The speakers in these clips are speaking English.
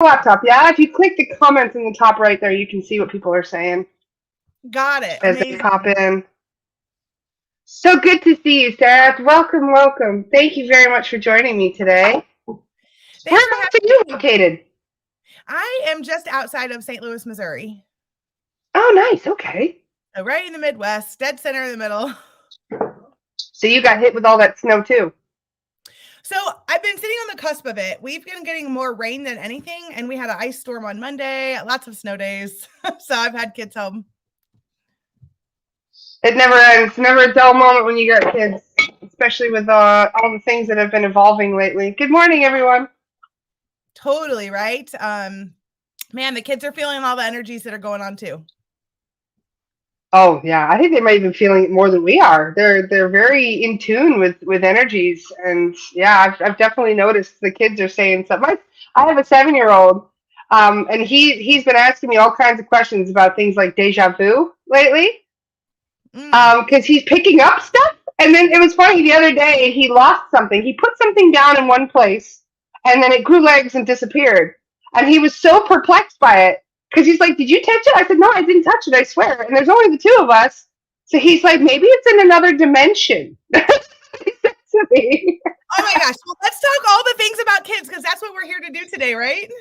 Laptop, yeah. If you click the comments in the top right there, you can see what people are saying Got it. as they Amazing. pop in. So good to see you, Sarah. Welcome, welcome. Thank you very much for joining me today. Thanks for Whereabouts having are you located? I am just outside of St. Louis, Missouri. Oh, nice. Okay. So right in the Midwest, dead center in the middle. So you got hit with all that snow too. So I've been sitting on the cusp of it. We've been getting more rain than anything, and we had an ice storm on Monday, lots of snow days. So I've had kids home. It never ends. Never a dull moment when you got kids, especially with all the things that have been evolving lately. Good morning, everyone. Totally, right? Man, the kids are feeling all the energies that are going on too. Oh yeah, I think they might even feeling it more than we are. They're very in tune with energies, and yeah, I've definitely noticed the kids are saying something. I have a 7-year-old, and he's been asking me all kinds of questions about things like deja vu lately, because he's picking up stuff. And then it was funny the other day he lost something. He put something down in one place, and then it grew legs and disappeared. And he was so perplexed by it because he's like, "Did you touch it?" I said, "No, I didn't touch it. I swear." And there's only the two of us, so he's like, "Maybe it's in another dimension." He said to me. Oh my gosh. Well, let's talk all the things about kids because that's what we're here to do today, right?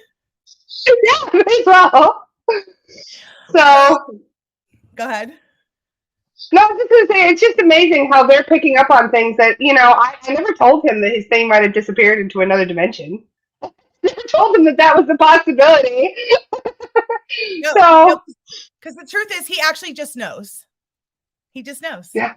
Yeah, as well. Well, So go ahead. no, I was just gonna say it's just amazing how they're picking up on things that I never told him that his thing might have disappeared into another dimension. Never told him that that was a possibility. No, So because the truth is, he actually just knows. He just knows. yeah,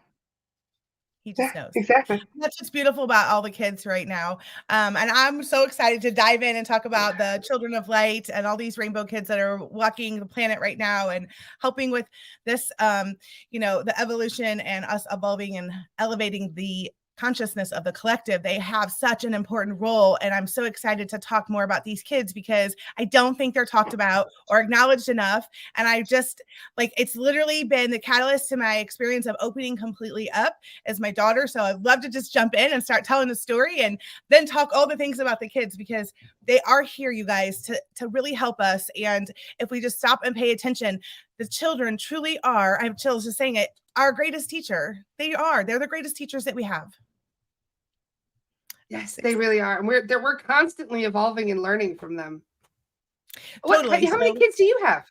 He yeah, just knows. exactly. That's what's beautiful about all the kids right now. And I'm so excited to dive in and talk about the children of light and all these rainbow kids that are walking the planet right now and helping with this, the evolution and us evolving and elevating the consciousness of the collective. They have such an important role. And I'm so excited to talk more about these kids because I don't think they're talked about or acknowledged enough. And I just it's literally been the catalyst to my experience of opening completely up as my daughter. So I'd love to just jump in and start telling the story and then talk all the things about the kids because they are here, you guys, to really help us. And if we just stop and pay attention, the children truly are, I have chills just saying it, our greatest teacher. They're the greatest teachers that we have. Yes, they really are. And we're constantly evolving and learning from them. Totally. How many kids do you have?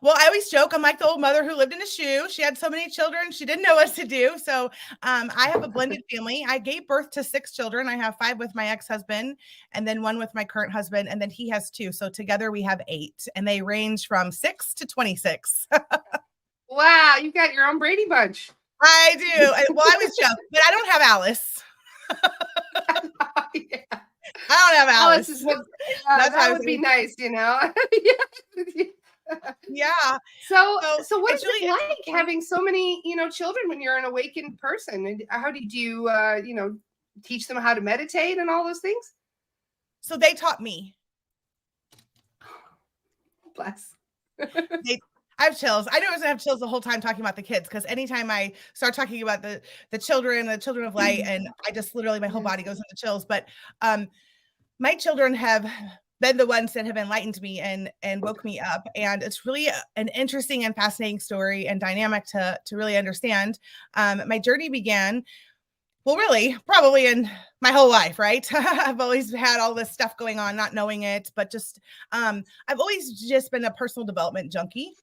Well, I always joke, I'm like the old mother who lived in a shoe. She had so many children, she didn't know what to do. So I have a blended family. I gave birth to 6 children. I have 5 with my ex-husband and then 1 with my current husband. And then he has 2. So together we have 8 and they range from 6 to 26. Wow, you got your own Brady Bunch. I do. Well, I was joking, but I don't have Alice. Yeah. I don't have Alice. That would be nice, yeah. Yeah. So what is it like having so many, children when you're an awakened person? And how did you, teach them how to meditate and all those things? So they taught me. Bless. I have chills. I know I was gonna have chills the whole time talking about the kids because anytime I start talking about the children of light, and I just literally my whole body goes into chills. But my children have been the ones that have enlightened me and woke me up, and it's really an interesting and fascinating story and dynamic to really understand. My journey began. Well, really, probably in my whole life, right? I've always had all this stuff going on, not knowing it, but just I've always just been a personal development junkie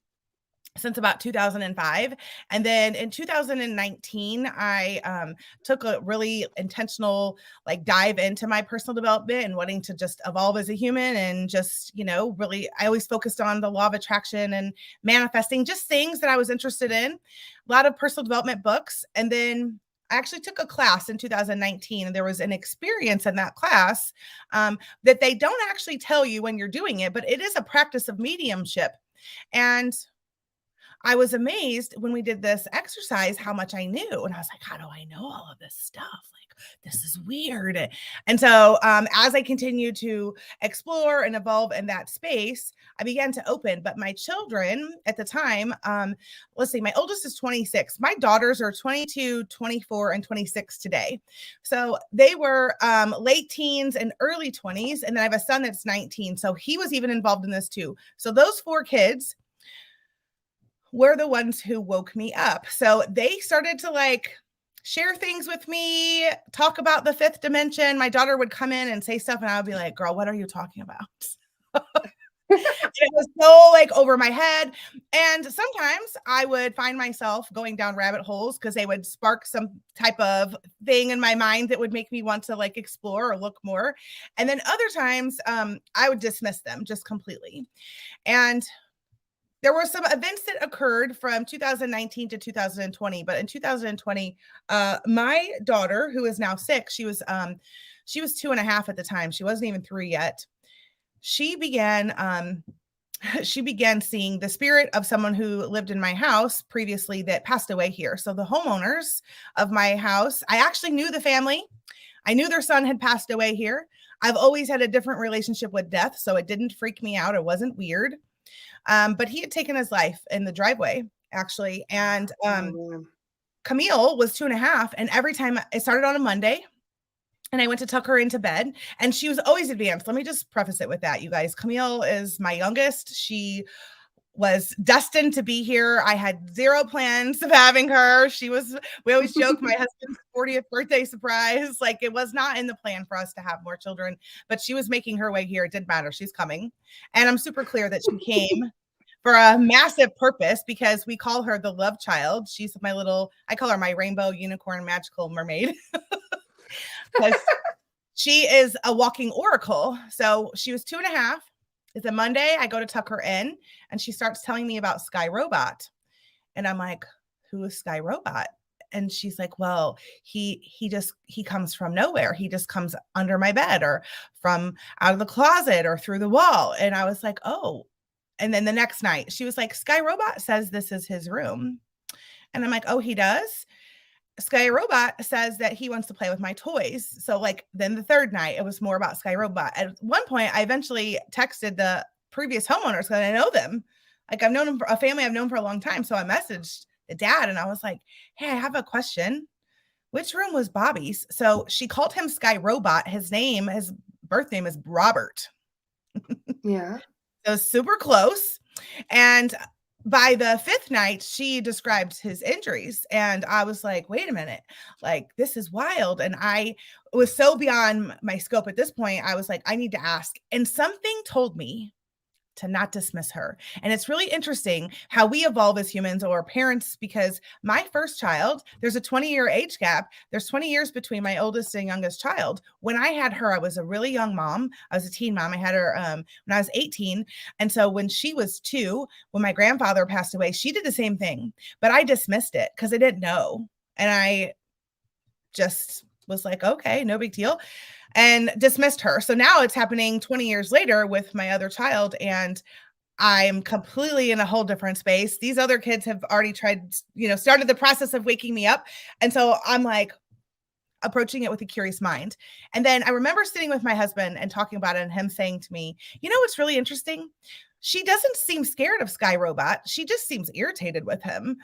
since about 2005. And then in 2019, I took a really intentional dive into my personal development and wanting to just evolve as a human and just, really, I always focused on the law of attraction and manifesting, just things that I was interested in, a lot of personal development books. And then I actually took a class in 2019 and there was an experience in that class that they don't actually tell you when you're doing it, but it is a practice of mediumship. And I was amazed when we did this exercise how much I knew. And I was like, how do I know all of this stuff? Like, this is weird. And so as I continued to explore and evolve in that space, I began to open. But my children at the time, let's see, my oldest is 26. My daughters are 22, 24, and 26 today. So they were late teens and early 20s. And then I have a son that's 19. So he was even involved in this too. So those 4 kids were the ones who woke me up. So they started to like share things with me, talk about the 5th dimension. My daughter would come in and say stuff, and I would be like, girl, what are you talking about? It was so like over my head. And sometimes I would find myself going down rabbit holes because they would spark some type of thing in my mind that would make me want to like explore or look more. And then other times I would dismiss them just completely. And there were some events that occurred from 2019 to 2020, but in 2020, my daughter, who is now 6, she was 2.5 at the time. She wasn't even 3 yet. She began seeing the spirit of someone who lived in my house previously that passed away here. So the homeowners of my house, I actually knew the family. I knew their son had passed away here. I've always had a different relationship with death, so it didn't freak me out. It wasn't weird. But he had taken his life in the driveway, actually. And Camille was 2.5. And every time it started on a Monday, and I went to tuck her into bed, and she was always advanced. Let me just preface it with that, you guys. Camille is my youngest. She was destined to be here. I had 0 plans of having her. We always joke, my husband's 40th birthday surprise. Like, it was not in the plan for us to have more children, but she was making her way here. It didn't matter. She's coming. And I'm super clear that she came for a massive purpose, because we call her the love child. She's I call her my rainbow unicorn magical mermaid. Because she is a walking oracle. So she was 2.5. It's a Monday. I go to tuck her in, and she starts telling me about Sky Robot. And I'm like, who is Sky Robot? And she's like, well, he comes from nowhere. He just comes under my bed or from out of the closet or through the wall. And I was like, oh. And then the next night she was like, Sky Robot says this is his room. And I'm like, oh, he does? Sky Robot says that he wants to play with my toys. So like then the third night, it was more about Sky Robot. At one point, I eventually texted the previous homeowners because I know them. Like, I've known them for a family I've known for a long time. So I messaged the dad and I was like, hey, I have a question. Which room was Bobby's? So she called him Sky Robot. His birth name is Robert. Yeah. So super close. And by the 5th night, she described his injuries. And I was like, wait a minute, like, this is wild. And I was so beyond my scope at this point. I was like, I need to ask. And something told me to not dismiss her. And it's really interesting how we evolve as humans or parents, because my first child, there's a 20-year age gap. There's 20 years between my oldest and youngest child. When I had her, I was a really young mom. I was a teen mom. I had her when I was 18. And so when she was 2, when my grandfather passed away, she did the same thing, but I dismissed it because I didn't know. And I just was like, okay, no big deal, and dismissed her. So now it's happening 20 years later with my other child, and I'm completely in a whole different space. These other kids have already started the process of waking me up. And so I'm like approaching it with a curious mind. And then I remember sitting with my husband and talking about it, and him saying to me, you know, what's really interesting? She doesn't seem scared of Sky Robot. She just seems irritated with him.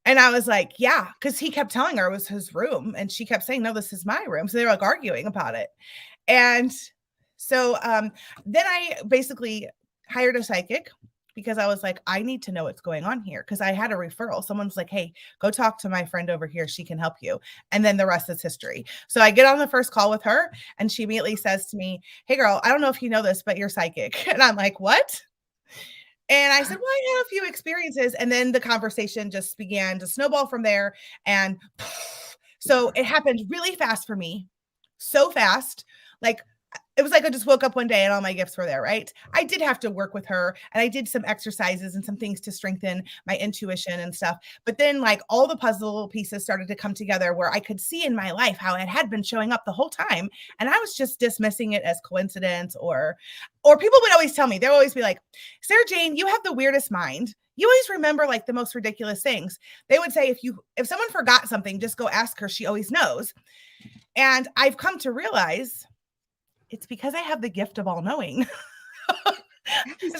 And I was like, yeah, because he kept telling her it was his room. And she kept saying, no, this is my room. So they were like arguing about it. And so then I basically hired a psychic, because I was like, I need to know what's going on here. Because I had a referral. Someone's like, hey, go talk to my friend over here. She can help you. And then the rest is history. So I get on the first call with her, and she immediately says to me, hey, girl, I don't know if you know this, but you're psychic. And I'm like, what? And I said, well, I had a few experiences. And then the conversation just began to snowball from there. And so it happened really fast for me. So fast. Like, it was like I just woke up one day and all my gifts were there, right? I did have to work with her, and I did some exercises and some things to strengthen my intuition and stuff. But then, like, all the puzzle pieces started to come together where I could see in my life how it had been showing up the whole time, and I was just dismissing it as coincidence, or people would always tell me, they would always be like, Sarah Jane, you have the weirdest mind. You always remember like the most ridiculous things. They would say, if someone forgot something, just go ask her. She always knows. And I've come to realize it's because I have the gift of all knowing.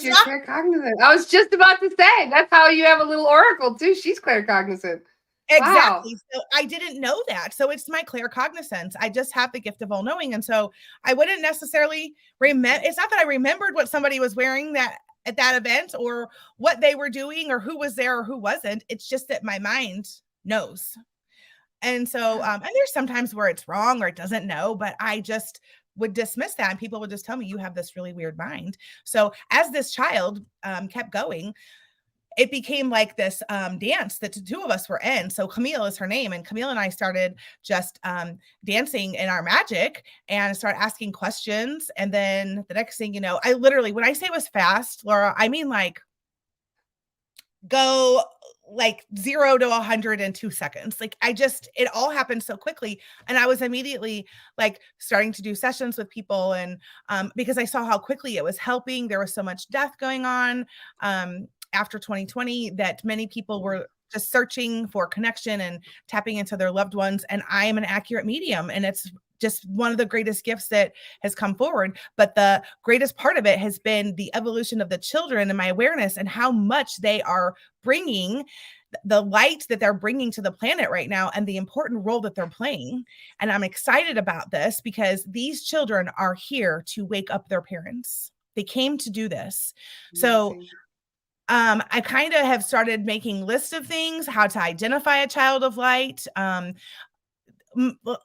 You're claircognizant. I was just about to say, that's how you have a little oracle too. She's claircognizant. Exactly. Wow. So I didn't know that. So it's my claircognizance. I just have the gift of all knowing. And so I wouldn't necessarily remember. It's not that I remembered what somebody was wearing that at that event or what they were doing or who was there or who wasn't. It's just that my mind knows. And so, and there's sometimes where it's wrong or it doesn't know, but I just would dismiss that. And people would just tell me, you have this really weird mind. So as this child kept going, it became like this dance that the two of us were in. So Camille is her name. And Camille and I started just dancing in our magic and started asking questions. And then the next thing you know, I literally, when I say it was fast, Laura, I mean like go like 0 to 100 in 2 seconds. Like it all happened so quickly. And I was immediately like starting to do sessions with people. And because I saw how quickly it was helping, there was so much death going on after 2020 that many people were just searching for connection and tapping into their loved ones. And I am an accurate medium. And it's just one of the greatest gifts that has come forward. But the greatest part of it has been the evolution of the children and my awareness and how much they are bringing the light that they're bringing to the planet right now and the important role that they're playing. And I'm excited about this because these children are here to wake up their parents. They came to do this. So I kind of have started making lists of things, how to identify a child of light.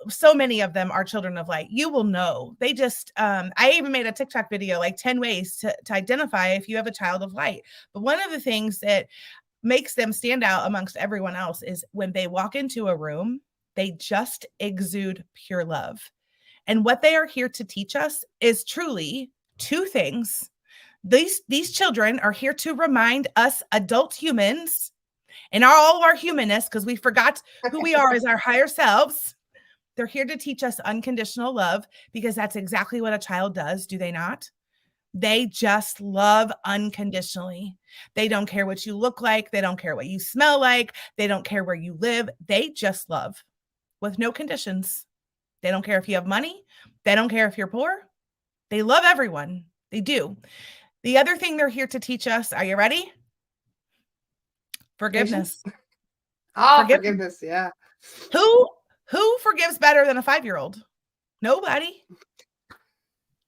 So many of them are children of light. You will know. They just, I even made a TikTok video, like 10 ways to identify if you have a child of light. But one of the things that makes them stand out amongst everyone else is when they walk into a room, they just exude pure love. And what they are here to teach us is truly two things. These children are here to remind us adult humans and all of our humanness, because we forgot who we are as our higher selves. They're here to teach us unconditional love because that's exactly what a child does, do they not? They just love unconditionally. They don't care what you look like. They don't care what you smell like. They don't care where you live. They just love with no conditions. They don't care if you have money. They don't care if you're poor. They love everyone. They do. The other thing they're here to teach us, are you ready? Forgiveness. Oh, forgiveness. Yeah. Who forgives better than a 5-year-old? Nobody.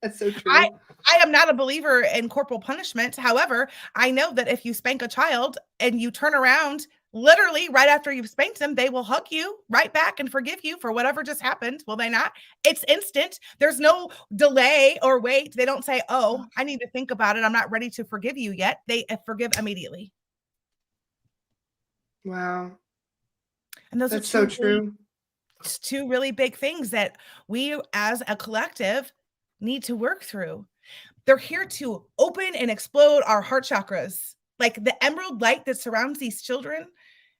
That's so true. I am not a believer in corporal punishment. However, I know that if you spank a child and you turn around literally right after you've spanked them, they will hug you right back and forgive you for whatever just happened. Will they not? It's instant. There's no delay or wait. They don't say, oh, I need to think about it. I'm not ready to forgive you yet. They forgive immediately. Wow. And those That's so true. It's two really big things that we as a collective need to work through. They're here to open and explode our heart chakras. Like the emerald light that surrounds these children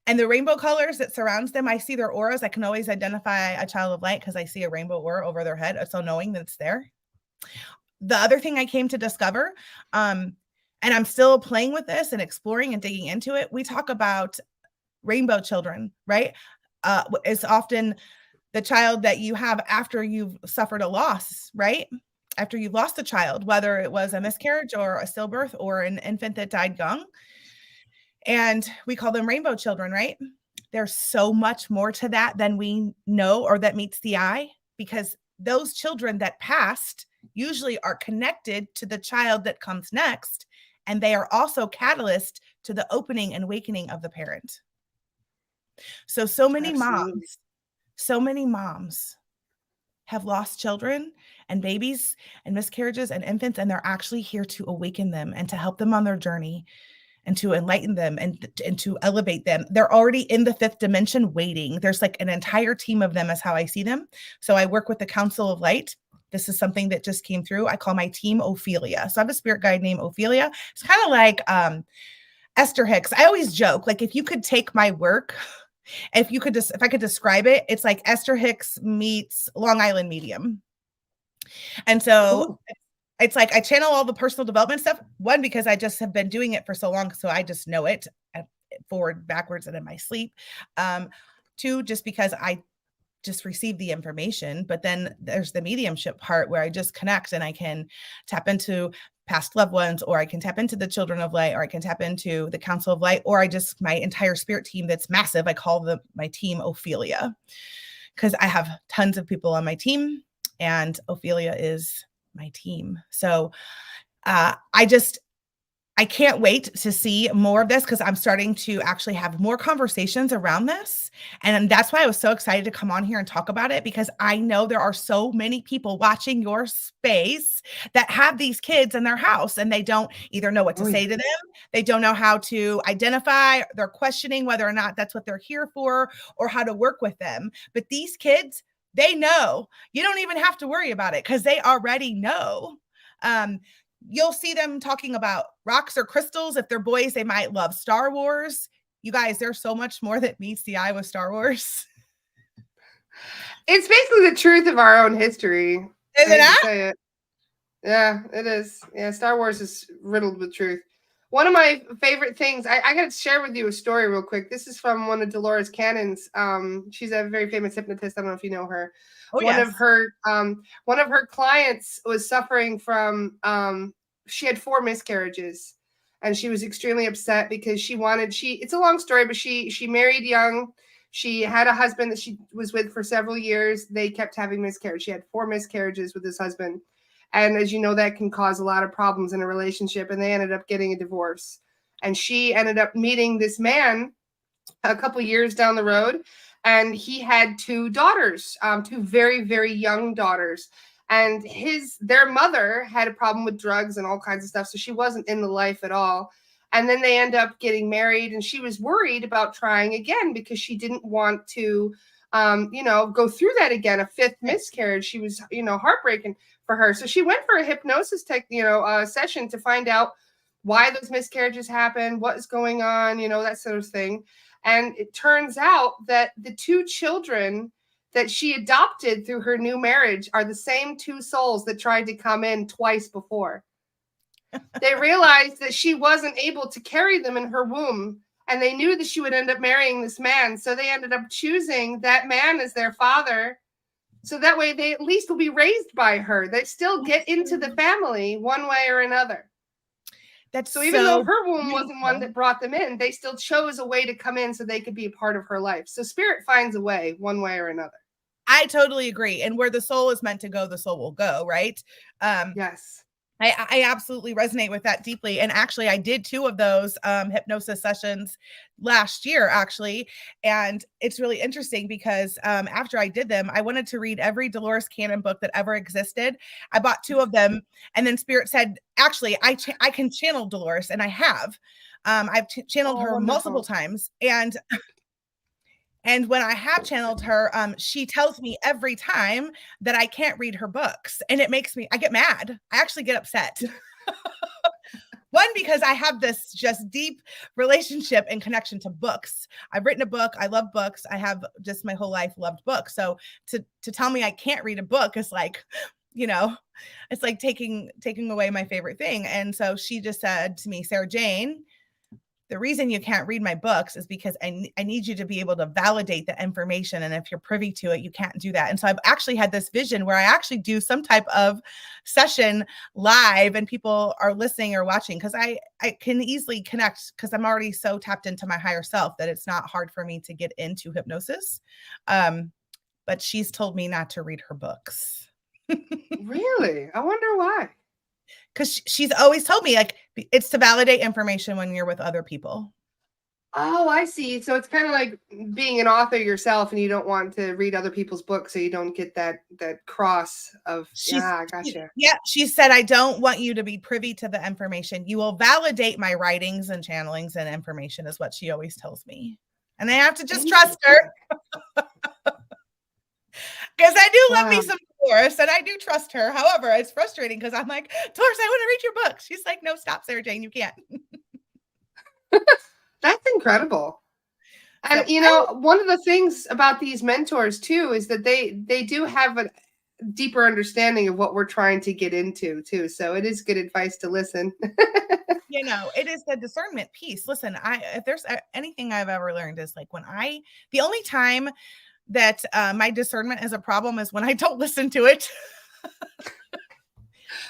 and the rainbow colors that surrounds them. I see their auras. I can always identify a child of light because I see a rainbow aura over their head. So knowing that it's there. The other thing I came to discover, and I'm still playing with this and exploring and digging into it. We talk about rainbow children, right? It's often the child that you have after you've suffered a loss, right? After you've lost a child, whether it was a miscarriage or a stillbirth or an infant that died young. And we call them rainbow children, right? There's so much more to that than we know or that meets the eye, because those children that passed usually are connected to the child that comes next. And they are also catalyst to the opening and awakening of the parent. So many moms have lost children and babies and miscarriages and infants, and they're actually here to awaken them and to help them on their journey and to enlighten them and to elevate them. They're already in the 5th dimension waiting. There's like an entire team of them is how I see them. So I work with the Council of Light. this is something that just came through. I call my team Ophelia. So I have a spirit guide named Ophelia. It's kind of like Esther Hicks. I always joke, like, if you could take my work, if I could describe it, it's like Esther Hicks meets Long Island Medium. And so Cool. it's like I channel all the personal development stuff. One, because I just have been doing it for so long, so I just know it forward, backwards, and in my sleep. Two, just because I just receive the information. But then there's the mediumship part where I just connect and I can tap into past loved ones, or I can tap into the children of light, or I can tap into the council of light, or my entire spirit team that's massive. I call my team Ophelia, because I have tons of people on my team, and Ophelia is my team. So I can't wait to see more of this, because I'm starting to actually have more conversations around this. And that's why I was so excited to come on here and talk about it, because I know there are so many people watching your space that have these kids in their house, and they don't either know what to say to them. They don't know how to identify. They're questioning whether or not that's what they're here for, or how to work with them. But these kids, they know. You don't even have to worry about it, because they already know. You'll see them talking about rocks or crystals. If they're boys, they might love Star Wars. You guys, there's so much more that meets the eye with Star Wars. It's basically the truth of our own history. Is it not? Say it. Yeah, it is. Yeah, Star Wars is riddled with truth. One of my favorite things, I got to share with you a story real quick. This is from one of Dolores Cannon's. She's a very famous hypnotist. I don't know if you know her. Oh, one yes. of her clients was suffering from she had 4 miscarriages, and she was extremely upset because it's a long story, but she married young. She had a husband that she was with for several years. They kept having miscarriages. She had 4 miscarriages with this husband. And as you know, that can cause a lot of problems in a relationship. And they ended up getting a divorce. And she ended up meeting this man a couple years down the road. And he had 2 daughters, 2 very, very young daughters. And their mother had a problem with drugs and all kinds of stuff. So she wasn't in the life at all. And then they end up getting married. And she was worried about trying again, because she didn't want to, go through that again, a 5th miscarriage. She was, heartbreaking for her. So she went for a hypnosis session to find out why those miscarriages happen, what is going on, that sort of thing. And it turns out that the 2 children that she adopted through her new marriage are the same 2 souls that tried to come in twice before. They realized that she wasn't able to carry them in her womb, and they knew that she would end up marrying this man. So they ended up choosing that man as their father. So that way they at least will be raised by her. They still get into the family one way or another. So even though her womb wasn't one that brought them in, they still chose a way to come in so they could be a part of her life. So spirit finds a way one way or another. I totally agree. And where the soul is meant to go, the soul will go, right? Yes. I absolutely resonate with that deeply. And actually, I did 2 of those hypnosis sessions last year, actually. And it's really interesting because after I did them, I wanted to read every Dolores Cannon book that ever existed. I bought 2 of them. And then Spirit said, actually, I can channel Dolores. And I have. I've channeled her multiple times. And when I have channeled her, she tells me every time that I can't read her books. And I get mad. I actually get upset. One, because I have this just deep relationship and connection to books. I've written a book. I love books. I have just my whole life loved books. So to tell me I can't read a book is like, it's like taking away my favorite thing. And so she just said to me, Sarah Jane, the reason you can't read my books is because I need you to be able to validate the information. And if you're privy to it, you can't do that. And so I've actually had this vision where I actually do some type of session live and people are listening or watching, because I can easily connect, because I'm already so tapped into my higher self that it's not hard for me to get into hypnosis. But she's told me not to read her books. Really? I wonder why. Because she's always told me, like, it's to validate information when you're with other people. Oh, I see. So it's kind of like being an author yourself, and you don't want to read other people's books, so you don't get that cross of, I gotcha. Yeah, she said, I don't want you to be privy to the information. You will validate my writings and channelings and information, is what she always tells me. And I have to just trust her. Because I do love me some Taurus, and I do trust her. However, it's frustrating because I'm like, Taurus, I want to read your book. She's like, no, stop, Sarah Jane, you can't. That's incredible. And So you know, one of the things about these mentors too is that they do have a deeper understanding of what we're trying to get into too. So it is good advice to listen. it is the discernment piece. Listen, if there's anything I've ever learned is like the only time that my discernment is a problem is when I don't listen to it.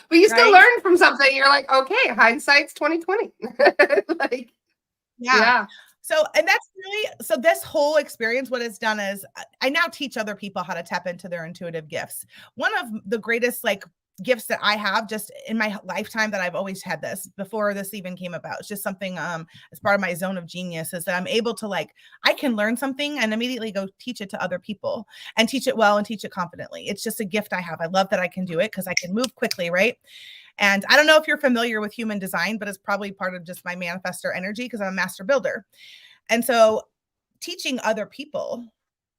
But you still Right? learn from something. You're like, okay, hindsight's 2020. Like, Yeah. yeah. And that's really, so this whole experience, what it's done is I now teach other people how to tap into their intuitive gifts. One of the greatest gifts that I have just in my lifetime that I've always had this before this even came about. It's just something as part of my zone of genius is that I'm able to I can learn something and immediately go teach it to other people and teach it well and teach it confidently. It's just a gift I have. I love that I can do it because I can move quickly, right? And I don't know if you're familiar with human design, but it's probably part of just my manifestor energy because I'm a master builder. And so teaching other people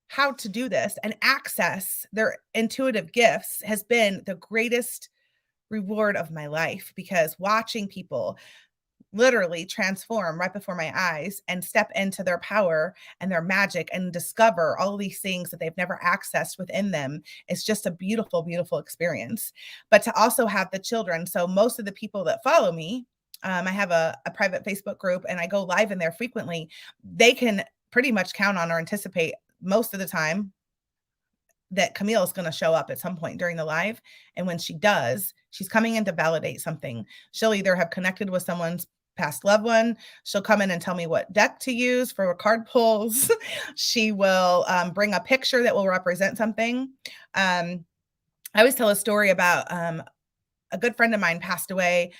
how to do this and access their intuitive gifts has been the greatest reward of my life, because watching people literally transform right before my eyes and step into their power and their magic and discover all these things that they've never accessed within them is just a beautiful, beautiful experience. But to also have the children. So most of the people that follow me, I have a private Facebook group and I go live in there frequently. They can pretty much count on or anticipate most of the time that Camille is going to show up at some point during the live. And when she does, she's coming in to validate something. She'll either have connected with someone's past loved one. She'll come in and tell me what deck to use for card pulls. She will bring a picture that will represent something. I always tell a story about a good friend of mine passed away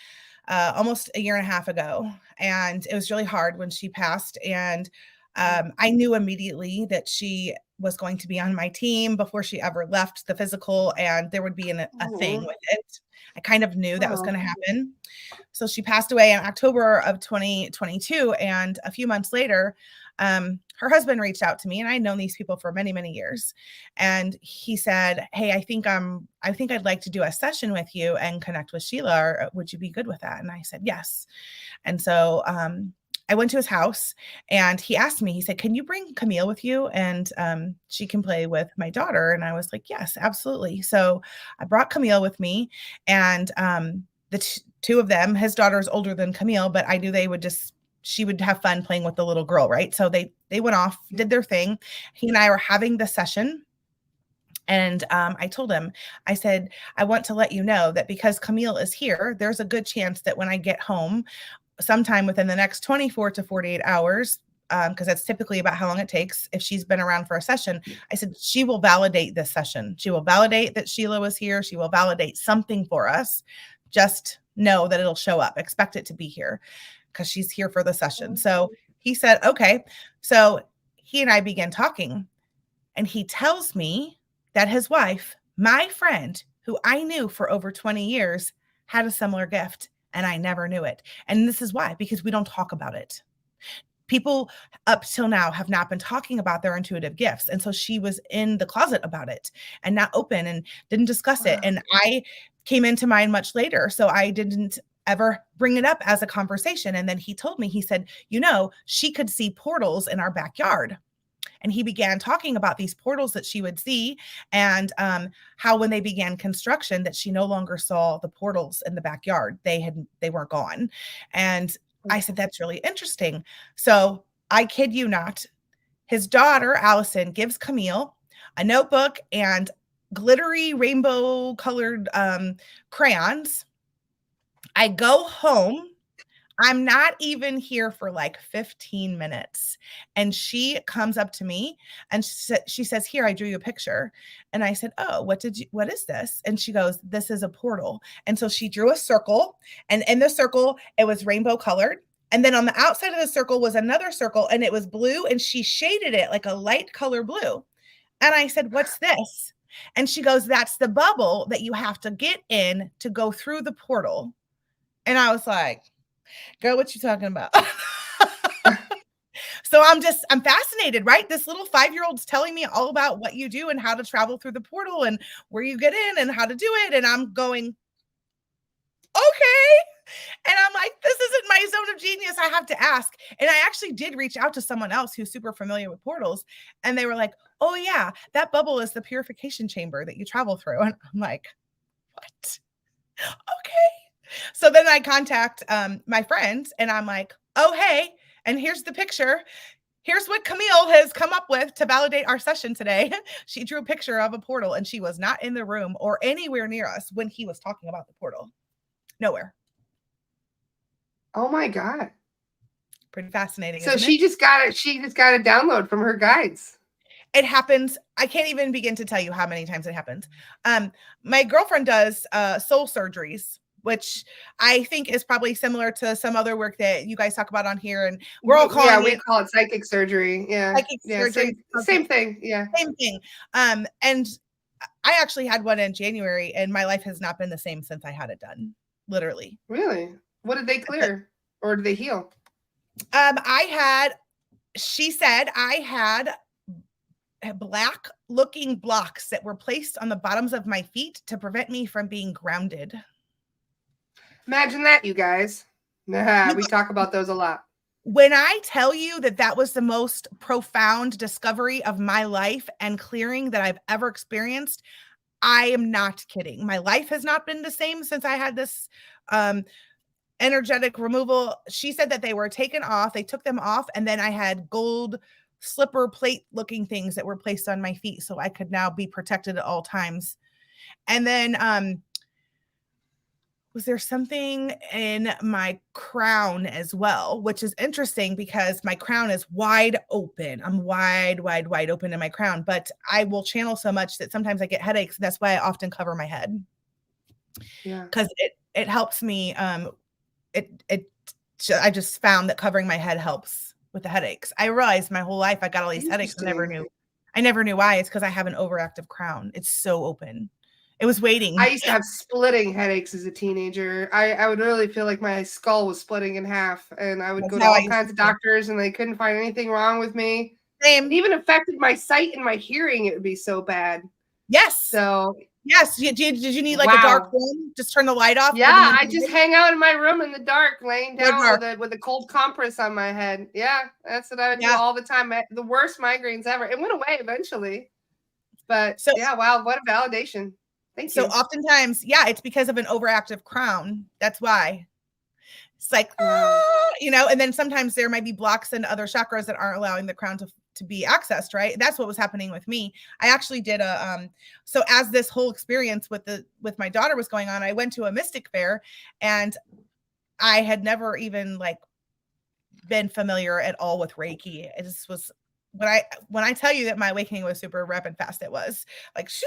almost a year and a half ago. And it was really hard when she passed. And I knew immediately that she was going to be on my team before she ever left the physical, and there would be a thing with it. I kind of knew that was going to happen. So she passed away in October of 2022. And a few months later, her husband reached out to me, and I'd known these people for many, many years. And he said, hey, I think I'd like to do a session with you and connect with Sheila. Or would you be good with that? And I said, yes. And so, I went to his house and he asked me, he said, can you bring Camille with you? And she can play with my daughter. And I was like, yes, absolutely. So I brought Camille with me, and the two of them, his daughter's older than Camille, but I knew she would have fun playing with the little girl, right? So they went off, did their thing. He and I were having the session. And I told him, I said, I want to let you know that because Camille is here, there's a good chance that when I get home, sometime within the next 24 to 48 hours, because that's typically about how long it takes if she's been around for a session. I said, she will validate this session. She will validate that Sheila was here. She will validate something for us. Just know that it'll show up. Expect it to be here because she's here for the session. So he said, okay. So he and I began talking, and he tells me that his wife, my friend, who I knew for over 20 years, had a similar gift. And I never knew it. And this is why, because we don't talk about it. People up till now have not been talking about their intuitive gifts. And so she was in the closet about it and not open and didn't discuss it. And I came into mine much later. So I didn't ever bring it up as a conversation. And then he told me, he said, she could see portals in our backyard. And he began talking about these portals that she would see, and how when they began construction that she no longer saw the portals in the backyard. They weren't gone. And I said, that's really interesting. So I kid you not, his daughter, Allison, gives Camille a notebook and glittery rainbow colored crayons. I go home. I'm not even here for like 15 minutes. And she comes up to me and she says, here, I drew you a picture. And I said, oh, what is this? And she goes, this is a portal. And so she drew a circle, and in the circle, it was rainbow colored. And then on the outside of the circle was another circle, and it was blue, and she shaded it like a light color blue. And I said, what's this? And she goes, that's the bubble that you have to get in to go through the portal. And I was like, girl, what you talking about? So I'm fascinated, right? This little 5-year-old's telling me all about what you do and how to travel through the portal and where you get in and how to do it. And I'm going, okay. And I'm like, this isn't my zone of genius. I have to ask. And I actually did reach out to someone else who's super familiar with portals. And they were like, oh, yeah, that bubble is the purification chamber that you travel through. And I'm like, what? Okay. So then I contact my friends and I'm like, oh, hey, and here's the picture. Here's what Camille has come up with to validate our session today. She drew a picture of a portal and she was not in the room or anywhere near us when he was talking about the portal. Nowhere. Oh my God. Pretty fascinating. So she just got it. She just got a download from her guides. It happens. I can't even begin to tell you how many times it happens. My girlfriend does soul surgeries, which I think is probably similar to some other work that you guys talk about on here. And we're all calling we call it psychic surgery. Yeah. Psychic surgery. Same thing. Yeah. Same thing. And I actually had one in January and my life has not been the same since I had it done. Literally. Really? What did they clear? Or did they heal? She said I had black looking blocks that were placed on the bottoms of my feet to prevent me from being grounded. Imagine that, you guys. We talk about those a lot. When I tell you that that was the most profound discovery of my life and clearing that I've ever experienced, I am not kidding. My life has not been the same since I had this energetic removal. She said that they were taken off. They took them off. And then I had gold slipper plate looking things that were placed on my feet. So I could now be protected at all times. And then, was there something in my crown as well, which is interesting because my crown is wide open. I'm wide open in my crown, but I will channel so much that sometimes I get headaches. That's why I often cover my head. Yeah. Because it helps me. I just found that covering my head helps with the headaches. I realized my whole life I got all these headaches. I never knew why. It's because I have an overactive crown. It's so open. It was waiting. I used to have splitting headaches as a teenager. I would really feel like my skull was splitting in half, and I would go to all kinds of doctors, and they couldn't find anything wrong with me. Same. It even affected my sight and my hearing. It would be so bad. Yes. So yes. Did you need like a dark room? Just turn the light off. Yeah, I just hang out in my room in the dark, laying down with a cold compress on my head. Yeah, that's what I would do all the time. The worst migraines ever. It went away eventually, but wow, what a validation. Thank you. So oftentimes, it's because of an overactive crown. That's why. It's like, and then sometimes there might be blocks in other chakras that aren't allowing the crown to be accessed, right? That's what was happening with me. I actually did so as this whole experience with my daughter was going on, I went to a mystic fair and I had never even been familiar at all with Reiki. It just was when I tell you that my awakening was super rapid fast, it was like, shoo.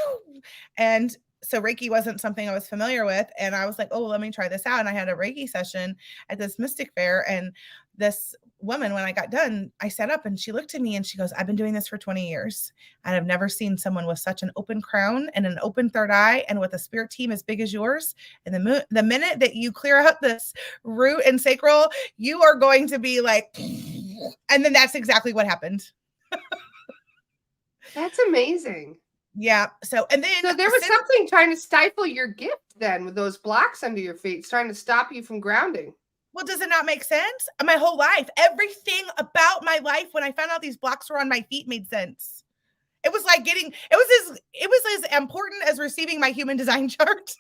And so Reiki wasn't something I was familiar with. And I was like, oh, let me try this out. And I had a Reiki session at this mystic fair. And this woman, when I got done, I sat up and she looked at me and she goes, I've been doing this for 20 years. And I've never seen someone with such an open crown and an open third eye and with a spirit team as big as yours. And the minute that you clear out this root and sacral, you are going to be like, and then that's exactly what happened. That's amazing. Yeah. So there was something trying to stifle your gift then with those blocks under your feet. It's trying to stop you from grounding. Well, does it not make sense? My whole life, everything about my life, when I found out these blocks were on my feet, made sense. It was like it was as important as receiving my human design chart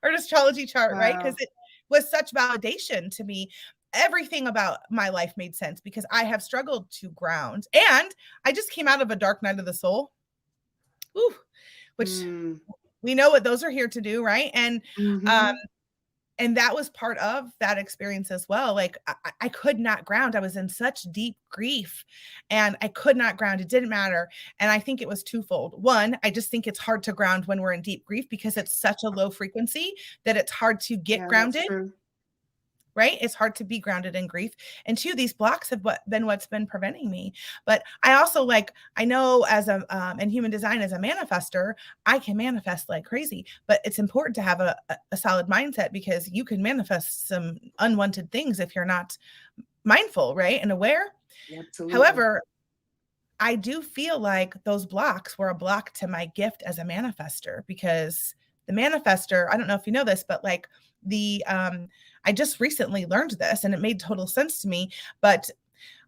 or astrology chart, right? Because it was such validation to me. Everything about my life made sense because I have struggled to ground. And I just came out of a dark night of the soul. Ooh, which we know what those are here to do, right? And and that was part of that experience as well. Like I could not ground. I was in such deep grief and I could not ground. It didn't matter. And I think it was twofold. One, I just think it's hard to ground when we're in deep grief because it's such a low frequency that it's hard to get grounded. Right? It's hard to be grounded in grief. And two, these blocks have been what's been preventing me. But I also I know as in human design, as a manifester, I can manifest like crazy, but it's important to have a solid mindset because you can manifest some unwanted things if you're not mindful, right? And aware. Absolutely. However, I do feel like those blocks were a block to my gift as a manifester, because the manifester, I don't know if you know this, but like I just recently learned this and it made total sense to me, but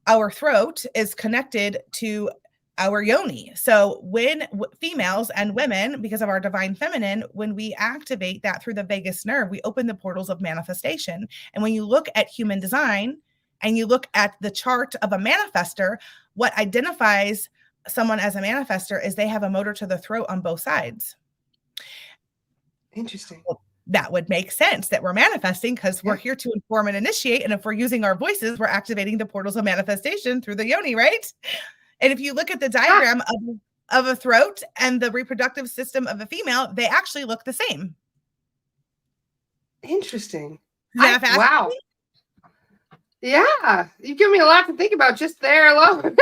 our throat is connected to our yoni. So when females and women, because of our divine feminine, when we activate that through the vagus nerve, we open the portals of manifestation. And when you look at human design and you look at the chart of a manifester, what identifies someone as a manifester is they have a motor to the throat on both sides. Interesting. Well, that would make sense that we're manifesting because we're Yeah. here to inform and initiate. And if we're using our voices, we're activating the portals of manifestation through the yoni, right? And if you look at the Ah, diagram of a throat and the reproductive system of a female, they actually look the same. interesting. Isn't that Wow. fascinating? Yeah. You've given me a lot to think about just there alone.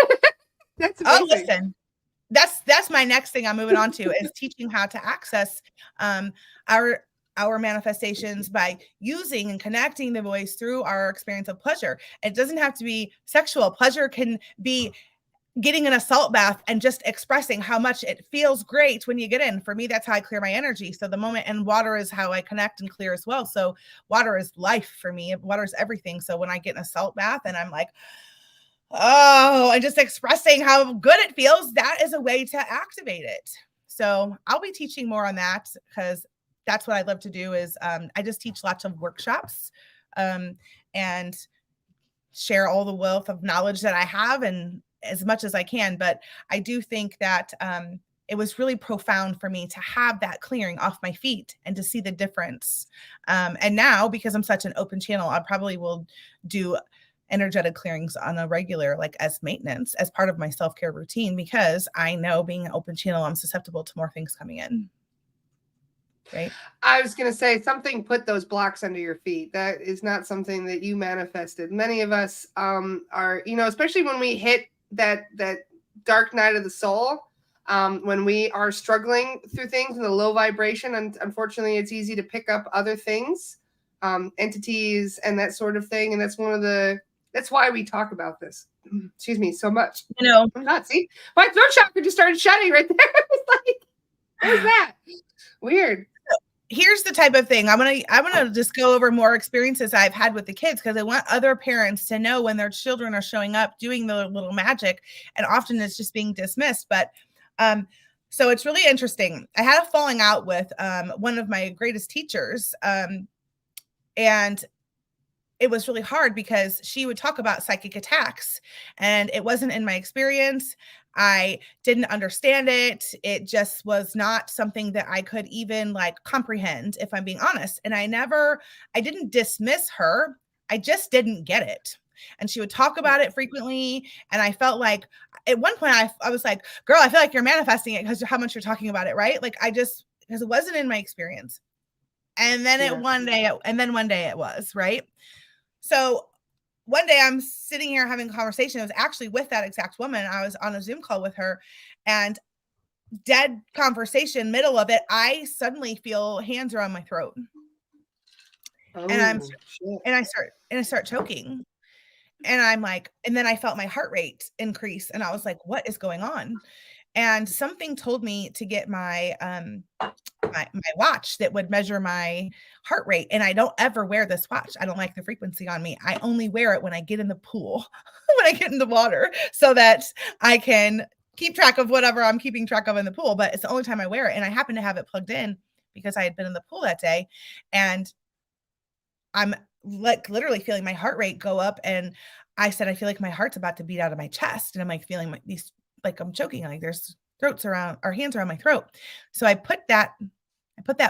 That's Oh, amazing. listen, that's my next thing I'm moving on to is teaching how to access um, our our manifestations by using and connecting the voice through our experience of pleasure. It doesn't have to be sexual. Pleasure can be getting an assault bath and just expressing how much it feels great when you get in. For me, that's how I clear my energy. So the moment, and water is how I connect and clear as well. So water is life for me. Water is everything. So when I get an assault bath and I'm like, oh, and just expressing how good it feels, that is a way to activate it. So I'll be teaching more on that because that's what I love to do is I just teach lots of workshops um, and share all the wealth of knowledge that I have and as much as I can. But I do think that it was really profound for me to have that clearing off my feet and to see the difference. And now, because I'm such an open channel, I probably will do energetic clearings on a regular, like as maintenance, as part of my self-care routine, because I know being an open channel, I'm susceptible to more things coming in. Right. I was going to say something put those blocks under your feet. That is not something that you manifested. Many of us are, especially when we hit that dark night of the soul, when we are struggling through things in the low vibration, and unfortunately it's easy to pick up other things, entities and that sort of thing. And that's why we talk about this. Excuse me, so much. I'm not, see, my throat chakra just started shutting right there. It's like, what was that? Weird. Here's the type of thing I'm gonna just go over more experiences I've had with the kids, because I want other parents to know when their children are showing up doing the little magic, and often it's just being dismissed. But so it's really interesting. I had a falling out with one of my greatest teachers, and it was really hard because she would talk about psychic attacks and it wasn't in my experience. I didn't understand it. It just was not something that I could even like comprehend, if I'm being honest. And I didn't dismiss her. I just didn't get it. And she would talk about it frequently. And I felt like at one point I was like, girl, I feel like you're manifesting it because of how much you're talking about it, right? Like because it wasn't in my experience. And then one day it was, right? So one day I'm sitting here having a conversation. It was actually with that exact woman. I was on a Zoom call with her, and dead conversation, middle of it, I suddenly feel hands around my throat. And I start choking. And I'm like, and then I felt my heart rate increase. And I was like, what is going on? And something told me to get my my watch that would measure my heart rate. And I don't ever wear this watch. I don't like the frequency on me. I only wear it when I get in the pool, when I get in the water, so that I can keep track of whatever I'm keeping track of in the pool. But it's the only time I wear it. And I happen to have it plugged in because I had been in the pool that day. And I'm like literally feeling my heart rate go up. And I said, I feel like my heart's about to beat out of my chest. And I'm like feeling these, like I'm choking, like there's hands around my throat. So I put that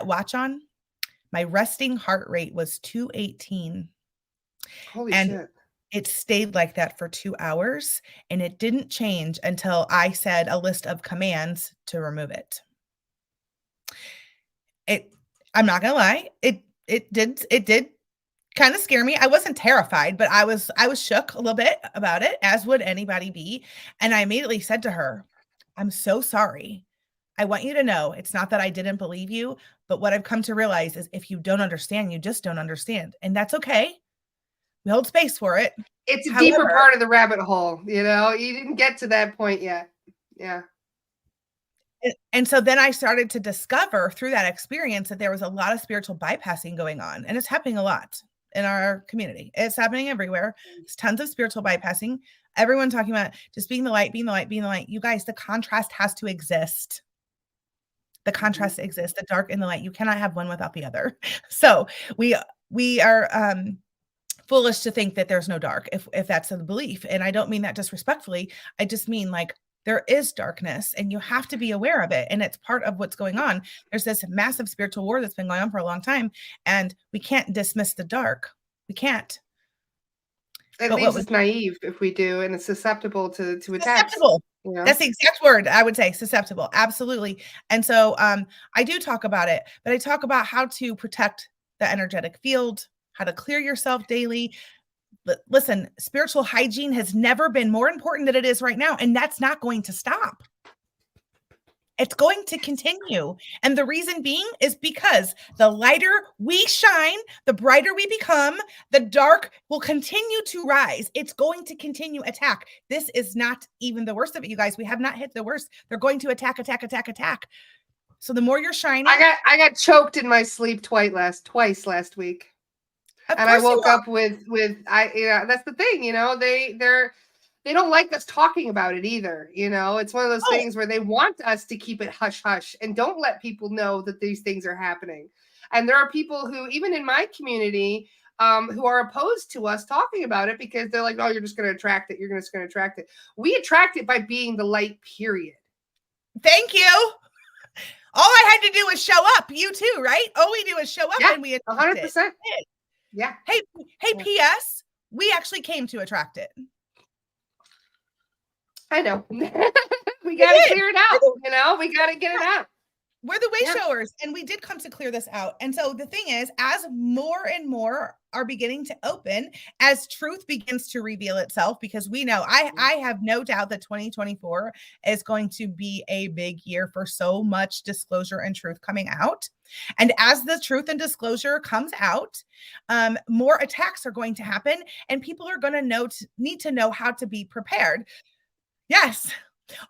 watch on. My resting heart rate was 218. Holy And shit. it stayed like that for 2 hours. And it didn't change until I said a list of commands to remove it. I'm not gonna lie, it did kind of scare me. I wasn't terrified, but I was shook a little bit about it, as would anybody be. And I immediately said to her, I'm so sorry. I want you to know it's not that I didn't believe you, but what I've come to realize is if you don't understand, you just don't understand. And that's okay. We hold space for it. It's a deeper However, part of the rabbit hole, you know? You didn't get to that point yet. Yeah. and so then I started to discover through that experience that there was a lot of spiritual bypassing going on, and it's happening a lot in our community. It's happening everywhere. There's tons of spiritual bypassing. Everyone talking about just being the light, being the light, being the light. You guys, the contrast has to exist. The contrast exists, the dark and the light. You cannot have one without the other. So we are foolish to think that there's no dark if that's the belief. And I don't mean that disrespectfully. I just mean like there is darkness and you have to be aware of it. And it's part of what's going on. There's this massive spiritual war that's been going on for a long time, and we can't dismiss the dark. We can't. It leaves us naive if we do, and it's susceptible to attacks. Susceptible. You know? That's the exact word I would say, susceptible. Absolutely. And so I do talk about it, but I talk about how to protect the energetic field, how to clear yourself daily. Listen, spiritual hygiene has never been more important than it is right now, and that's not going to stop. It's going to continue. And the reason being is because the lighter we shine, the brighter we become, the dark will continue to rise. It's going to continue attack. This is not even the worst of it, you guys. We have not hit the worst. They're going to attack. So the more you're shining. I got choked in my sleep twice last week. And I woke up with that's the thing, you know, they don't like us talking about it either. You know, it's one of those things where they want us to keep it hush hush and don't let people know that these things are happening. And there are people who, even in my community, who are opposed to us talking about it because they're like, oh, you're just going to attract it. You're just going to attract it. We attract it by being the light, period. Thank you. All I had to do was show up. You too, right? All we do is show up and we attract 100%. it. Yeah. Hey, P.S. We actually came to attract it. I know. We got to clear it out. You know, we got to get it out. We're the way showers, and we did come to clear this out. And so the thing is, as more and more are beginning to open, as truth begins to reveal itself, because we know, I have no doubt that 2024 is going to be a big year for so much disclosure and truth coming out. And as the truth and disclosure comes out, more attacks are going to happen, and people are going to need to know how to be prepared. Yes.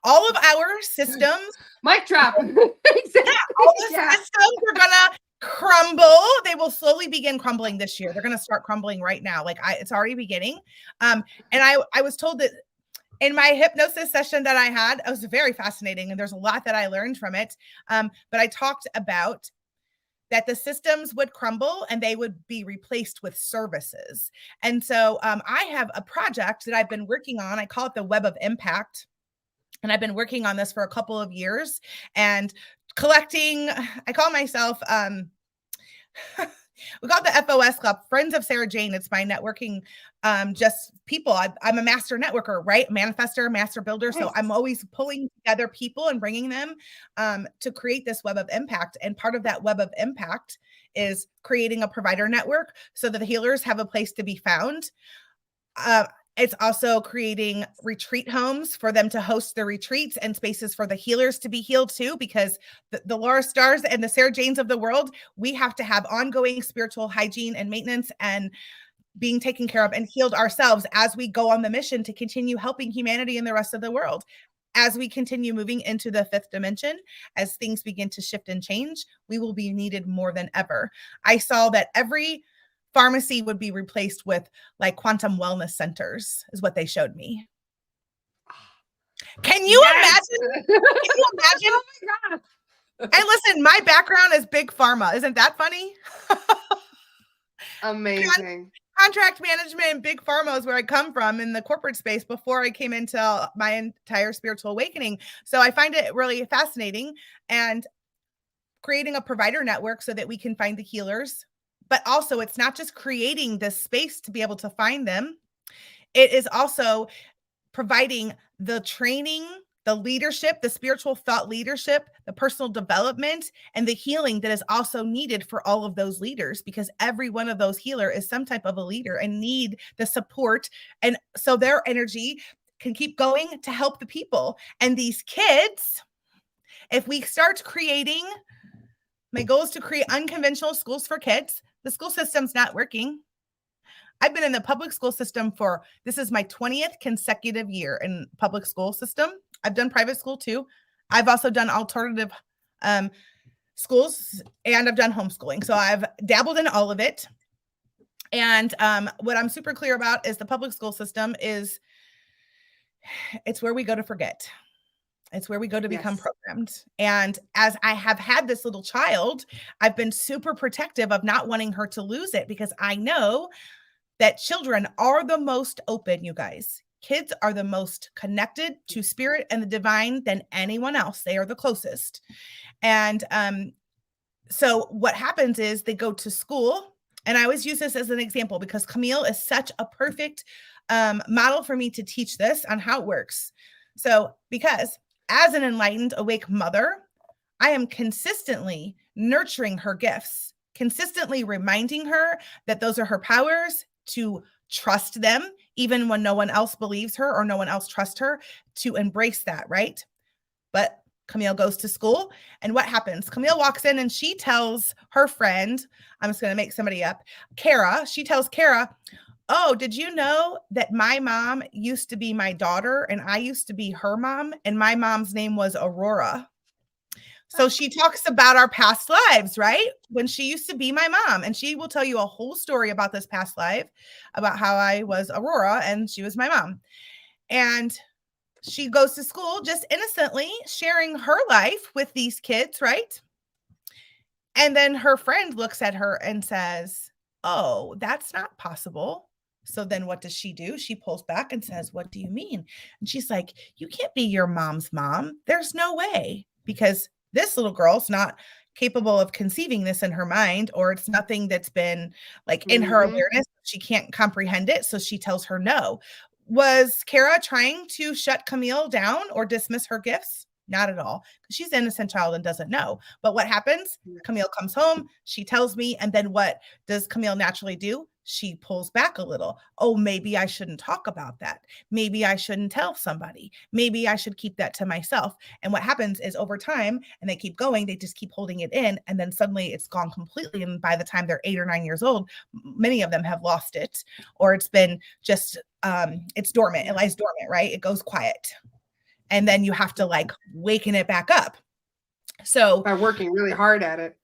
All of our systems. Mic drop. Exactly. All the systems are going to crumble. They will slowly begin crumbling this year. They're going to start crumbling right now. It's already beginning. And I was told that in my hypnosis session that I had, it was very fascinating. And there's a lot that I learned from it. But I talked about that the systems would crumble and they would be replaced with services. And so I have a project that I've been working on. I call it the Web of Impact. And I've been working on this for a couple of years and collecting, I call myself, we call it the FOS Club, Friends of Sarah Jane. It's my networking, just people. I'm a master networker, right? Manifestor, master builder. So I'm always pulling together people and bringing them to create this web of impact. And part of that web of impact is creating a provider network so that the healers have a place to be found. It's also creating retreat homes for them to host their retreats and spaces for the healers to be healed too, because the Laura Stars and the Sarah Janes of the world, we have to have ongoing spiritual hygiene and maintenance and being taken care of and healed ourselves as we go on the mission to continue helping humanity and the rest of the world. As we continue moving into the fifth dimension, as things begin to shift and change, we will be needed more than ever. I saw that every pharmacy would be replaced with like quantum wellness centers is what they showed me. Can you imagine? Can you imagine? Oh my God. And listen, my background is big pharma. Isn't that funny? Amazing. Contract management and big pharma is where I come from in the corporate space before I came into my entire spiritual awakening. So I find it really fascinating, and creating a provider network so that we can find the healers. But also, it's not just creating this space to be able to find them. It is also providing the training, the leadership, the spiritual thought leadership, the personal development, and the healing that is also needed for all of those leaders, because every one of those healers is some type of a leader and need the support. And so their energy can keep going to help the people. And these kids, if we start creating, my goal is to create unconventional schools for kids. The school system's not working. I've been in the public school system for, this is my 20th consecutive year in public school system. I've done private school too. I've also done alternative schools, and I've done homeschooling. So I've dabbled in all of it. And what I'm super clear about is the public school system is, it's where we go to forget. It's where we go to become programmed. And as I have had this little child, I've been super protective of not wanting her to lose it, because I know that children are the most open, you guys. Kids are the most connected to spirit and the divine than anyone else. They are the closest. And so what happens is they go to school, and I always use this as an example because Camille is such a perfect model for me to teach this on how it works. So because as an enlightened, awake mother, I am consistently nurturing her gifts, consistently reminding her that those are her powers, to trust them, even when no one else believes her or no one else trusts her, to embrace that, right? But Camille goes to school, and what happens? Camille walks in and she tells her friend, I'm just going to make somebody up, Kara, she tells Kara, oh, did you know that my mom used to be my daughter and I used to be her mom, and my mom's name was Aurora? So she talks about our past lives, right? When she used to be my mom, and she will tell you a whole story about this past life, about how I was Aurora and she was my mom. And she goes to school just innocently sharing her life with these kids, right? And then her friend looks at her and says, oh, that's not possible. So then what does she do? She pulls back and says, what do you mean? And she's like, you can't be your mom's mom. There's no way, because this little girl's not capable of conceiving this in her mind, or it's nothing that's been like in her awareness. She can't comprehend it. So she tells her no. Was Kara trying to shut Camille down or dismiss her gifts? Not at all. She's an innocent child and doesn't know. But what happens? Camille comes home, she tells me, and then what does Camille naturally do? She pulls back a little. Oh, maybe I shouldn't talk about that. Maybe I shouldn't tell somebody. Maybe I should keep that to myself. And what happens is over time, and they keep going, they just keep holding it in, and then suddenly it's gone completely. And by the time they're 8 or 9 years old, many of them have lost it, or it's been just, it's dormant. It lies dormant, right? It goes quiet. And then you have to like waken it back up. So by working really hard at it.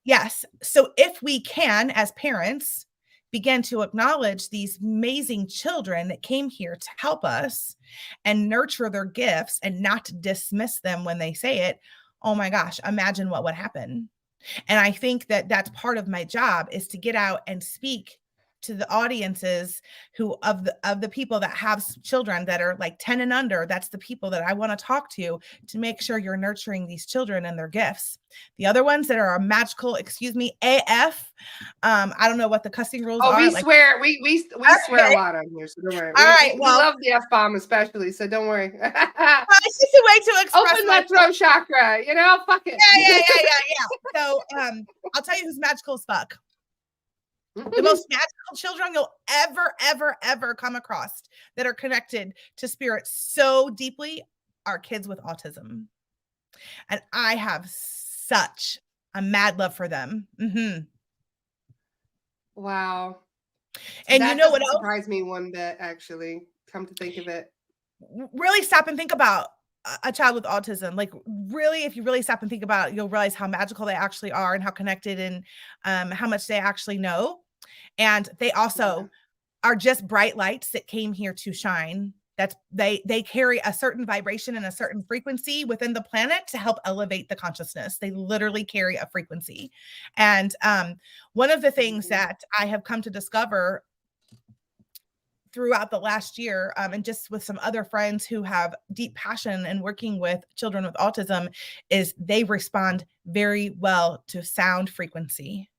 Yes. So if we can, as parents, begin to acknowledge these amazing children that came here to help us and nurture their gifts and not dismiss them when they say it, oh my gosh, imagine what would happen. And I think that that's part of my job, is to get out and speak to the audiences who of the people that have children that are like 10 and under. That's the people that I want to talk to make sure you're nurturing these children and their gifts. The other ones that are magical, excuse me, AF. I don't know what the cussing rules are. We swear, we swear a lot on here, so don't worry. All right, we love the F-bomb especially, so don't worry. It's just a way to express open that throat chakra, fuck it. Yeah. So I'll tell you who's magical as fuck. The most magical children you'll ever come across that are connected to spirit so deeply are kids with autism. And I have such a mad love for them. Wow. And that you know what else surprised me one bit, actually, come to think of it. Really stop and think about a child with autism. Like, really, if you really stop and think about it, you'll realize how magical they actually are and how connected and how much they actually know. And they also are just bright lights that came here to shine. That's they carry a certain vibration and a certain frequency within the planet to help elevate the consciousness. They literally carry a frequency. And one of the things that I have come to discover throughout the last year, and just with some other friends who have deep passion in working with children with autism, is they respond very well to sound frequency.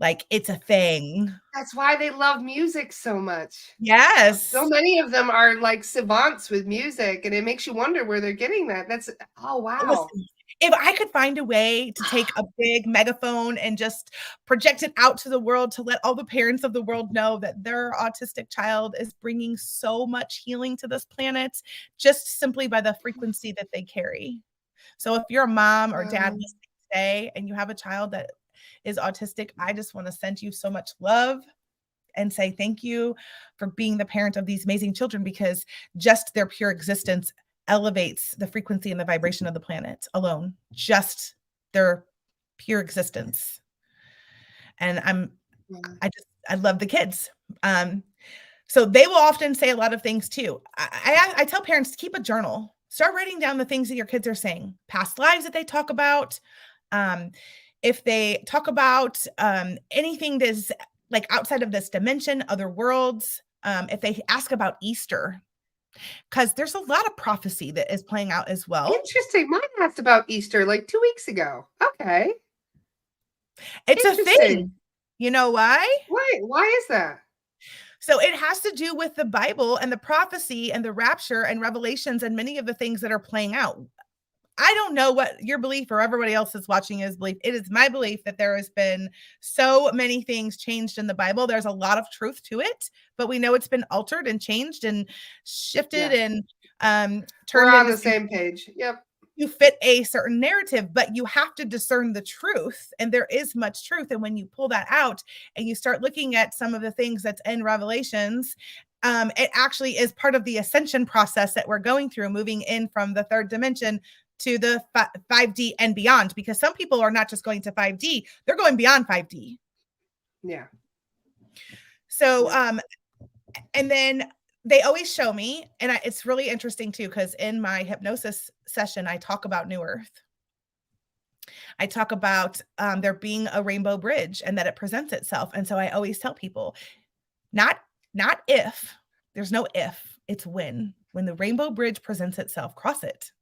Like, it's a thing. That's why they love music so much. Yes. So many of them are like savants with music, and it makes you wonder where they're getting that. That's, oh, wow. Listen, if I could find a way to take a big megaphone and just project it out to the world to let all the parents of the world know that their autistic child is bringing so much healing to this planet, just simply by the frequency that they carry. So if you're a mom or dad listening today and you have a child that is autistic, I just want to send you so much love and say thank you for being the parent of these amazing children, because just their pure existence elevates the frequency and the vibration of the planet alone, just their pure existence. And I love the kids. So they will often say a lot of things too. I tell parents to keep a journal. Start writing down the things that your kids are saying, past lives that they talk about. If they talk about anything that's like outside of this dimension, other worlds, if they ask about Easter, because there's a lot of prophecy that is playing out as well. Interesting. Mine asked about Easter like 2 weeks ago. Okay. It's a thing. You know why? Why is that? So it has to do with the Bible and the prophecy and the rapture and revelations and many of the things that are playing out. I don't know what your belief or everybody else is watching is belief. It is my belief that there has been so many things changed in the Bible. There's a lot of truth to it, but we know it's been altered and changed and shifted and turned. We're on the same page. Yep. You fit a certain narrative, but you have to discern the truth. And there is much truth. And when you pull that out and you start looking at some of the things that's in Revelations, it actually is part of the ascension process that we're going through, moving in from the third dimension to the 5D and beyond, because some people are not just going to 5D, they're going beyond 5D. Yeah. So, and then they always show me, and it's really interesting too, because in my hypnosis session, I talk about New Earth. I talk about there being a rainbow bridge and that it presents itself. And so I always tell people, not if, there's no if, it's when the rainbow bridge presents itself, cross it.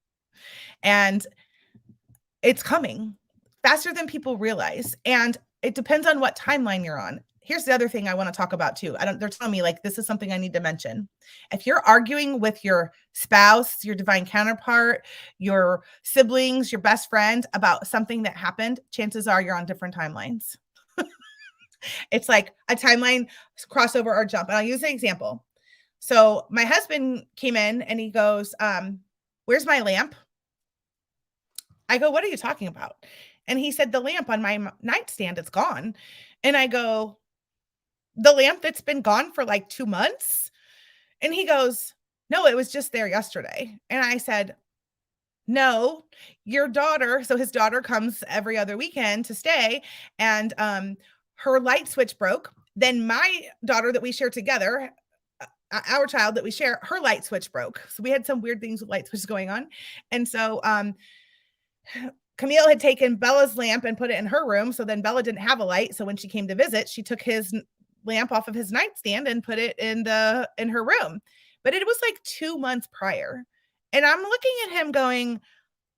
And it's coming faster than people realize. And it depends on what timeline you're on. Here's the other thing I want to talk about too. They're telling me like, this is something I need to mention. If you're arguing with your spouse, your divine counterpart, your siblings, your best friend about something that happened, chances are you're on different timelines. It's like a timeline crossover or jump. And I'll use an example. So my husband came in and he goes, where's my lamp? I go, what are you talking about? And he said, the lamp on my nightstand, it's gone. And I go, the lamp that's been gone for like 2 months? And he goes, no, it was just there yesterday. And I said, no, your daughter. So his daughter comes every other weekend to stay, and her light switch broke. Then my daughter that we share together, our child that we share, her light switch broke. So we had some weird things with light switches going on. And so Camille had taken Bella's lamp and put it in her room. So then Bella didn't have a light. So when she came to visit, she took his lamp off of his nightstand and put it in her room. But it was like 2 months prior. And I'm looking at him going,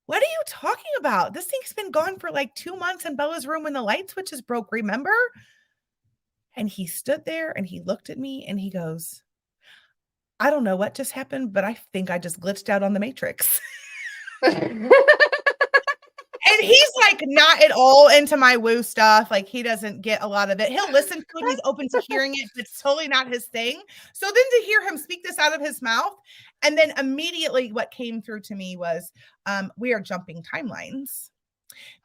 what are you talking about? This thing's been gone for like 2 months in Bella's room when the light switches broke, remember? And he stood there and he looked at me and he goes, I don't know what just happened, but I think I just glitched out on the Matrix. And he's like not at all into my woo stuff. Like he doesn't get a lot of it. He'll listen to it. He's open to hearing it. But it's totally not his thing. So then to hear him speak this out of his mouth, and then immediately what came through to me was we are jumping timelines,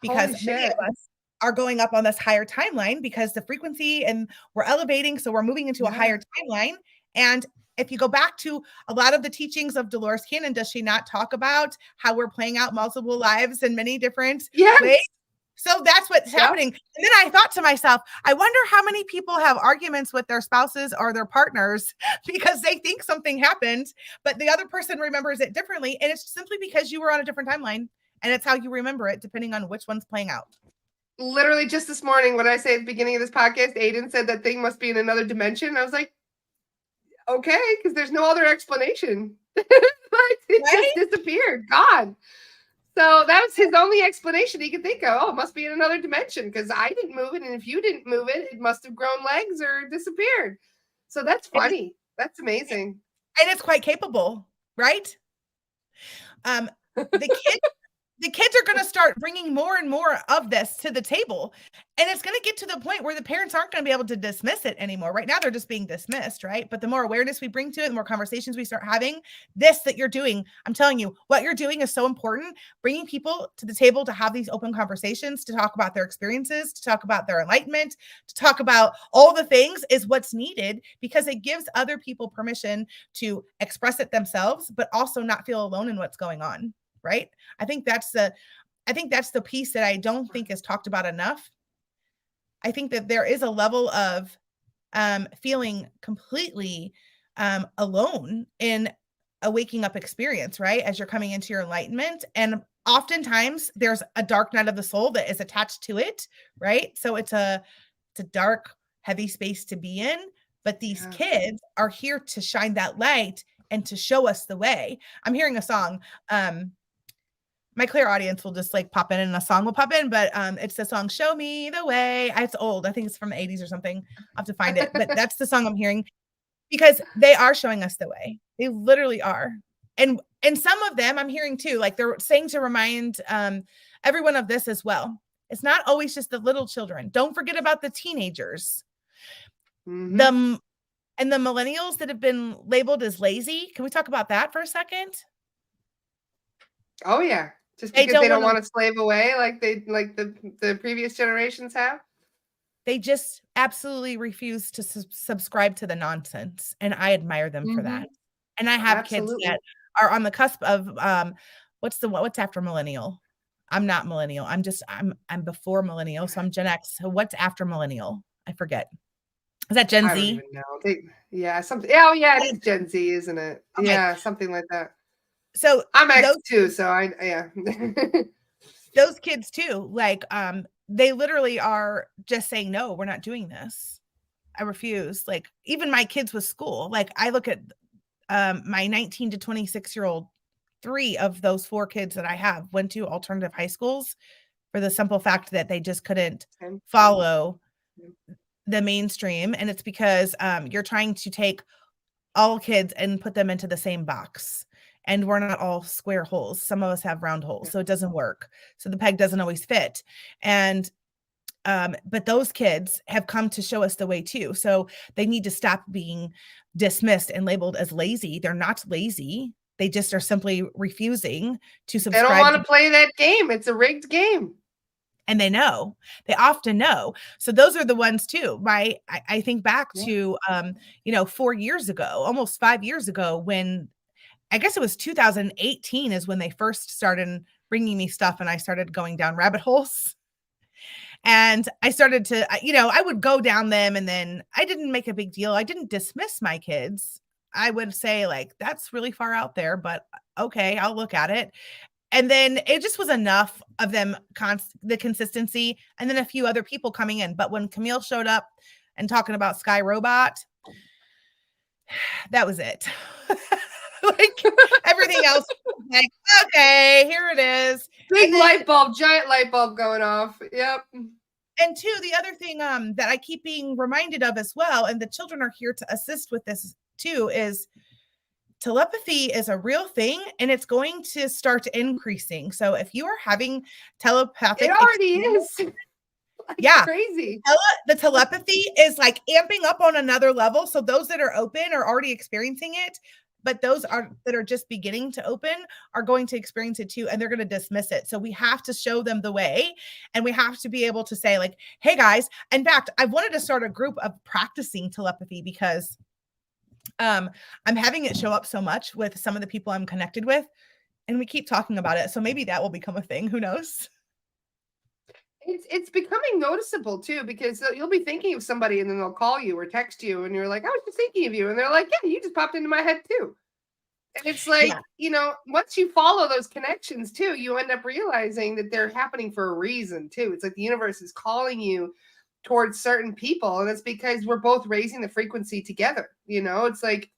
because many of us are going up on this higher timeline because the frequency and we're elevating. So we're moving into a higher timeline. And if you go back to a lot of the teachings of Dolores Cannon, does she not talk about how we're playing out multiple lives in many different ways? So that's what's happening. And then I thought to myself, I wonder how many people have arguments with their spouses or their partners because they think something happened, but the other person remembers it differently. And it's simply because you were on a different timeline, and it's how you remember it depending on which one's playing out. Literally just this morning, when I say at the beginning of this podcast, Aiden said that thing must be in another dimension. I was like, okay, because there's no other explanation. It just disappeared, gone. So that was his only explanation he could think of. Oh, it must be in another dimension because I didn't move it, and if you didn't move it, it must have grown legs or disappeared. So that's funny. That's amazing. And it's quite capable, right? The the kids are going to start bringing more and more of this to the table. And it's going to get to the point where the parents aren't going to be able to dismiss it anymore. Right now, they're just being dismissed, right? But the more awareness we bring to it, the more conversations we start having, this that you're doing, I'm telling you, what you're doing is so important. Bringing people to the table to have these open conversations, to talk about their experiences, to talk about their enlightenment, to talk about all the things is what's needed, because it gives other people permission to express it themselves, but also not feel alone in what's going on. Right. I think that's the piece that I don't think is talked about enough. I think that there is a level of feeling completely alone in a waking up experience, right? As you're coming into your enlightenment. And oftentimes there's a dark night of the soul that is attached to it, right? So it's a dark, heavy space to be in. But these kids are here to shine that light and to show us the way. I'm hearing a song. My clear audience will just like pop in and a song will pop in, but it's the song Show Me the Way. It's old. I think it's from the 80s or something. I'll have to find it. But that's the song I'm hearing, because they are showing us the way. They literally are. And some of them I'm hearing too, like they're saying to remind everyone of this as well. It's not always just the little children. Don't forget about the teenagers. And the millennials that have been labeled as lazy. Can we talk about that for a second? Oh yeah. Just because they don't want to slave away like the previous generations have? They just absolutely refuse to subscribe to the nonsense, and I admire them for that. And I have kids that are on the cusp of what's after millennial? I'm not millennial. I'm before millennial, so I'm Gen X. So what's after millennial? I forget. Is that Gen Z? I don't even know. Something. Oh yeah, it is Gen Z, isn't it? Okay. Yeah, something like that. So I'm X too, so yeah. Those kids too, like they literally are just saying, no, we're not doing this. I refuse. Like even my kids with school, like I look at my 19 to 26-year-old, 3 of those 4 kids that I have went to alternative high schools for the simple fact that they just couldn't follow the mainstream. And it's because you're trying to take all kids and put them into the same box. And we're not all square holes. Some of us have round holes, so it doesn't work. So the peg doesn't always fit. And but those kids have come to show us the way too. So they need to stop being dismissed and labeled as lazy. They're not lazy. They just are simply refusing to subscribe. They don't want to play that game. It's a rigged game. And they know. They often know. So those are the ones too. I think back to 4 years ago, almost 5 years ago, when I guess it was 2018 is when they first started bringing me stuff, and I started going down rabbit holes. And I started to, I would go down them, and then I didn't make a big deal. I didn't dismiss my kids. I would say like, that's really far out there, but okay, I'll look at it. And then it just was enough of them, the consistency, and then a few other people coming in. But when Camille showed up and talking about Sky Robot, that was it. Like everything else, like, okay, here it is. Big light bulb, giant light bulb going off. Yep. And two, the other thing that I keep being reminded of as well, and the children are here to assist with this too, is telepathy is a real thing, and it's going to start increasing. So if you are having telepathic, it already is. Yeah, crazy. The telepathy is like amping up on another level. So those that are open are already experiencing it. But those that are just beginning to open are going to experience it too, and they're going to dismiss it. So we have to show them the way, and we have to be able to say like, hey guys, in fact, I wanted to start a group of practicing telepathy because I'm having it show up so much with some of the people I'm connected with, and we keep talking about it. So maybe that will become a thing. Who knows? It's becoming noticeable too, because you'll be thinking of somebody and then they'll call you or text you and you're like, I was just thinking of you. And they're like, yeah, you just popped into my head too. And it's like, once you follow those connections too, you end up realizing that they're happening for a reason too. It's like the universe is calling you towards certain people. And it's because we're both raising the frequency together. It's like,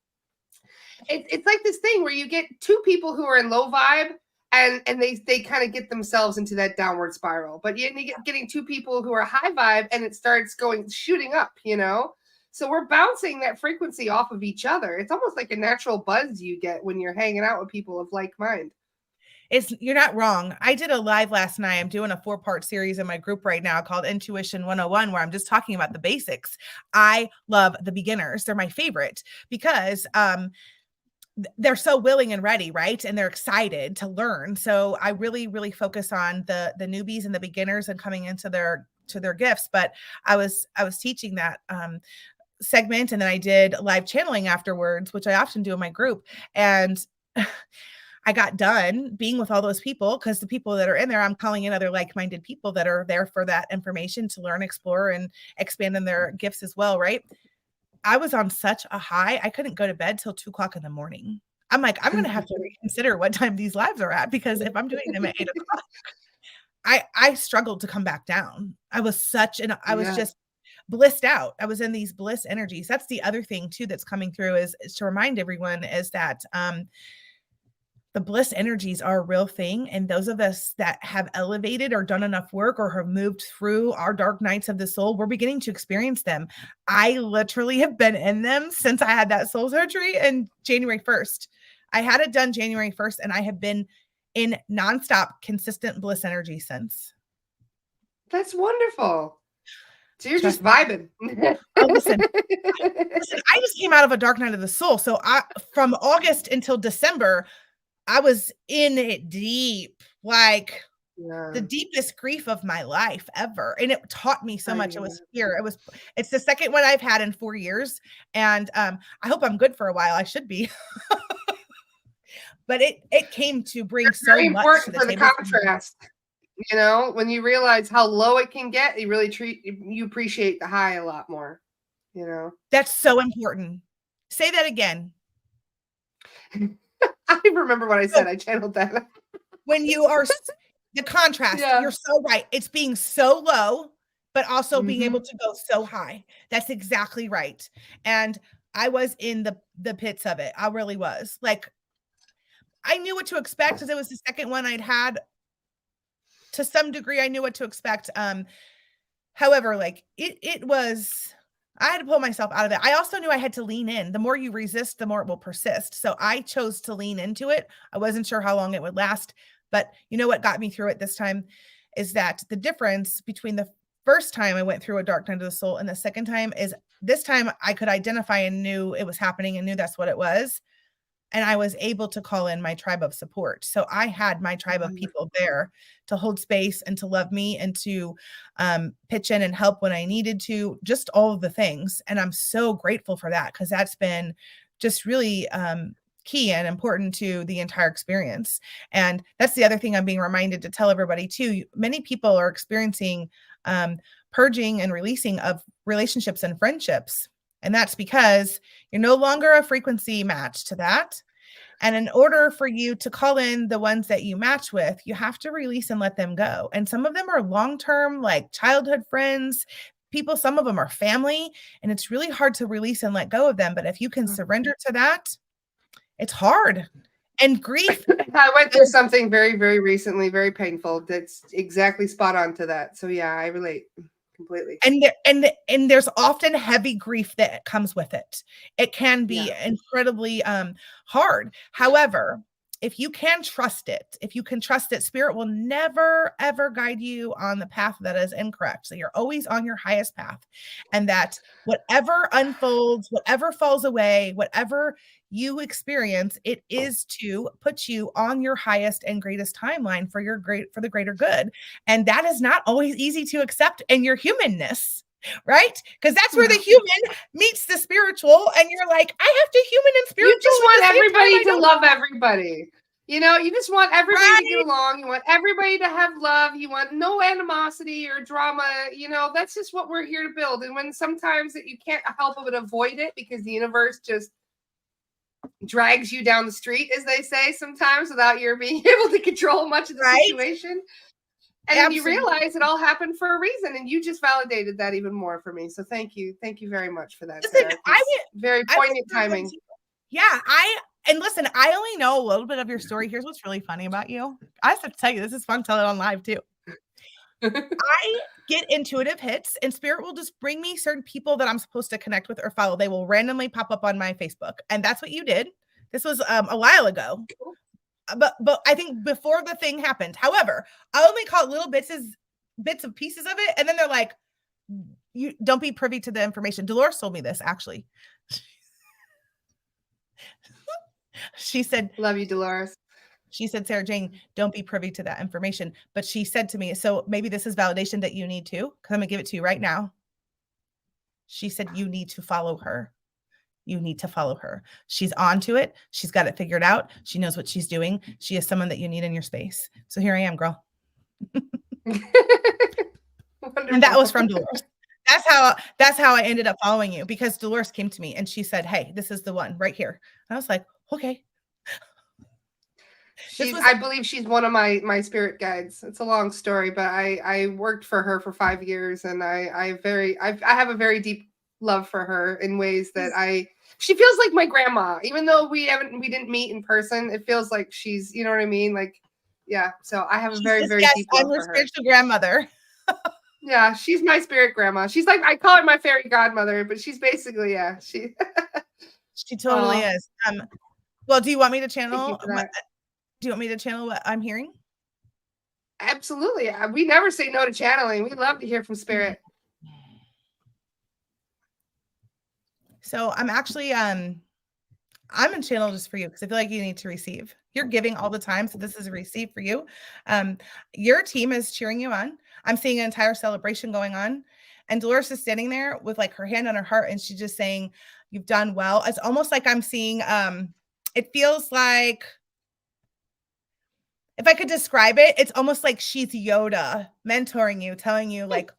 it's like this thing where you get 2 people who are in low vibe, and they kind of get themselves into that downward spiral. But you get getting 2 people who are high vibe, and it starts shooting up, So we're bouncing that frequency off of each other. It's almost like a natural buzz you get when you're hanging out with people of like mind. You're not wrong. I did a live last night. I'm doing a 4-part series in my group right now called Intuition 101, where I'm just talking about the basics. I love the beginners. They're my favorite because they're so willing and ready, right? And they're excited to learn. So I really, really focus on the newbies and the beginners and coming into their gifts. But I was teaching that segment, and then I did live channeling afterwards, which I often do in my group. And I got done being with all those people, because the people that are in there, I'm calling in other like-minded people that are there for that information to learn, explore, and expand in their gifts as well, right? I was on such a high, I couldn't go to bed till 2:00 in the morning. I'm like, I'm gonna have to reconsider what time these lives are at, because if I'm doing them at 8:00, I struggled to come back down. I was Yeah. just blissed out. I was in these bliss energies. That's the other thing too that's coming through, is to remind everyone, is that the bliss energies are a real thing. And those of us that have elevated or done enough work or have moved through our dark nights of the soul, we're beginning to experience them. I literally have been in them since I had that soul surgery in January 1st. I had it done January 1st, and I have been in nonstop, consistent bliss energy since. That's wonderful. So you're just Trust vibing. Oh, listen, I just came out of a dark night of the soul. So from August until December, I was in it deep, like the Yeah, deepest grief of my life ever. And it taught me so I much. It know. was here. It's the second one I've had in 4 years. And I hope I'm good for a while. I should be. But it came to bring so Very much to important the for the table for me. contrast. When you realize how low it can get, you appreciate the high a lot more. You know, That's so important. Say that again. I remember what I So said. I channeled that. when you are the contrast, Yeah. you're so right. It's being so low, but also being able Hmm. to go so high. That's exactly right. And I was in the pits of it. I really was. Like, I knew what to expect, because it was the second one I'd had. To some degree, I knew what to expect. However, like it was, I had to pull myself out of it. I also knew I had to lean in. The more you resist, the more it will persist. So I chose to lean into it. I wasn't sure how long it would last, but you know what got me through it this time is that the difference between the first time I went through a dark night of the soul and the second time is, this time I could identify and knew it was happening and knew that's what it was. And I was able to call in my tribe of support. So I had my tribe of people there to hold space and to love me and to pitch in and help when I needed to, just all of the things. And I'm so grateful for that, because that's been just really key and important to the entire experience. And that's the other thing I'm being reminded to tell everybody too. Many people are experiencing purging and releasing of relationships and friendships. And that's because you're no longer a frequency match to that. And in order for you to call in the ones that you match with, you have to release and let them go. And some of them are long-term, like childhood friends, people, some of them are family, and it's really hard to release and let go of them. But if you can surrender to that, it's hard. And grief I went through is, something very, very recently, very painful. That's exactly spot on to that. So yeah, I relate completely. and there's often heavy grief that comes with it. It can Yeah. be incredibly hard. However, if you can trust it, spirit will never ever guide you on the path that is incorrect. So you're always on your highest path, and that whatever unfolds, whatever falls away, whatever you experience, it is to put you on your highest and greatest timeline for the greater good. And that is not always easy to accept in your humanness, right? Because that's where the human meets the spiritual, and you're like, I have to human and You spiritual just at want the same time. everybody I to don't. love everybody. You just want everybody to get Right, along. You want everybody to have love. You want no animosity or drama. That's just what we're here to build. And when sometimes that you can't help but avoid it because the universe just drags you down the street, as they say, sometimes without your being able to control much of the right, situation. And then you absolutely. realize it all happened for a reason, and you just validated that even more for me. So thank you very much for that, Listen, Sarah. It's very I went poignant through one timing. too. Yeah, and listen, I only know a little bit of your story. Here's what's really funny about you. I have to tell you, this is fun telling it on live too. I get intuitive hits, and spirit will just bring me certain people that I'm supposed to connect with or follow. They will randomly pop up on my Facebook. And that's what you did. This was a while ago. but I think before the thing happened. However, I only caught little bits of pieces of it, and then they're like, you don't be privy to the information. Dolores told me this, actually. She said, Love you, Dolores. She said, Sarah Jane, don't be privy to that information. But she said to me, so maybe this is validation that you need to, because I'm going to give it to you right now. She said, you need to follow her. You need to follow her. She's on to it. She's got it figured out. She knows what she's doing. She is someone that you need in your space. So here I am, girl. And that was from Dolores. That's how I ended up following you, because Dolores came to me and she said, hey, this is the one right here. And I was like, okay. I believe she's one of my spirit guides. It's a long story, but I worked for her for 5 years, and I have a very deep love for her in ways that she feels like my grandma, even though we didn't meet in person. It feels like she's, you know what I mean? Like, yeah. So I have a very deep love I'm her for her. spiritual grandmother. Yeah, she's my spirit grandma. She's like, I call her my fairy godmother, but she's basically, yeah, she totally is. Well, do you want me to channel? Do you want me to channel what I'm hearing? Absolutely. We never say no to channeling. We love to hear from spirit. So I'm actually, I'm in channel just for you, because I feel like you need to receive. You're giving all the time, so this is a receive for you. Your team is cheering you on. I'm seeing an entire celebration going on, and Dolores is standing there with like her hand on her heart, and she's just saying, you've done well. It's almost like I'm seeing, it feels like, if I could describe it, it's almost like she's Yoda mentoring you, telling you, like,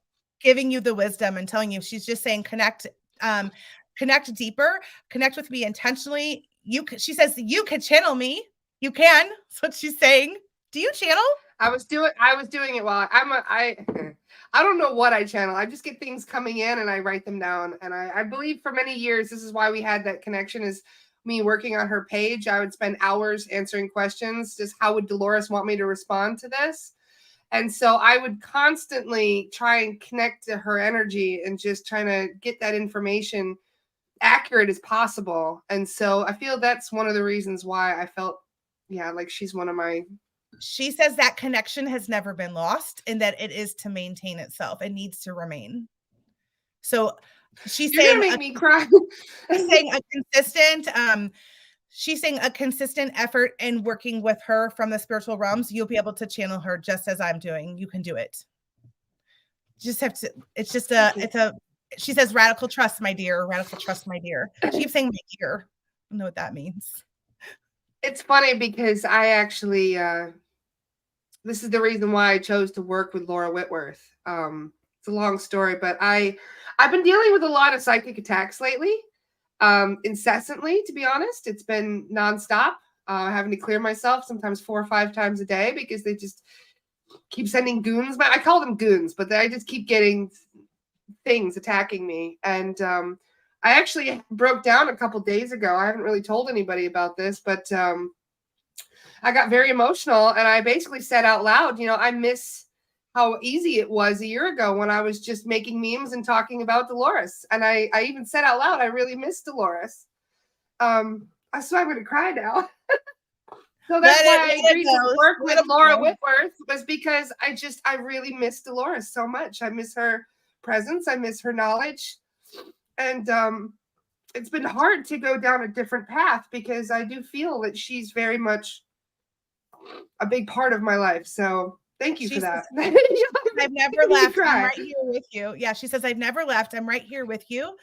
giving you the wisdom and telling you, she's just saying, connect deeper, connect with me intentionally. She says, you can channel me. You can. That's what she's saying. Do you channel? I was doing it while I don't know what I channel. I just get things coming in and I write them down. And I believe for many years, this is why we had that connection, is me working on her page. I would spend hours answering questions. Just how would Dolores want me to respond to this? And so I would constantly try and connect to her energy and just trying to get that information accurate as possible. And so I feel that's one of the reasons why I felt, yeah, like she's one of my. She says that connection has never been lost, and that it is to maintain itself. It needs to remain. So she's You're saying, gonna make me cry. She's saying a consistent effort in working with her from the spiritual realms, you'll be able to channel her just as I'm doing. You can do it. You just have to, she says, radical trust, my dear. Radical trust, my dear. She keeps saying my dear. I don't know what that means. It's funny because I actually, this is the reason why I chose to work with Laura Whitworth. It's a long story, but I've been dealing with a lot of psychic attacks lately, incessantly, to be honest. It's been nonstop, having to clear myself sometimes 4 or 5 times a day, because they just keep sending goons. But I call them goons, but I just keep getting things attacking me. And I actually broke down a couple days ago. I haven't really told anybody about this, but I got very emotional, and I basically said out loud, I miss how easy it was a year ago when I was just making memes and talking about Dolores. And I even said out loud, I really miss Dolores. So I'm going to cry now. So that's why I agreed to work with Laura Whitworth, was because I really miss Dolores so much. I miss her presence. I miss her knowledge. And it's been hard to go down a different path, because I do feel that she's very much a big part of my life. So thank you for that. I've never left. I'm right here with you. Yeah, she says, I've never left. I'm right here with you.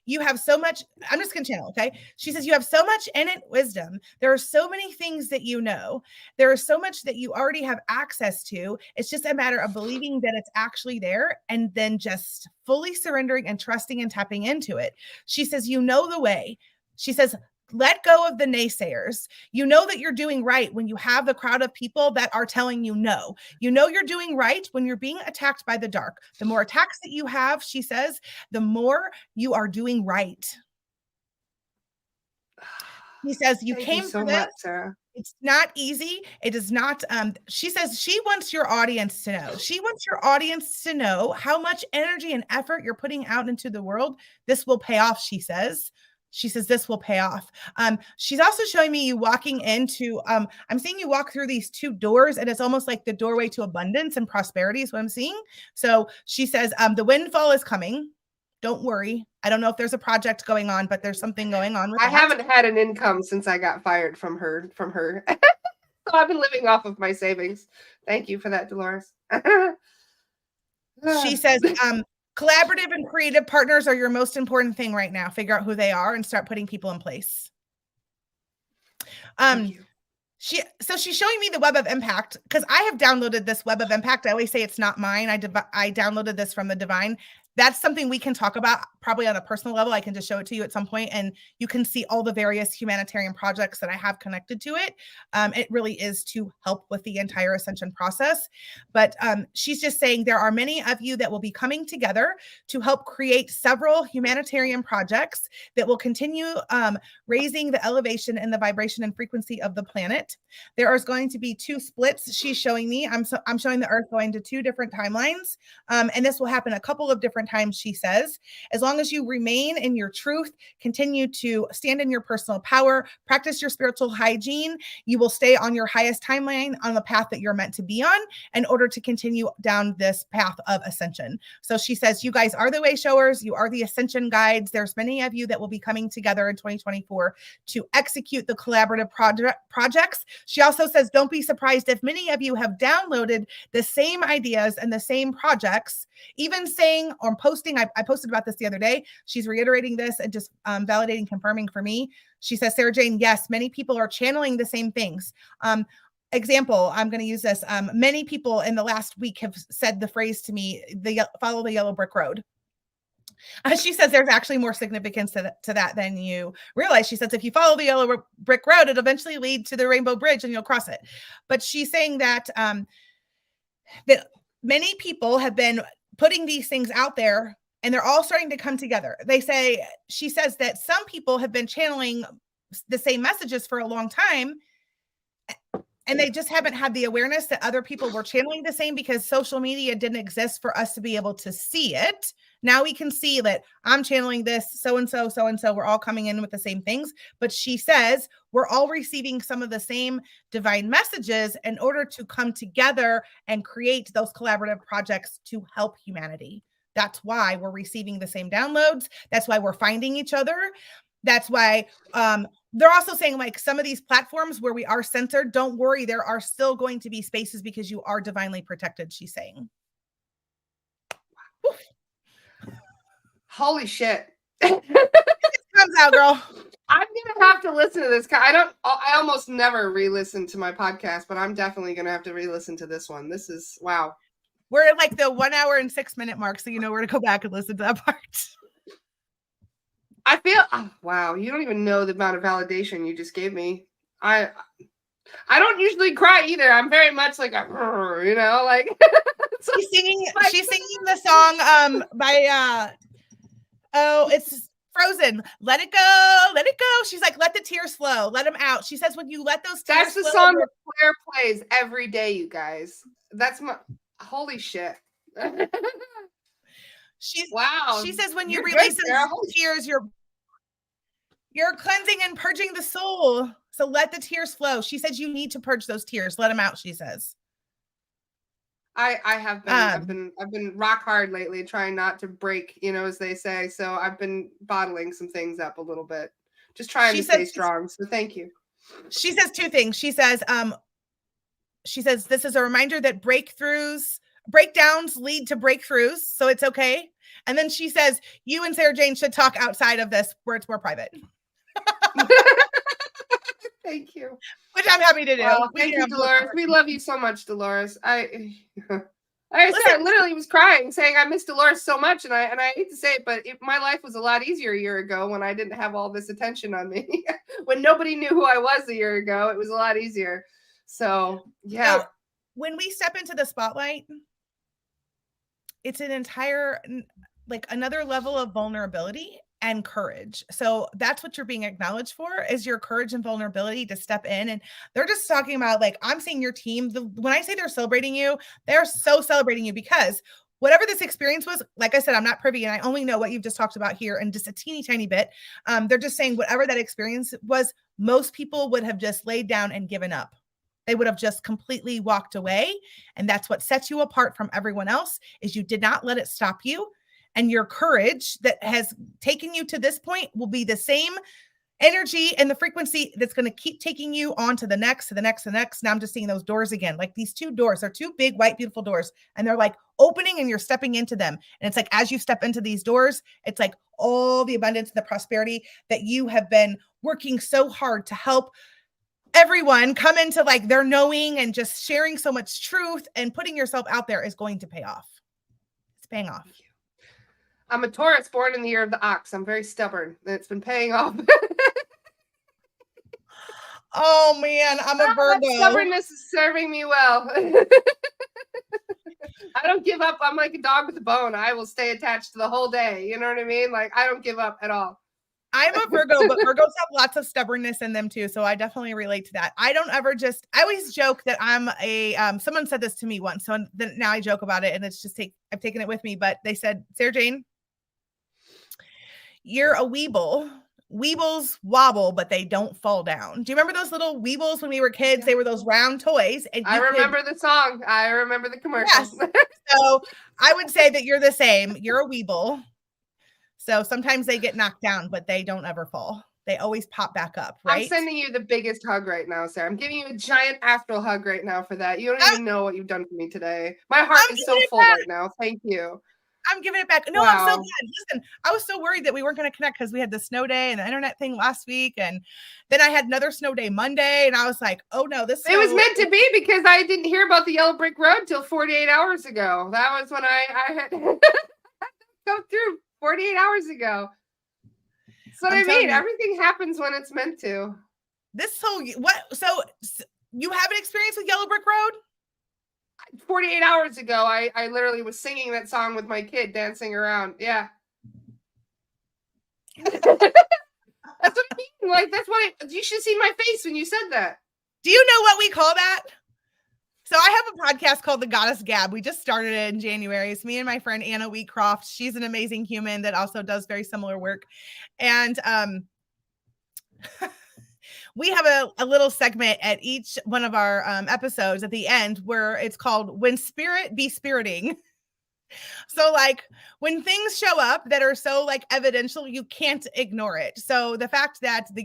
You have so much. I'm just going to channel, okay? She says, you have so much innate wisdom. There are so many things that you know. There is so much that you already have access to. It's just a matter of believing that it's actually there, and then just fully surrendering and trusting and tapping into it. She says, you know the way. She says, let go of the naysayers. You know that you're doing right when you have the crowd of people that are telling you no. You know you're doing right when you're being attacked by the dark. The more attacks that you have, she says, the more you are doing right. He says, you came for this. Sarah. It's not easy. It is not. She says she wants your audience to know. She wants your audience to know how much energy and effort you're putting out into the world. This will pay off, she says. She says this will pay off. She's also showing me you walking into, I'm seeing you walk through these two doors, and it's almost like the doorway to abundance and prosperity is what I'm seeing. So she says, the windfall is coming. Don't worry. I don't know if there's a project going on, but there's something going on with I that. haven't had an income since I got fired from her. So I've been living off of my savings. Thank you for that, Dolores. She says, collaborative and creative partners are your most important thing right now. Figure out who they are and start putting people in place. Thank you. So she's showing me the Web of Impact, because I have downloaded this Web of Impact. I always say it's not mine. I downloaded this from the divine. That's something we can talk about probably on a personal level. I can just show it to you at some point, and you can see all the various humanitarian projects that I have connected to it. It really is to help with the entire ascension process. But she's just saying there are many of you that will be coming together to help create several humanitarian projects that will continue raising the elevation and the vibration and frequency of the planet. There is going to be 2 splits. She's showing me. I'm showing the Earth going to 2 different timelines, and this will happen a couple of different times, she says. As long as you remain in your truth, continue to stand in your personal power, practice your spiritual hygiene, you will stay on your highest timeline on the path that you're meant to be on in order to continue down this path of ascension. So she says, you guys are the way showers. You are the ascension guides. There's many of you that will be coming together in 2024 to execute the collaborative projects. She also says, don't be surprised if many of you have downloaded the same ideas and the same projects, even saying or posting. I posted about this the other day. She's reiterating this and just validating, confirming for me. She says, Sarah Jane, yes, many people are channeling the same things. Example, I'm going to use this. Many people in the last week have said the phrase to me, follow the yellow brick road. She says there's actually more significance to that than you realize. She says if you follow the yellow brick road, it'll eventually lead to the Rainbow Bridge and you'll cross it. But she's saying that that many people have been putting these things out there, and they're all starting to come together. She says that some people have been channeling the same messages for a long time, and they just haven't had the awareness that other people were channeling the same, because social media didn't exist for us to be able to see it. Now we can see that I'm channeling this, so-and-so, so-and-so, we're all coming in with the same things. But she says we're all receiving some of the same divine messages in order to come together and create those collaborative projects to help humanity. That's why we're receiving the same downloads. That's why we're finding each other. That's why they're also saying, like, some of these platforms where we are censored, don't worry, there are still going to be spaces because you are divinely protected, she's saying. Oof. Holy shit. It comes out, girl. I'm gonna have to listen to this. I almost never re-listen to my podcast, but I'm definitely gonna have to re-listen to this one. This is wow. We're at like the 1 hour and 6 minute mark, so you know where to go back and listen to that part. I feel wow, you don't even know the amount of validation you just gave me. I don't usually cry either. I'm very much like you know, like she's singing the song by it's Frozen. Let it go, let it go. She's like, let the tears flow, let them out. She says when you let those tears That's the flow, song that Claire plays every day, you guys. That's my holy shit. Wow. She says when you release those tears, you're cleansing and purging the soul. So let the tears flow. She says you need to purge those tears. Let them out, she says. I have been I've been rock hard lately, trying not to break, you know, as they say. So I've been bottling some things up a little bit. Just trying to stay strong. So thank you. She says 2 things. She says this is a reminder that breakdowns lead to breakthroughs, so it's okay. And then she says you and Sarah Jane should talk outside of this where it's more private. Thank you. Which I'm happy to do. Well, thank you, Dolores. We love you so much, Dolores. I literally was crying, saying I miss Dolores so much, and I hate to say it, but my life was a lot easier a year ago when I didn't have all this attention on me. When nobody knew who I was a year ago, it was a lot easier. So yeah. So, when we step into the spotlight, it's an entire, like, another level of vulnerability and courage. So that's what you're being acknowledged for, is your courage and vulnerability to step in. And they're just talking about, like, I'm seeing your team. When I say they're celebrating you, they're so celebrating you, because whatever this experience was, like I said, I'm not privy and I only know what you've just talked about here and just a teeny tiny bit. They're just saying whatever that experience was, most people would have just laid down and given up. They would have just completely walked away. And that's what sets you apart from everyone else, is you did not let it stop you. And your courage that has taken you to this point will be the same energy and the frequency that's going to keep taking you on to the next, to the next, to the next. Now I'm just seeing those doors again, like these two doors are two big, white, beautiful doors, and they're like opening and you're stepping into them. And it's like, as you step into these doors, it's like all the abundance and the prosperity that you have been working so hard to help everyone come into like their knowing, and just sharing so much truth and putting yourself out there is going to pay off. It's paying off. I'm a Taurus born in the year of the ox. I'm very stubborn. It's been paying off. Oh man, I'm a Virgo. That stubbornness is serving me well. I don't give up. I'm like a dog with a bone. I will stay attached to the whole day. You know what I mean? Like, I don't give up at all. I'm a Virgo, but Virgos have lots of stubbornness in them too. So I definitely relate to that. I don't ever just, I always joke that I'm a, someone said this to me once. So then now I joke about it and it's just I've taken it with me, but they said, Sarah Jane, you're a weeble. Weebles wobble, but they don't fall down. Do you remember those little weebles when we were kids? They were those round toys. And I remember the song. I remember the commercials. Yes. So I would say that you're the same. You're a weeble. So sometimes they get knocked down, but they don't ever fall. They always pop back up, right? I'm sending you the biggest hug right now, Sarah. I'm giving you a giant astral hug right now for that. You don't even know what you've done for me today. My heart is so full right now. Thank you. I'm giving it back. No, wow. I'm so glad. Listen, I was so worried that we weren't going to connect because we had the snow day and the internet thing last week. And then I had another snow day Monday. And I was like, oh no, this It was meant to be, because I didn't hear about the yellow brick road till 48 hours ago. That was when I had to go through 48 hours ago. That's what I mean. Everything happens when it's meant to. This whole, so you have an experience with yellow brick road? 48 hours ago, I literally was singing that song with my kid, dancing around. Yeah. That's what I mean. Like, that's why you should see my face when you said that. Do you know what we call that? So I have a podcast called The Goddess Gab. We just started it in January. It's me and my friend Anna Wheatcroft. She's an amazing human that also does very similar work. And we have a little segment at each one of our episodes at the end where it's called When Spirit Be Spiriting. So like when things show up that are so like evidential, you can't ignore it. So the fact that the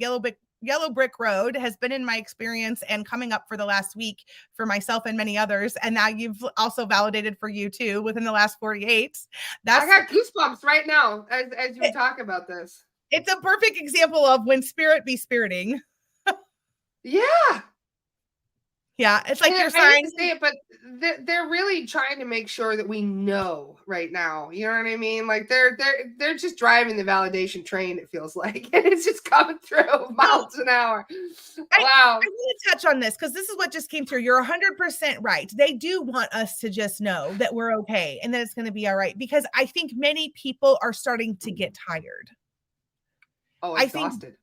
yellow brick road has been in my experience and coming up for the last week for myself and many others. And now you've also validated for you too within the last 48. I got goosebumps right now as you talk about this. It's a perfect example of when spirit be spiriting. Yeah. Yeah. It's like your sign. Say it, but they're really trying to make sure that we know right now. You know what I mean? Like they're just driving the validation train, it feels like. And it's just coming through miles an hour. Wow. I want to touch on this because this is what just came through. You're 100% right. They do want us to just know that we're okay and that it's going to be all right. Because I think many people are starting to get tired. Oh, exhausted.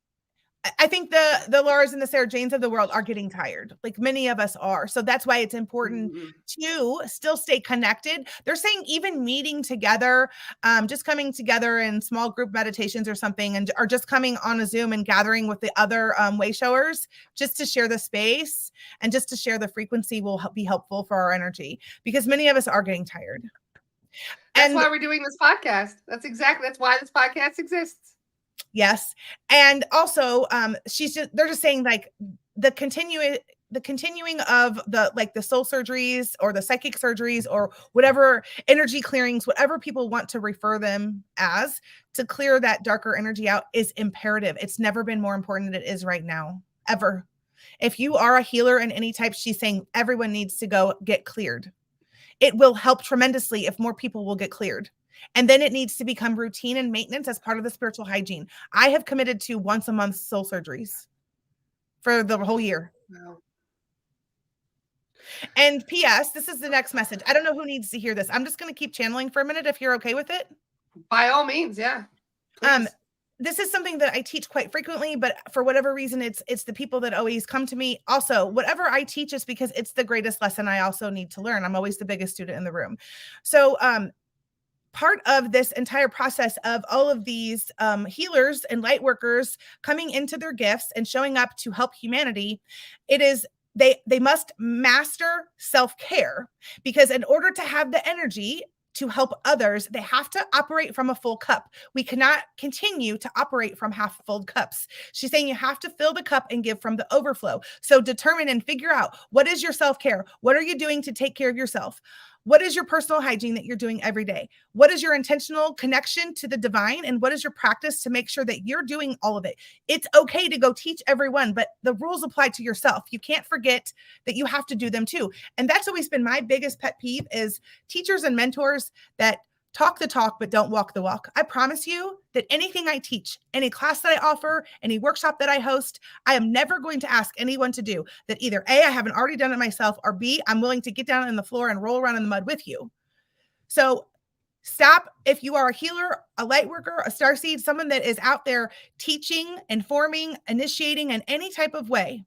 I think the Lauras and the Sarah Janes of the world are getting tired. Like many of us are. So that's why it's important to still stay connected. They're saying even meeting together, just coming together in small group meditations or something, and or just coming on a Zoom and gathering with the other way showers just to share the space and just to share the frequency will be helpful for our energy, because many of us are getting tired. That's why we're doing this podcast. That's why this podcast exists. Yes. And also, they're just saying like the continuing of the soul surgeries or the psychic surgeries or whatever energy clearings, whatever people want to refer them as, to clear that darker energy out is imperative. It's never been more important than it is right now, ever. If you are a healer in any type, she's saying everyone needs to go get cleared. It will help tremendously if more people will get cleared. And then it needs to become routine and maintenance as part of the spiritual hygiene. I have committed to once a month soul surgeries for the whole year. Wow. And P.S., this is the next message. I don't know who needs to hear this. I'm just going to keep channeling for a minute if you're okay with it. By all means, yeah. Please. This is something that I teach quite frequently, but for whatever reason, it's the people that always come to me. Also, whatever I teach is because it's the greatest lesson I also need to learn. I'm always the biggest student in the room. So, part of this entire process of all of these healers and light workers coming into their gifts and showing up to help humanity, it is they must master self-care, because in order to have the energy to help others, they have to operate from a full cup. We cannot continue to operate from half full cups. She's saying you have to fill the cup and give from the overflow. So determine and figure out, what is your self-care? What are you doing to take care of yourself? What is your personal hygiene that you're doing every day? What is your intentional connection to the divine? And what is your practice to make sure that you're doing all of it? It's okay to go teach everyone, but the rules apply to yourself. You can't forget that you have to do them too. And that's always been my biggest pet peeve, is teachers and mentors that talk the talk, but don't walk the walk. I promise you that anything I teach, any class that I offer, any workshop that I host, I am never going to ask anyone to do that either A, I haven't already done it myself, or B, I'm willing to get down on the floor and roll around in the mud with you. So stop. If you are a healer, a light worker, a starseed, someone that is out there teaching, informing, initiating in any type of way,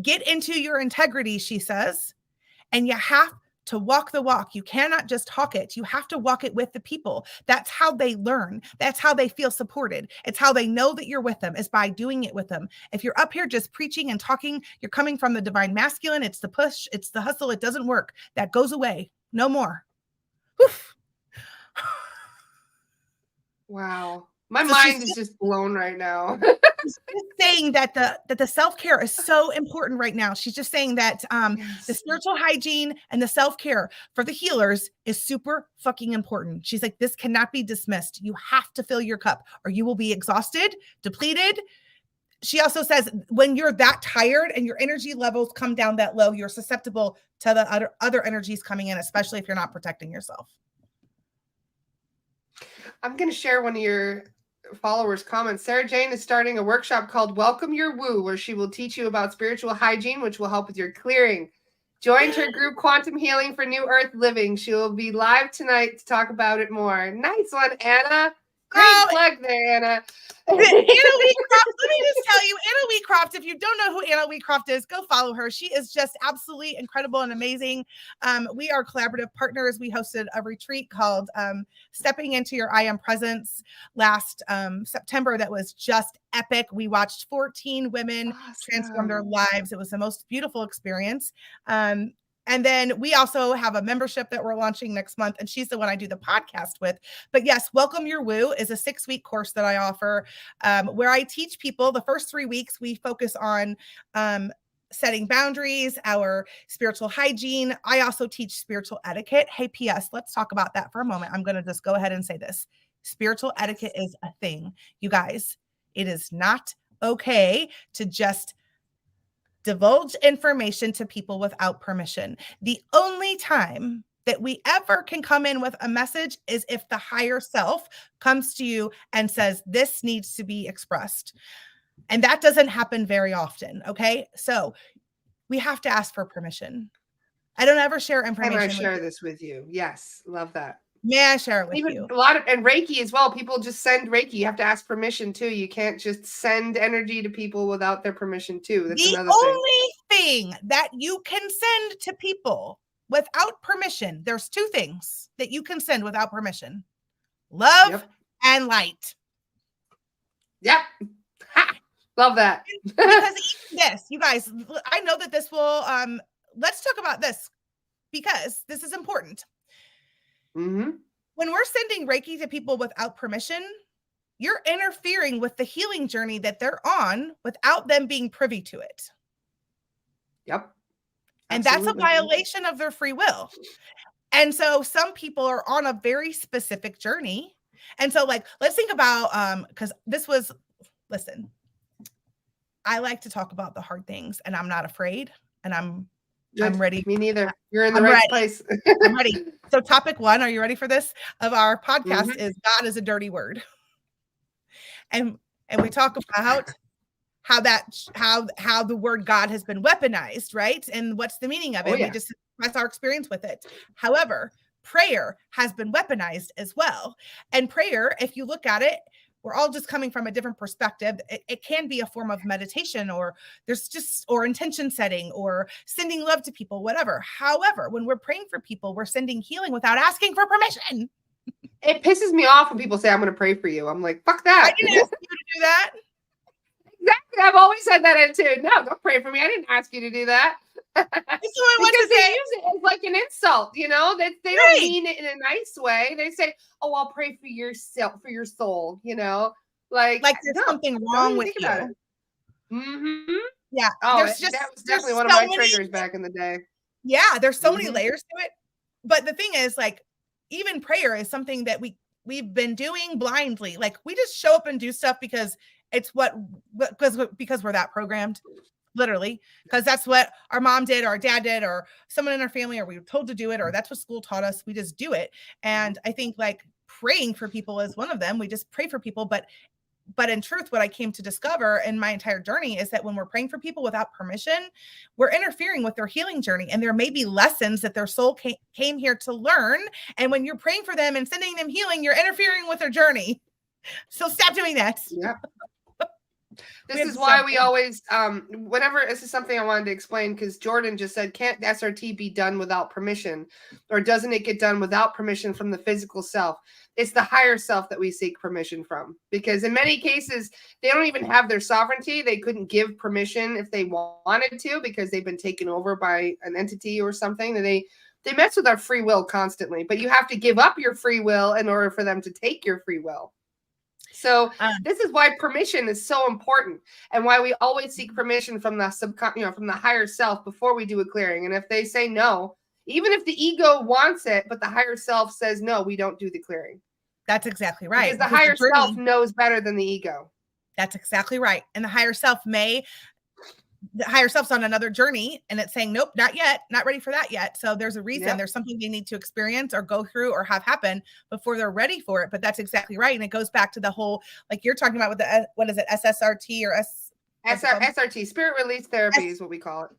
get into your integrity, she says, and you have to walk the walk. You cannot just talk it. You have to walk it with the people. That's how they learn. That's how they feel supported. It's how they know that you're with them, is by doing it with them. If you're up here just preaching and talking, you're coming from the divine masculine. It's the push. It's the hustle. It doesn't work. That goes away. No more. Oof. Wow. My mind is just blown right now. She's saying that the self-care is so important right now. She's just saying that Yes. the spiritual hygiene and the self-care for the healers is super fucking important. She's like, this cannot be dismissed. You have to fill your cup or you will be exhausted, depleted. She also says, when you're that tired and your energy levels come down that low, you're susceptible to the other energies coming in, especially if you're not protecting yourself. I'm going to share one of your followers' comments. Sarah Jane is starting a workshop called Welcome Your Woo, where she will teach you about spiritual hygiene, which will help with your clearing. Joined her group Quantum Healing for New Earth Living. She will be live tonight to talk about it more. Nice one, Anna. Great plug there, Anna. Anna Weecroft, let me just tell you, Anna Weecroft, if you don't know who Anna Weecroft is, go follow her. She is just absolutely incredible and amazing. We are collaborative partners. We hosted a retreat called Stepping Into Your I Am Presence last September that was just epic. We watched 14 women transform their lives. It was the most beautiful experience. And then we also have a membership that we're launching next month, and she's the one I do the podcast with. But yes, Welcome Your Woo is a 6-week course that I offer where I teach people. The first 3 weeks, we focus on setting boundaries, our spiritual hygiene. I also teach spiritual etiquette. Hey, P.S., let's talk about that for a moment. I'm going to just go ahead and say this. Spiritual etiquette is a thing. You guys, it is not okay to just divulge information to people without permission. The only time that we ever can come in with a message is if the higher self comes to you and says, this needs to be expressed. And that doesn't happen very often. Okay. So we have to ask for permission. I don't ever share information. And I share this with you. Yes. Love that. May I share it with you? A lot of, and Reiki as well. People just send Reiki. You have to ask permission too. You can't just send energy to people without their permission too. That's the only thing that you can send to people without permission, there's 2 things that you can send without permission: love and light. Yep. Ha! Love that. Because even this, you guys, I know that this will, let's talk about this because this is important. Mm-hmm. When we're sending Reiki to people without permission, you're interfering with the healing journey that they're on without them being privy to it. Yep. And that's a violation of their free will. And so some people are on a very specific journey. And so, like, let's think about, because this was, listen, I like to talk about the hard things and I'm not afraid, and I'm ready. Me neither. You're in the right place. I'm ready. So topic 1, are you ready for this? Of our podcast is God is a dirty word. And we talk about how the word God has been weaponized, right? And what's the meaning of it? We just express our experience with it. However, prayer has been weaponized as well. And prayer, if you look at it, we're all just coming from a different perspective. It can be a form of meditation, or or intention setting, or sending love to people, whatever. However, when we're praying for people, we're sending healing without asking for permission. It pisses me off when people say, I'm going to pray for you. I'm like, fuck I that. didn't ask you to do that. Exactly. I've always said that attitude. No, don't pray for me. I didn't ask you to do that. If someone wants Because to they say, use it as like an insult, you know, that they don't right, mean it in a nice way. They say, "Oh, I'll pray for yourself, for your soul," you know, like like there's no, something don't wrong even with think about it. you. Mm-hmm. Yeah, Oh, that was there's definitely one of so my many, triggers back in the day. yeah, there's so many Mm-hmm. layers to it. But the thing is, like, even prayer is something that we've been doing blindly. Like, we just show up and do stuff because it's because we're that programmed, literally, because that's what our mom did or our dad did or someone in our family, or we were told to do it, or that's what school taught us. We just do it. And I think like praying for people is one of them. We just pray for people, but in truth, what I came to discover in my entire journey is that when we're praying for people without permission, we're interfering with their healing journey. And there may be lessons that their soul came here to learn. And when you're praying for them and sending them healing, you're interfering with their journey. So stop doing that. Yep. This is why we always, whenever this is something I wanted to explain, because Jordan just said, can't SRT be done without permission? Or doesn't it get done without permission from the physical self? It's the higher self that we seek permission from. Because in many cases, they don't even have their sovereignty. They couldn't give permission if they wanted to, because they've been taken over by an entity or something. And they mess with our free will constantly. But you have to give up your free will in order for them to take your free will. So this is why permission is so important, and why we always seek permission from the from the higher self before we do a clearing. And if they say no, even if the ego wants it, but the higher self says no, we don't do the clearing. That's exactly right. Because the higher self knows better than the ego. That's exactly right. And the higher self's on another journey and it's saying, nope, not yet, not ready for that yet. So there's a reason, there's something they need to experience or go through or have happen before they're ready for it. But that's exactly right. And it goes back to the whole, like you're talking about with the, what is it, SSRT or SRT, spirit release therapy is what we call it.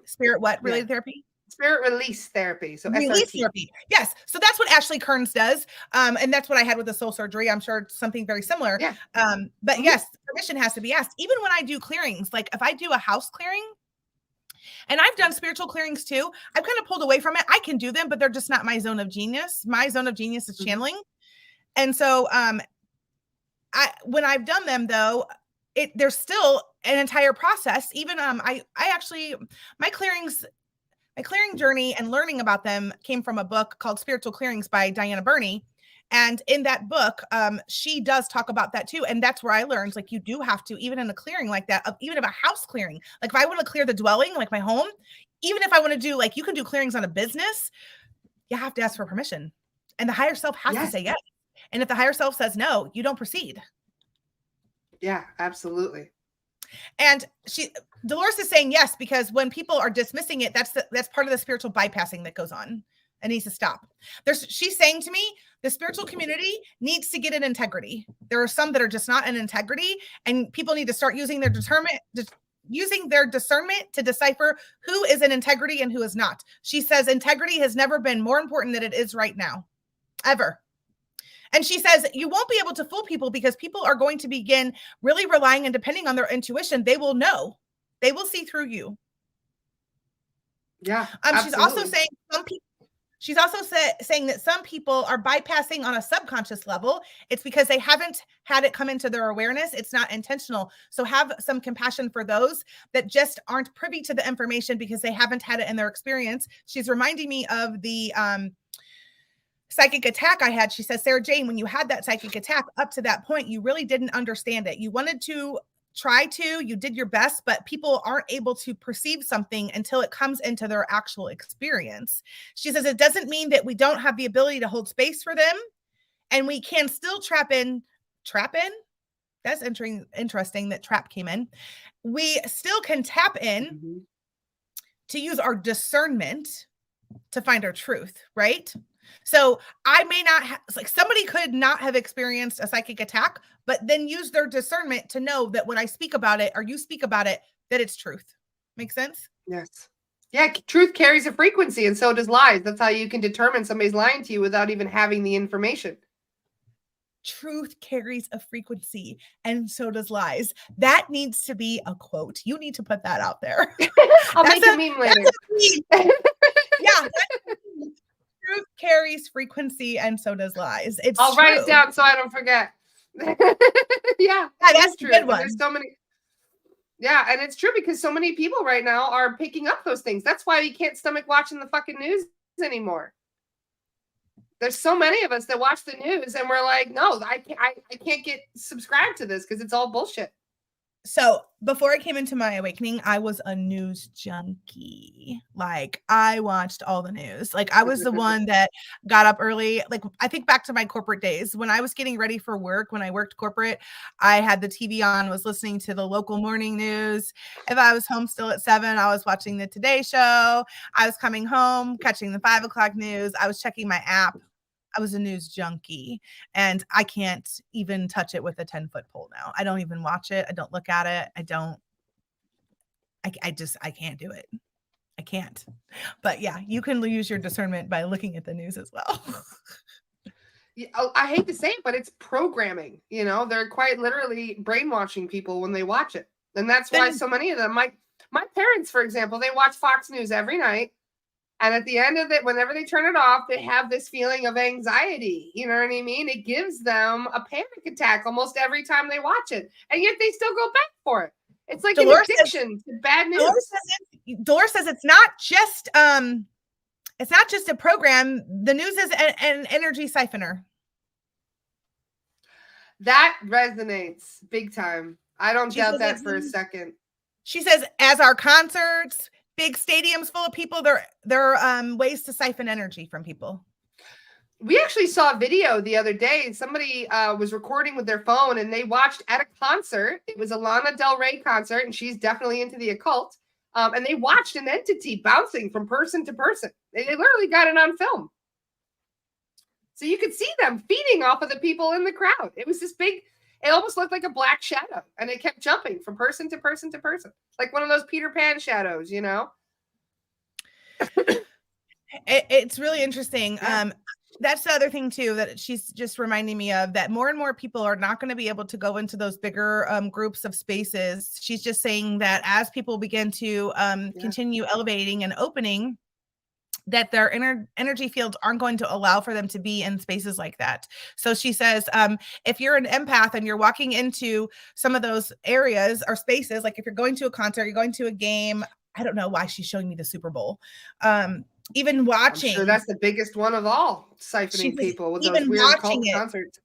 Spirit what? Related therapy? Spirit release therapy. So release SRT. Therapy. Yes. So that's what Ashley Kearns does. And that's what I had with the soul surgery. I'm sure it's something very similar. Yeah. But yes, permission has to be asked. Even when I do clearings, like if I do a house clearing, and I've done spiritual clearings too, I've kind of pulled away from it. I can do them, but they're just not my zone of genius. My zone of genius is channeling. And so when I've done them though, there's still an entire process. Even I actually my clearing journey and learning about them came from a book called Spiritual Clearings by Diana Burney. And in that book, she does talk about that too. And that's where I learned, like, you do have to, even in a clearing like that, even of a house clearing, like if I want to clear the dwelling, like my home, even if I want to do, like, you can do clearings on a business, you have to ask for permission. And the higher self has to say yes. And if the higher self says no, you don't proceed. Yeah, absolutely. And Dolores is saying yes, because when people are dismissing it, that's part of the spiritual bypassing that goes on and needs to stop. She's saying to me, the spiritual community needs to get in integrity. There are some that are just not in integrity, and people need to start using their discernment to decipher who is in integrity and who is not. She says integrity has never been more important than it is right now, ever. And she says, you won't be able to fool people because people are going to begin really relying and depending on their intuition. They will know. They will see through you. Yeah. She's also saying saying that some people are bypassing on a subconscious level. It's because they haven't had it come into their awareness. It's not intentional. So have some compassion for those that just aren't privy to the information because they haven't had it in their experience. She's reminding me of the psychic attack I had. She says, Sarah Jane, when you had that psychic attack, up to that point, you really didn't understand it. You wanted to you did your best, but people aren't able to perceive something until it comes into their actual experience. She says, it doesn't mean that we don't have the ability to hold space for them, and we can still trap in. That's interesting that trap came in. We still can tap in to use our discernment to find our truth, right? So I may not like somebody could not have experienced a psychic attack, but then use their discernment to know that when I speak about it or you speak about it, that it's truth. Make sense? Yes. Yeah. Truth carries a frequency, and so does lies. That's how you can determine somebody's lying to you without even having the information. Truth carries a frequency, and so does lies. That needs to be a quote. You need to put that out there. I'll make a meme later. Yeah. truth carries frequency, and so does lies. It's I'll true. write it down so I don't forget. Yeah, that's is true. a good And one. there's so many. Yeah, and it's true because so many people right now are picking up those things. That's why you can't stomach watching the fucking news anymore. There's so many of us that watch the news and we're like, no, I can't get subscribed to this because it's all bullshit. So before I came into my awakening, I was a news junkie. Like I watched all the news. Like I was the one that got up early. Like I think back to my corporate days when I was getting ready for work, when I worked corporate, I had the TV on, was listening to the local morning news. If I was home still at 7, I was watching the Today Show. I was coming home, catching the 5 o'clock news. I was checking my app. I was a news junkie, and I can't even touch it with a 10-foot pole now. I don't even watch it. I don't look at it. I can't do it. I can't. But yeah, you can use your discernment by looking at the news as well. Yeah, I hate to say it, but it's programming. They're quite literally brainwashing people when they watch it. And that's why so many of them, my parents, for example, they watch Fox News every night. And at the end of it, whenever they turn it off, they have this feeling of anxiety. You know what I mean? It gives them a panic attack almost every time they watch it. And yet they still go back for it. It's like an addiction to bad news. Dolores says it's not just a program. The news is an energy siphoner. That resonates big time. I don't doubt that for a second. She says, as our concerts, big stadiums full of people, they're ways to siphon energy from people. We actually saw a video the other day. Somebody was recording with their phone and they watched at a concert. It was a Lana Del Rey concert, and she's definitely into the occult. And they watched an entity bouncing from person to person. They literally got it on film. So you could see them feeding off of the people in the crowd. It was this big, it almost looked like a black shadow, and it kept jumping from person to person to person. Like one of those Peter Pan shadows, It's really interesting. Yeah. That's the other thing too, that she's just reminding me of, that more and more people are not going to be able to go into those bigger groups of spaces. She's just saying that as people begin to continue elevating and opening, that their energy fields aren't going to allow for them to be in spaces like that. So she says, if you're an empath and you're walking into some of those areas or spaces, like if you're going to a concert, you're going to a game, I don't know why she's showing me the Super Bowl. Even watching. I'm sure that's the biggest one of all, siphoning people with those weird cult concerts.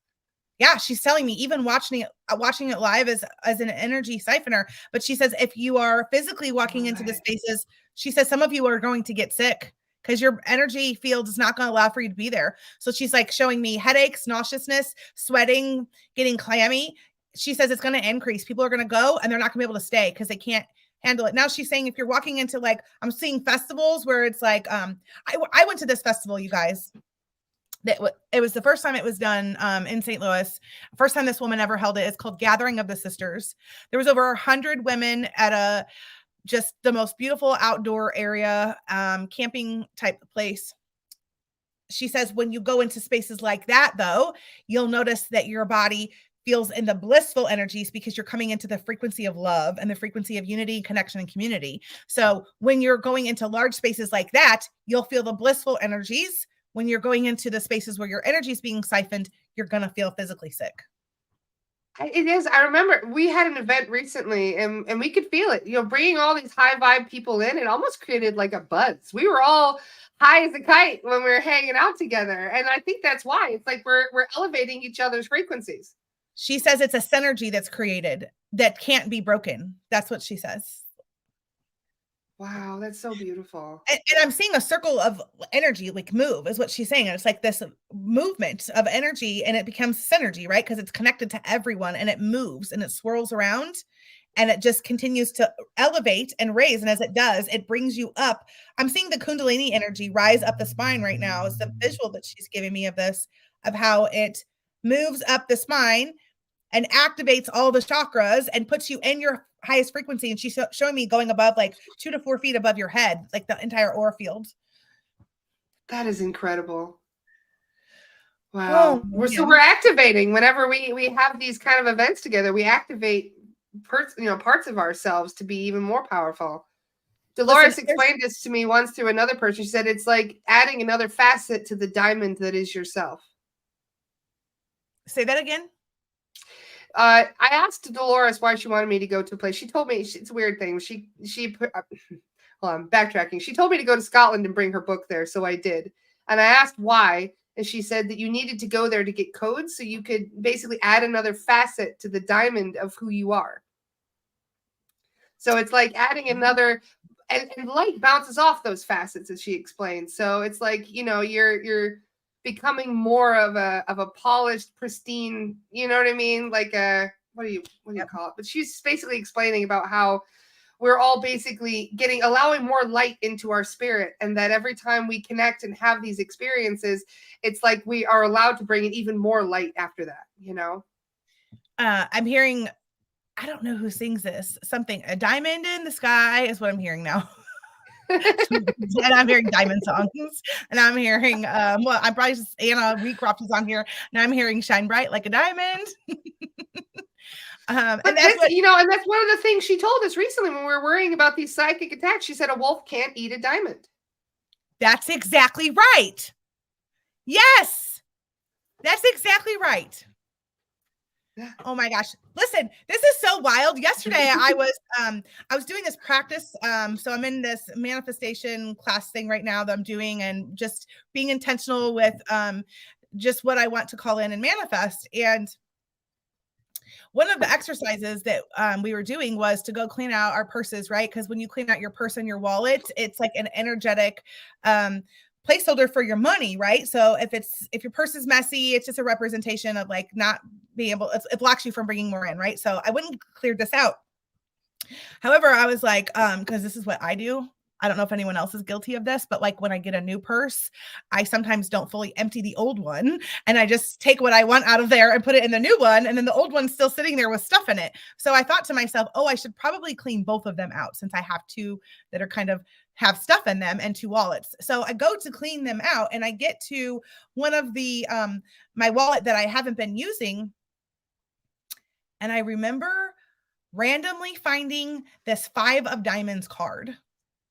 Yeah, she's telling me even watching it live as an energy siphoner. But she says if you are physically walking into the spaces, she says some of you are going to get sick because your energy field is not going to allow for you to be there. So she's like showing me headaches, nauseousness, sweating, getting clammy. She says it's going to increase. People are going to go and they're not going to be able to stay because they can't handle it. Now she's saying if you're walking into, like, I'm seeing festivals where it's like, I went to this festival, you guys. It was the first time it was done in St. Louis. First time this woman ever held it. It's called Gathering of the Sisters. There was over 100 women at just the most beautiful outdoor area, camping type place. She says when you go into spaces like that, though, you'll notice that your body feels in the blissful energies because you're coming into the frequency of love and the frequency of unity, connection, and community. So when you're going into large spaces like that, you'll feel the blissful energies. When you're going into the spaces where your energy is being siphoned, you're going to feel physically sick. It is. I remember we had an event recently and we could feel it, bringing all these high vibe people in. It almost created like a buzz. We were all high as a kite when we were hanging out together. And I think that's why it's like we're elevating each other's frequencies. She says it's a synergy that's created that can't be broken. That's what she says. Wow, that's so beautiful. And I'm seeing a circle of energy like move is what she's saying. And it's like this movement of energy and it becomes synergy, right? Because it's connected to everyone and it moves and it swirls around and it just continues to elevate and raise. And as it does, it brings you up. I'm seeing the Kundalini energy rise up the spine right now is the visual that she's giving me of this, of how it moves up the spine and activates all the chakras and puts you in your highest frequency. And she's showing me going above like 2 to 4 feet above your head, like the entire aura field. That is incredible. Wow. So we're activating whenever we have these kind of events together, we activate parts of ourselves to be even more powerful. Dolores explained this to me once through another person. She said it's like adding another facet to the diamond that is yourself. Say that again. I asked Dolores why she wanted me to go to a place. She told me it's a weird thing. She put, hold on, backtracking. She told me to go to Scotland and bring her book there, so I did. And I asked why, and she said that you needed to go there to get codes so you could basically add another facet to the diamond of who you are. So it's like adding another, and light bounces off those facets, as she explained. So it's like, you're becoming more of a polished, pristine, you know what I mean? Like what do you call it? But she's basically explaining about how we're all basically allowing more light into our spirit, and that every time we connect and have these experiences, it's like we are allowed to bring in even more light after that. I'm hearing, I don't know who sings this. Something, a diamond in the sky is what I'm hearing now. And I'm hearing diamond songs, and I'm hearing I'm probably just Anna Recroft is on here, and I'm hearing shine bright like a diamond. And that's one of the things she told us recently when we were worrying about these psychic attacks. She said a wolf can't eat a diamond. That's exactly right. Yes, that's exactly right. Oh my gosh. Listen, this is so wild. Yesterday I was doing this practice. So I'm in this manifestation class thing right now that I'm doing, and just being intentional with just what I want to call in and manifest. And one of the exercises that we were doing was to go clean out our purses, right? Because when you clean out your purse and your wallet, it's like an energetic placeholder for your money, right? So if your purse is messy, it's just a representation of like not being able, it blocks you from bringing more in, right? So I wouldn't clear this out. However, I was like, because this is what I do. I don't know if anyone else is guilty of this, but like when I get a new purse, I sometimes don't fully empty the old one, and I just take what I want out of there and put it in the new one. And then the old one's still sitting there with stuff in it. So I thought to myself, oh, I should probably clean both of them out, since I have two that are kind of have stuff in them and two wallets. So I go to clean them out, and I get to one of the, my wallet that I haven't been using. And I remember randomly finding this 5 of diamonds card,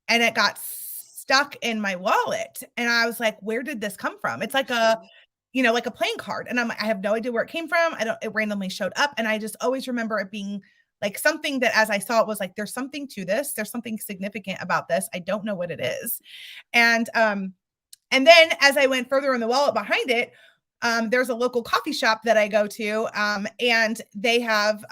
and it got stuck in my wallet. And I was like, where did this come from? It's like like a playing card. And I have no idea where it came from. It randomly showed up. And I just always remember it being like something that, as I saw it, was like, there's something to this. There's something significant about this. I don't know what it is. And then as I went further in the wallet behind it, there's a local coffee shop that I go to, and they have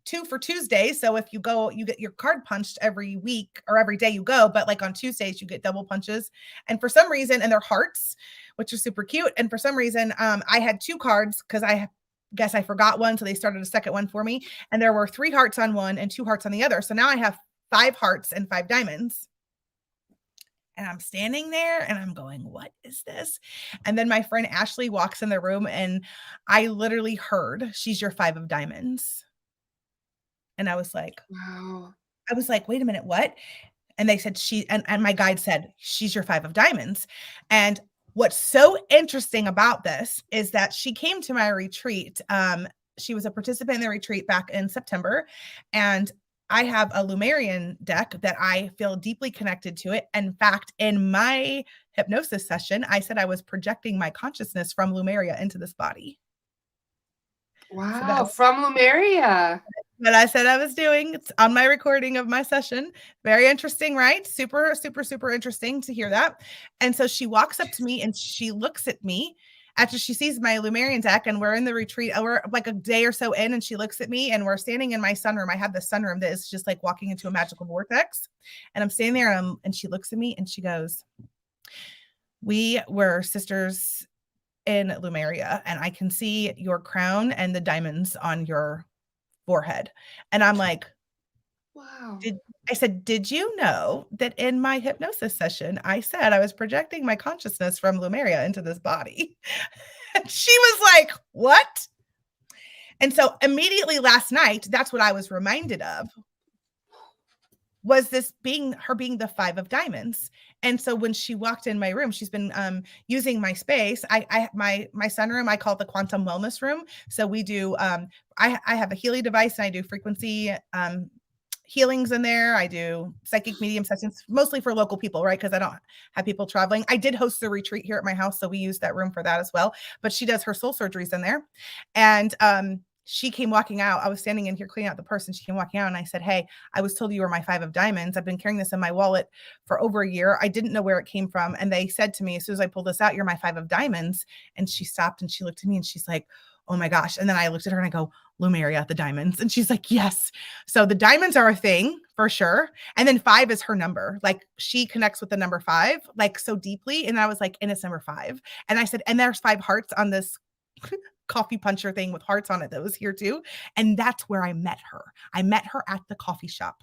2 for Tuesdays. So if you go, you get your card punched every week or every day you go, but like on Tuesdays, you get double punches. And for some reason, and they're hearts, which are super cute. And for some reason, I had 2 cards because I guess I forgot one. So they started a second one for me. And there were 3 hearts on one and 2 hearts on the other. So now I have 5 hearts and 5 diamonds. And I'm standing there and I'm going, what is this? And then my friend Ashley walks in the room, and I literally heard, she's your 5 of diamonds. And I was like, wow. I was like, wait a minute, what? And they said and my guide said, she's your 5 of diamonds. And what's so interesting about this is that she came to my retreat. She was a participant in the retreat back in September. And I have a Lumerian deck that I feel deeply connected to it. In fact, in my hypnosis session, I said I was projecting my consciousness from Lumeria into this body. Wow, so from Lumeria. That I said I was doing. It's on my recording of my session. Very interesting, right? Super, super, super interesting to hear that. And so she walks up to me and she looks at me after she sees my Lumerian deck, and we're in the retreat. We're like a day or so in, and she looks at me, and we're standing in my sunroom. I have this sunroom that is just like walking into a magical vortex. And I'm standing there, and she looks at me and she goes, we were sisters in Lumeria, and I can see your crown and the diamonds on your forehead. And I'm like, wow. I said, did you know that in my hypnosis session, I said I was projecting my consciousness from Lumeria into this body? And she was like, what? And so immediately last night, that's what I was reminded of, was this being the 5 of diamonds. And so when she walked in my room, she's been using my space. My sunroom, I call it the quantum wellness room. So we do, I have a Healy device, and I do frequency healings in there. I do psychic medium sessions, mostly for local people, right? Because I don't have people traveling. I did host the retreat here at my house, so we use that room for that as well. But she does her soul surgeries in there. And she came walking out. I was standing in here cleaning out the purse, and she came walking out, and I said, hey, I was told you were my 5 of diamonds. I've been carrying this in my wallet for over a year. I didn't know where it came from. And they said to me, as soon as I pulled this out, you're my 5 of diamonds. And she stopped and she looked at me and she's like, oh my gosh. And then I looked at her and I go, Lumeria, the diamonds. And she's like, yes. So the diamonds are a thing for sure. And then 5 is her number. Like she connects with the number 5, like so deeply. And I was like, and it's number 5. And I said, and there's 5 hearts on this coffee puncher thing with hearts on it that was here too. And that's where I met her. I met her at the coffee shop.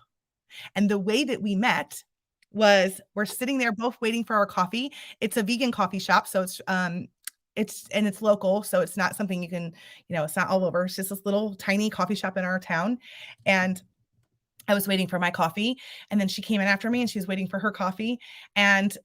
And the way that we met was we're sitting there both waiting for our coffee. It's a vegan coffee shop. So it's local. So it's not something you can, it's not all over. It's just this little tiny coffee shop in our town. And I was waiting for my coffee. And then she came in after me and she was waiting for her coffee. And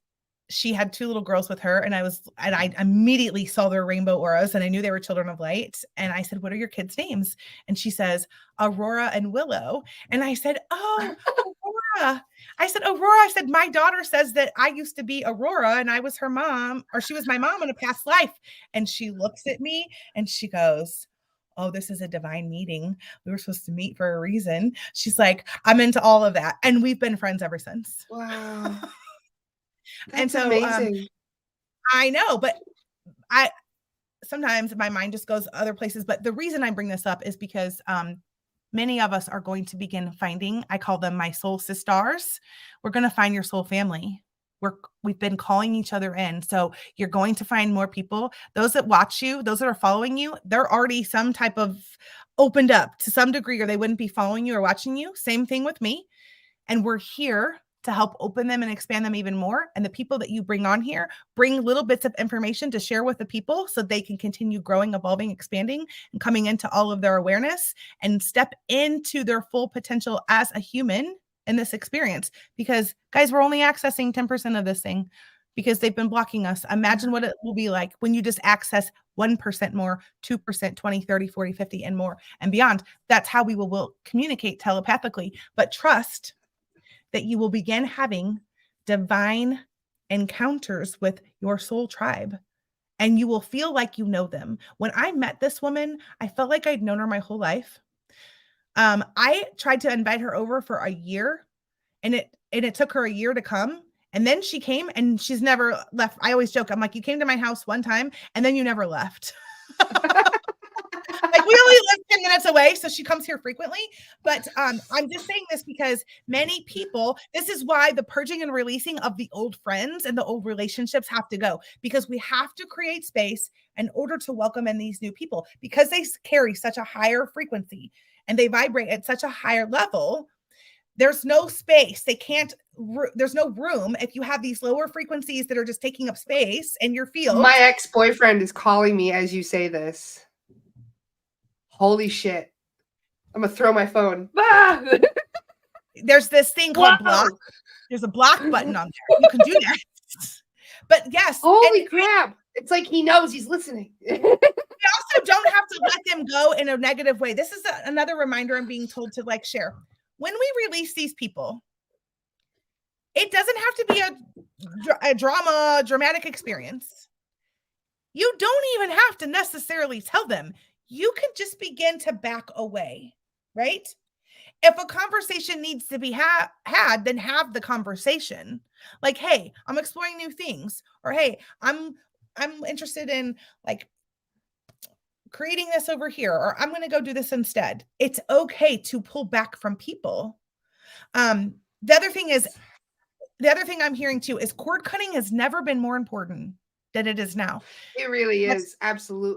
she had 2 little girls with her. And I immediately saw their rainbow auras and I knew they were children of light. And I said, what are your kids' names? And she says, Aurora and Willow. And I said, oh, Aurora. I said, Aurora. I said, my daughter says that I used to be Aurora and I was her mom, or she was my mom in a past life. And she looks at me and she goes, oh, this is a divine meeting. We were supposed to meet for a reason. She's like, I'm into all of that. And we've been friends ever since. Wow. That's and so amazing. I know, but sometimes my mind just goes other places. But the reason I bring this up is because many of us are going to begin finding, I call them my soul sisters. We're going to find your soul family. We've been calling each other in. So you're going to find more people. Those that watch you, those that are following you, they're already some type of opened up to some degree, or they wouldn't be following you or watching you. Same thing with me. And we're here to help open them and expand them even more. And the people that you bring on here, bring little bits of information to share with the people so they can continue growing, evolving, expanding, and coming into all of their awareness and step into their full potential as a human in this experience. Because guys, we're only accessing 10% of this thing because they've been blocking us. Imagine what it will be like when you just access 1% more, 2%, 20, 30, 40, 50, and more and beyond. That's how we will communicate telepathically. But trust that you will begin having divine encounters with your soul tribe, and you will feel like you know them. When I met this woman, I felt like I'd known her my whole life. I tried to invite her over for a year, and it took her a year to come. And then she came and she's never left. I always joke, I'm like, you came to my house one time and then you never left. Like we only live 10 minutes away, so she comes here frequently. But I'm just saying this because many people, this is why the purging and releasing of the old friends and the old relationships have to go, because we have to create space in order to welcome in these new people, because they carry such a higher frequency and they vibrate at such a higher level. There's no space. There's no room if you have these lower frequencies that are just taking up space in your field. My ex-boyfriend is calling me as you say this. Holy shit. I'm going to throw my phone. Ah! There's this thing called block. There's a block button on there. You can do that. But yes. Holy crap. It's like he knows he's listening. We also don't have to let them go in a negative way. This is another reminder I'm being told to share. When we release these people, it doesn't have to be a dramatic experience. You don't even have to necessarily tell them. You can just begin to back away, right? If a conversation needs to be had, then have the conversation. Like, hey, I'm exploring new things. Or, hey, I'm interested in creating this over here, or I'm going to go do this instead. It's okay to pull back from people. The other thing I'm hearing too is cord cutting has never been more important than it is now. It really is. Absolutely.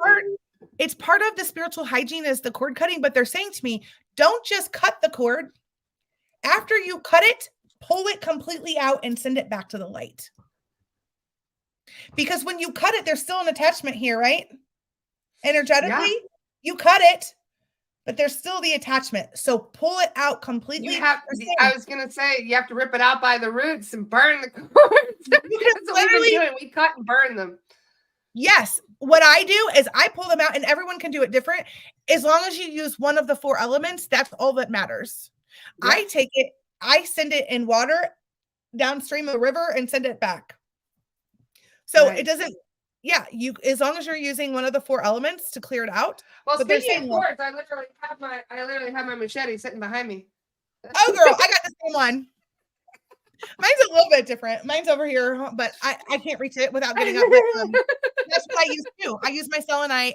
It's part of the spiritual hygiene is the cord cutting, but they're saying to me, don't just cut the cord. After you cut it, pull it completely out and send it back to the light. Because when you cut it, there's still an attachment here, right? Energetically, you cut it, but there's still the attachment. So pull it out completely. I was going to say, you have to rip it out by the roots and burn the cords. That's what we've been doing. We cut and burn them. Yes. What I do is I pull them out, and everyone can do it different. As long as you use one of the 4 elements, that's all that matters. I Yep. take it, I send it in water downstream of a river and send it back. So it Nice. doesn't, yeah, you, as long as you're using one of the 4 elements to clear it out. Well, But they're speaking saying, of well, cords, I literally have my machete sitting behind me. oh girl, I got the same one. Mine's a little bit different. Mine's over here, but I can't reach it without getting up. But that's what I use too. I use my selenite.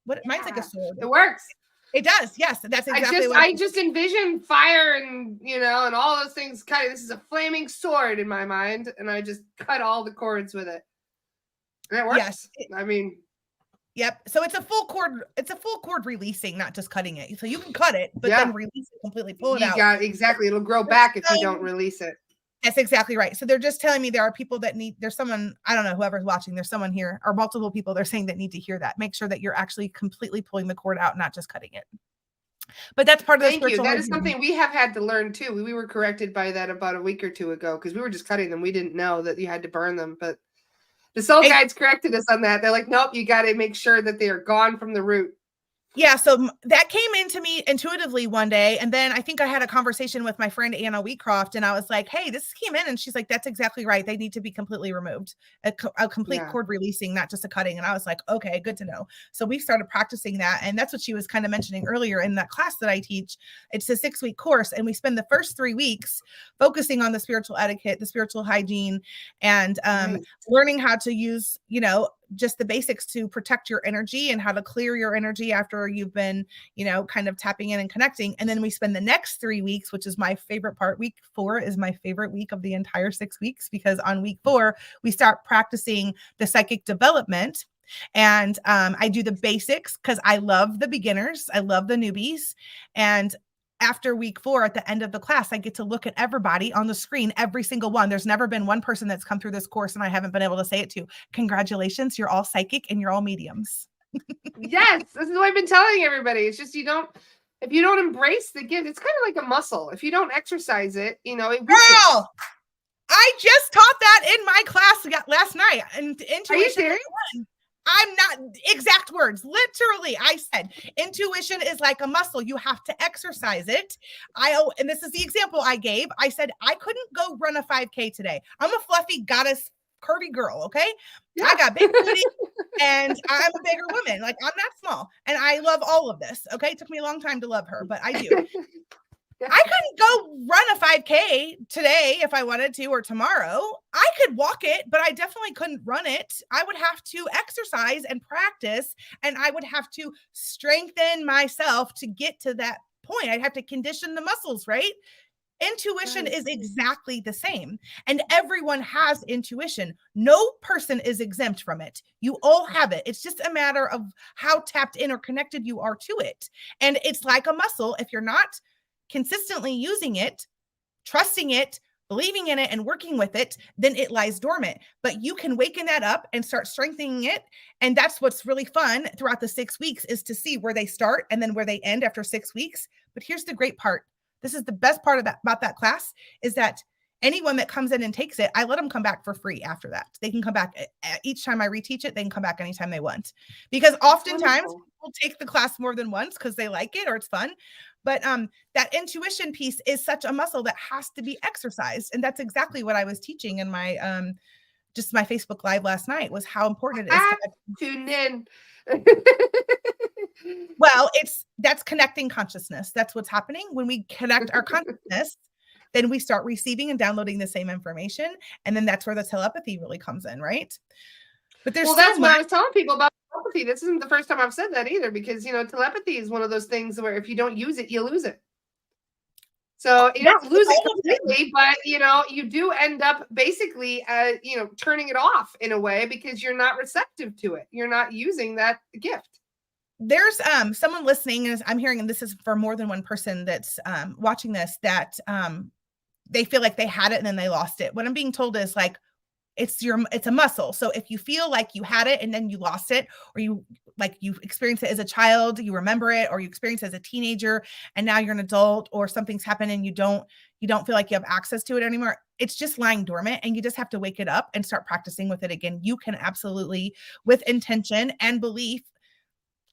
What mine's like a sword. It works. It does. Yes, that's exactly what I just envision fire and and all those things. Kind of, this is a flaming sword in my mind, and I just cut all the cords with it. And it works. Yes. I mean, yep. So it's a full cord. It's a full cord releasing, not just cutting it. So you can cut it, but then release it completely, pull it out. Exactly. It'll grow back if you don't release it. That's exactly right. So they're just telling me there are people that need, there's someone, I don't know, whoever's watching, there's someone here or multiple people they're saying that need to hear that. Make sure that you're actually completely pulling the cord out, not just cutting it. But that's part of the spiritual. That is something we have had to learn too. We were corrected by that about a week or 2 ago because we were just cutting them. We didn't know that you had to burn them, but the soul guides corrected us on that. They're like, nope, you got to make sure that they are gone from the root. Yeah, so that came into me intuitively one day. And then I think I had a conversation with my friend Anna Wheatcroft, and I was like, hey, this came in. And she's like, that's exactly right. They need to be completely removed, a complete cord releasing, not just a cutting. And I was like, okay, good to know. So we started practicing that. And that's what she was kind of mentioning earlier in that class that I teach. It's a 6-week course. And we spend the first 3 weeks focusing on the spiritual etiquette, the spiritual hygiene, and learning how to use, just the basics to protect your energy and how to clear your energy after you've been, kind of tapping in and connecting. And then we spend the next 3 weeks, which is my favorite part. Week 4 is my favorite week of the entire 6 weeks, because on week 4, we start practicing the psychic development. And I do the basics because I love the beginners. I love the newbies. And after week 4, at the end of the class, I get to look at everybody on the screen, every single one. There's never been one person that's come through this course and I haven't been able to say it to. Congratulations, you're all psychic and you're all mediums. Yes, this is what I've been telling everybody. It's just if you don't embrace the gift, it's kind of like a muscle. If you don't exercise it, it weakens. Girl, I just taught that in my class last night. And intuition. Are you serious? I'm not exact words. Literally, I said intuition is like a muscle. You have to exercise it. And this is the example I gave. I said I couldn't go run a 5K today. I'm a fluffy goddess, curvy girl. Okay, I got big booty, and I'm a bigger woman. Like, I'm not small, and I love all of this. Okay, it took me a long time to love her, but I do. I couldn't go run a 5K today if I wanted to, or tomorrow. I could walk it, but I definitely couldn't run it. I would have to exercise and practice, and I would have to strengthen myself to get to that point. I'd have to condition the muscles, right? Intuition is exactly the same, and everyone has intuition. No person is exempt from it. You all have it. It's just a matter of how tapped in or connected you are to it. And it's like a muscle. If you're not consistently using it, trusting it, believing in it, and working with it, then it lies dormant. But you can waken that up and start strengthening it. And that's what's really fun throughout the 6 weeks, is to see where they start and then where they end after 6 weeks. But here's the great part. This is the best part of that about that class, is that anyone that comes in and takes it, I let them come back for free after that. They can come back each time I reteach it. They can come back anytime they want, because oftentimes people take the class more than once because they like it or it's fun. But that intuition piece is such a muscle that has to be exercised. And that's exactly what I was teaching in my just my Facebook Live last night, was how important it is to tune in. Well, that's connecting consciousness. That's what's happening when we connect our consciousness. Then we start receiving and downloading the same information. And then that's where the telepathy really comes in, right? But there's that's what I was telling people about telepathy. This isn't the first time I've said that either, because telepathy is one of those things where if you don't use it, you lose it. So you don't lose it completely, but you do end up basically turning it off in a way, because you're not receptive to it. You're not using that gift. There's someone listening, and I'm hearing, and this is for more than one person that's watching this, that they feel like they had it and then they lost it. What I'm being told is, like, it's a muscle. So if you feel like you had it and then you lost it, or you experienced it as a child, you remember it, or you experienced it as a teenager and now you're an adult, or something's happened and you don't feel like you have access to it anymore, it's just lying dormant, and you just have to wake it up and start practicing with it again. You can absolutely, with intention and belief,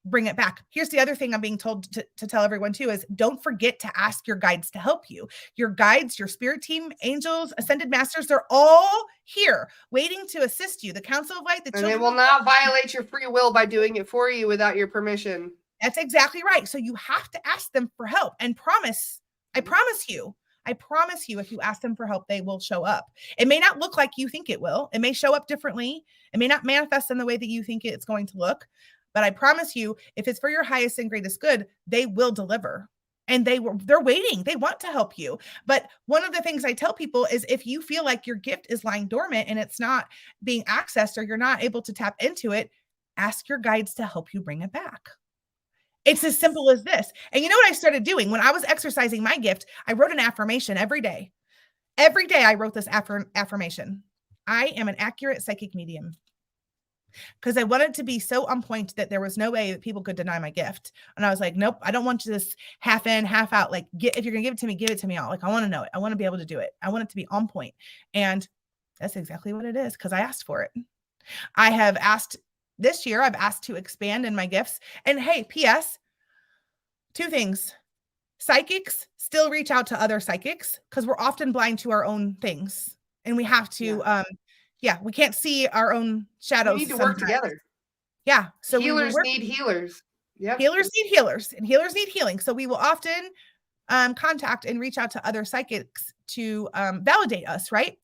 bring it back. Here's the other thing I'm being told to tell everyone too is don't forget to ask your guides to help you. Your guides, your spirit team, angels, ascended masters, they're all here waiting to assist you. The Council of Light, the And they children will of not violate your free will by doing it for you without your permission. That's exactly right. So you have to ask them for help and I promise you, if you ask them for help, they will show up. It may not look like you think it will. It may show up differently. It may not manifest in the way that you think it's going to look. But I promise you, if it's for your highest and greatest good, they will deliver. And they're waiting. They want to help you. But one of the things I tell people is if you feel like your gift is lying dormant and it's not being accessed or you're not able to tap into it, ask your guides to help you bring it back. It's as simple as this. And you know what I started doing? When I was exercising my gift, I wrote an affirmation every day. Every day I wrote this affirmation. I am an accurate psychic medium. Because I wanted to be so on point that there was no way that people could deny my gift. And I was like, nope, I don't want this half in, half out. Like, if you're going to give it to me, give it to me all. Like, I want to know it. I want to be able to do it. I want it to be on point. And that's exactly what it is because I asked for it. I have asked this year, I've asked to expand in my gifts. And hey, P.S., 2 things. Psychics still reach out to other psychics because we're often blind to our own things. And we have to, we can't see our own shadows. We need to work together. Yeah. So healers need healers. Yep. Healers need healers and healers need healing. So we will often contact and reach out to other psychics to validate us, right?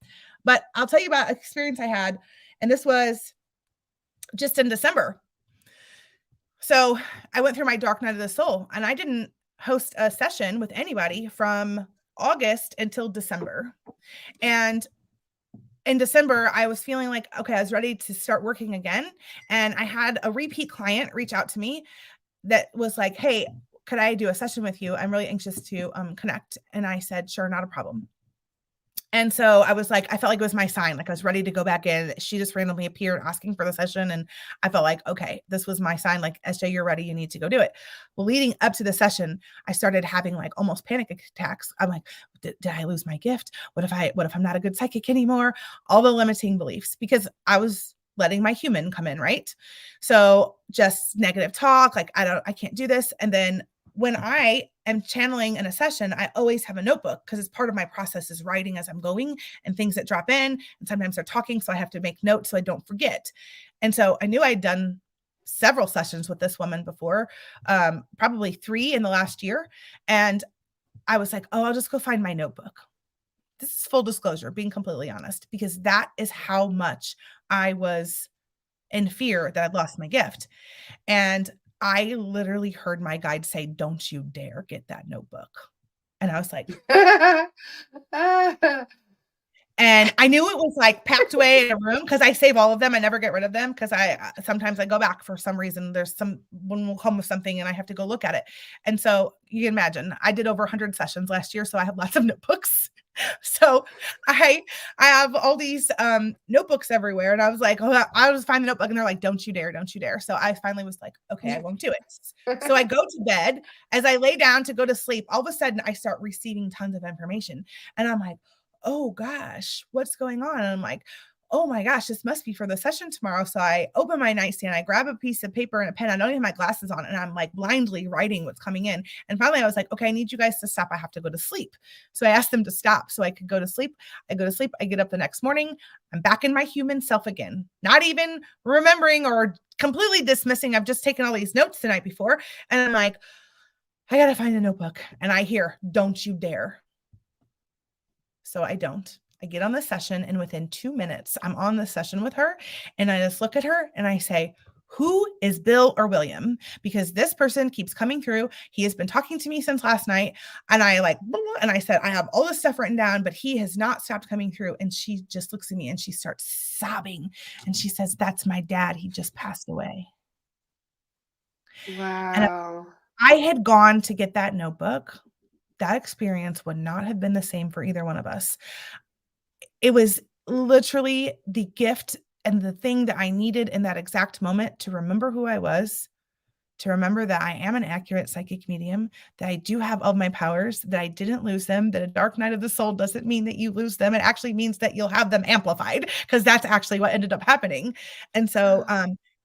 But I'll tell you about an experience I had, and this was just in December. So I went through my dark night of the soul, and I didn't host a session with anybody from August until December. And in December, I was feeling like, okay, I was ready to start working again. And I had a repeat client reach out to me that was like, hey, could I do a session with you? I'm really anxious to connect. And I said, sure, not a problem. And so I was like, I felt like it was my sign. Like I was ready to go back in. She just randomly appeared asking for the session. And I felt like, okay, this was my sign. Like, SJ, you're ready. You need to go do it. Well, leading up to the session, I started having like almost panic attacks. I'm like, did I lose my gift? What if I'm not a good psychic anymore? All the limiting beliefs, because I was letting my human come in. Right. So just negative talk. Like, I can't do this. And then when I am channeling in a session, I always have a notebook because it's part of my process is writing as I'm going and things that drop in. And sometimes they're talking. So I have to make notes so I don't forget. And so I knew I'd done several sessions with this woman before, probably 3 in the last year. And I was like, oh, I'll just go find my notebook. This is full disclosure, being completely honest, because that is how much I was in fear that I'd lost my gift. And I literally heard my guide say, don't you dare get that notebook. And I was like, and I knew it was like packed away in a room because I save all of them. I never get rid of them because sometimes I go back for some reason. One will come with something and I have to go look at it. And so you can imagine I did over 100 sessions last year. So I have lots of notebooks. So I have all these notebooks everywhere. And I was like, oh, I'll just find the notebook. And they're like, don't you dare, don't you dare. So I finally was like, okay, I won't do it. So I go to bed. As I lay down to go to sleep, all of a sudden I start receiving tons of information. And I'm like, oh gosh, what's going on? And I'm like, oh my gosh, this must be for the session tomorrow. So I open my nightstand, I grab a piece of paper and a pen. I don't even have my glasses on. And I'm like blindly writing what's coming in. And finally I was like, okay, I need you guys to stop. I have to go to sleep. So I asked them to stop so I could go to sleep. I go to sleep. I get up the next morning. I'm back in my human self again, not even remembering or completely dismissing. I've just taken all these notes the night before. And I'm like, I got to find a notebook. And I hear, don't you dare. So I don't. I get on the session and within 2 minutes, I'm on the session with her and I just look at her and I say, who is Bill or William? Because this person keeps coming through. He has been talking to me since last night. And I and I said, I have all this stuff written down, but he has not stopped coming through. And she just looks at me and she starts sobbing. And she says, that's my dad. He just passed away. Wow. And I had gone to get that notebook. That experience would not have been the same for either one of us. It was literally the gift and the thing that I needed in that exact moment to remember who I was, to remember that I am an accurate psychic medium, that I do have all my powers, that I didn't lose them, that a dark night of the soul doesn't mean that you lose them. It actually means that you'll have them amplified because that's actually what ended up happening. And so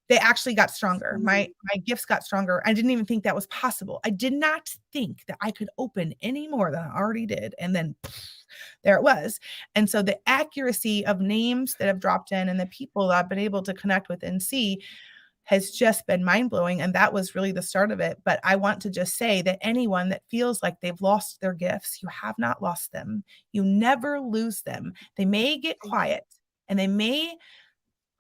they actually got stronger. My gifts got stronger. I didn't even think that was possible. I did not think that I could open any more than I already did. And then there it was. And so the accuracy of names that have dropped in and the people that I've been able to connect with and see has just been mind-blowing. And that was really the start of it. But I want to just say that anyone that feels like they've lost their gifts, you have not lost them. You never lose them. They may get quiet and they may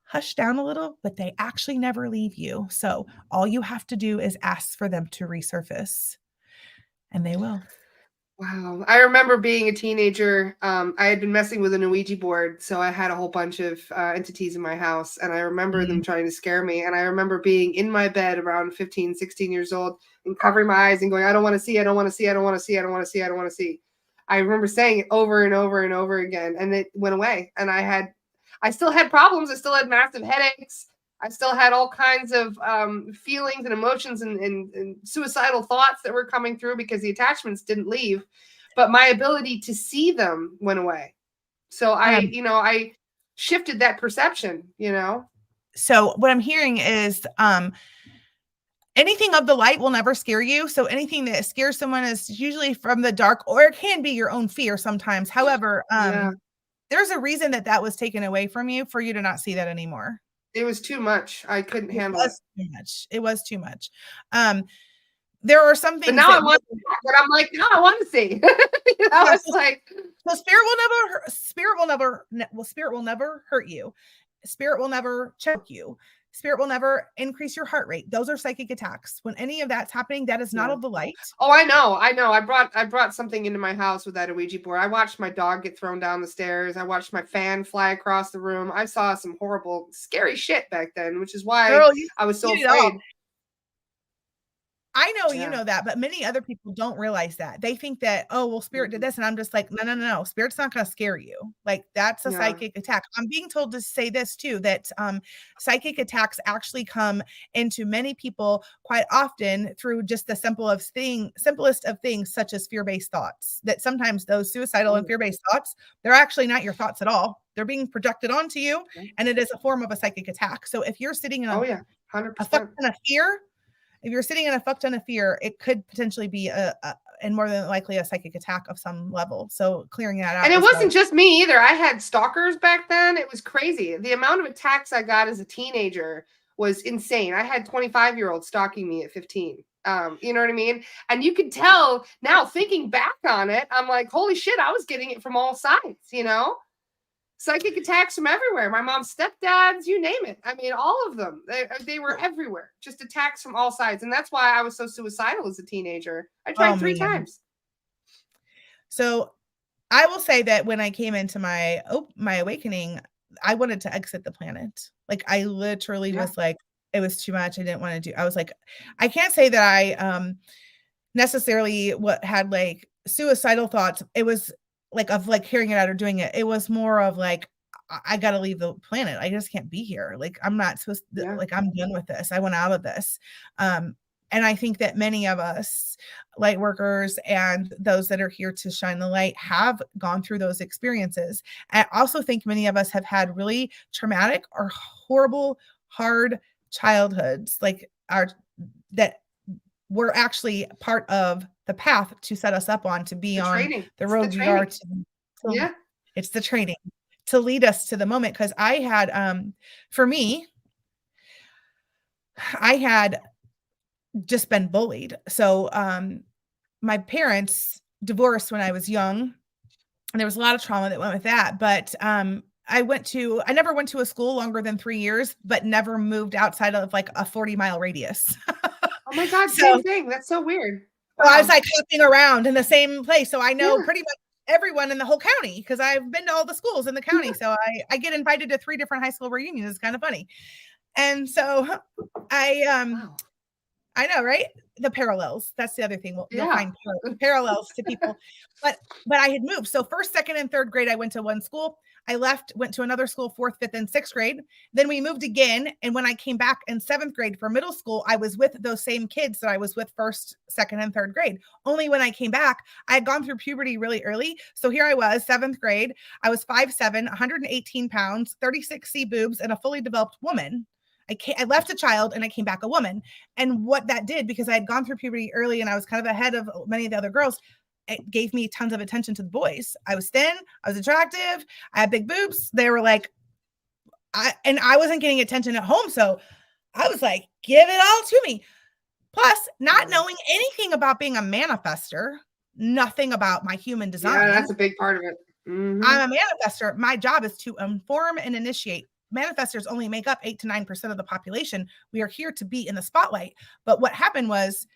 hush down a little, but they actually never leave you. So all you have to do is ask for them to resurface, and they will. Wow. I remember being a teenager. I had been messing with an Ouija board, so I had a whole bunch of entities in my house, and I remember them trying to scare me. And I remember being in my bed around 15, 16 years old and covering my eyes and going, I don't want to see, I don't want to see, I don't want to see, I don't want to see, I don't want to see. I remember saying it over and over and over again, and it went away. And I still had problems. I still had massive headaches. I still had all kinds of feelings and emotions and suicidal thoughts that were coming through because the attachments didn't leave, but my ability to see them went away. So I shifted that perception, So what I'm hearing is anything of the light will never scare you. So anything that scares someone is usually from the dark, or it can be your own fear sometimes. However, there's a reason that was taken away from you for you to not see that anymore. It was too much. I couldn't handle it. Too much. It was too much. There are some things. But now I want to, but I'm like, no, I want to see. It's like, so spirit will never hurt you. Spirit will never choke you. Spirit will never increase your heart rate. Those are psychic attacks. When any of that's happening, that is not of the light. Oh, I know. I brought something into my house with that Ouija board. I watched my dog get thrown down the stairs. I watched my fan fly across the room. I saw some horrible, scary shit back then, which is why I was so afraid. I know you know that, but many other people don't realize that. They think that, oh, well, spirit did this. And I'm just like, no. Spirit's not going to scare you. Like, that's a psychic attack. I'm being told to say this too, that psychic attacks actually come into many people quite often through just the simplest of things, such as fear-based thoughts. That sometimes those suicidal and fear-based thoughts, they're actually not your thoughts at all. They're being projected onto you, and it is a form of a psychic attack. So if you're sitting in a 100% fear, if you're sitting in a fuck ton of fear, it could potentially be and more than likely a psychic attack of some level. So clearing that out. And it wasn't just me either. I had stalkers back then. It was crazy. The amount of attacks I got as a teenager was insane. I had 25-year-olds stalking me at 15. You know what I mean? And you could tell now, thinking back on it, I'm like, holy shit, I was getting it from all sides, Psychic attacks from everywhere. My mom's stepdads, you name it. I mean, all of them. They were everywhere. Just attacks from all sides. And that's why I was so suicidal as a teenager. I tried 3 times. So I will say that when I came into my awakening, I wanted to exit the planet. Like, I literally was like, it was too much. I didn't want to do. I was like, I can't say that I necessarily had like suicidal thoughts. It was like of like carrying it out or doing it. It was more of like, I got to leave the planet. I just can't be here. Like, I'm not supposed to, like, I'm done with this. I want out of this. And I think that many of us light workers and those that are here to shine the light have gone through those experiences. I also think many of us have had really traumatic or horrible, hard childhoods, like that were actually part of the path to set us up on to be on the road we are to. It's the training to lead us to the moment. Because I had, for me, I had just been bullied. So my parents divorced when I was young, and there was a lot of trauma that went with that. But I never went to a school longer than 3 years, but never moved outside of like a 40-mile radius. Oh my God, same thing. That's so weird. Wow. Well, I was like hopping around in the same place. So I know pretty much everyone in the whole county because I've been to all the schools in the county. So I get invited to 3 different high school reunions. It's kind of funny. And so I know, right? The parallels. That's the other thing. You'll find parallels to people. But I had moved. So 1st, 2nd, and 3rd grade, I went to one school. I left, went to another school, 4th, 5th, and 6th grade. Then we moved again. And when I came back in 7th grade for middle school, I was with those same kids that I was with 1st, 2nd, and 3rd grade. Only when I came back, I had gone through puberty really early. So here I was, 7th grade. I was 5'7", 118 pounds, 36C boobs, and a fully developed woman. I left a child and I came back a woman. And what that did, because I had gone through puberty early and I was kind of ahead of many of the other girls, it gave me tons of attention to the boys. I was thin, I was attractive, I had big boobs. They were like, I wasn't getting attention at home. So I was like, give it all to me. Plus, not knowing anything about being a manifester, nothing about my human design. Yeah, that's a big part of it. I'm a manifester. My job is to inform and initiate. Manifestors only make up 8 to 9% of the population. We are here to be in the spotlight. But what happened was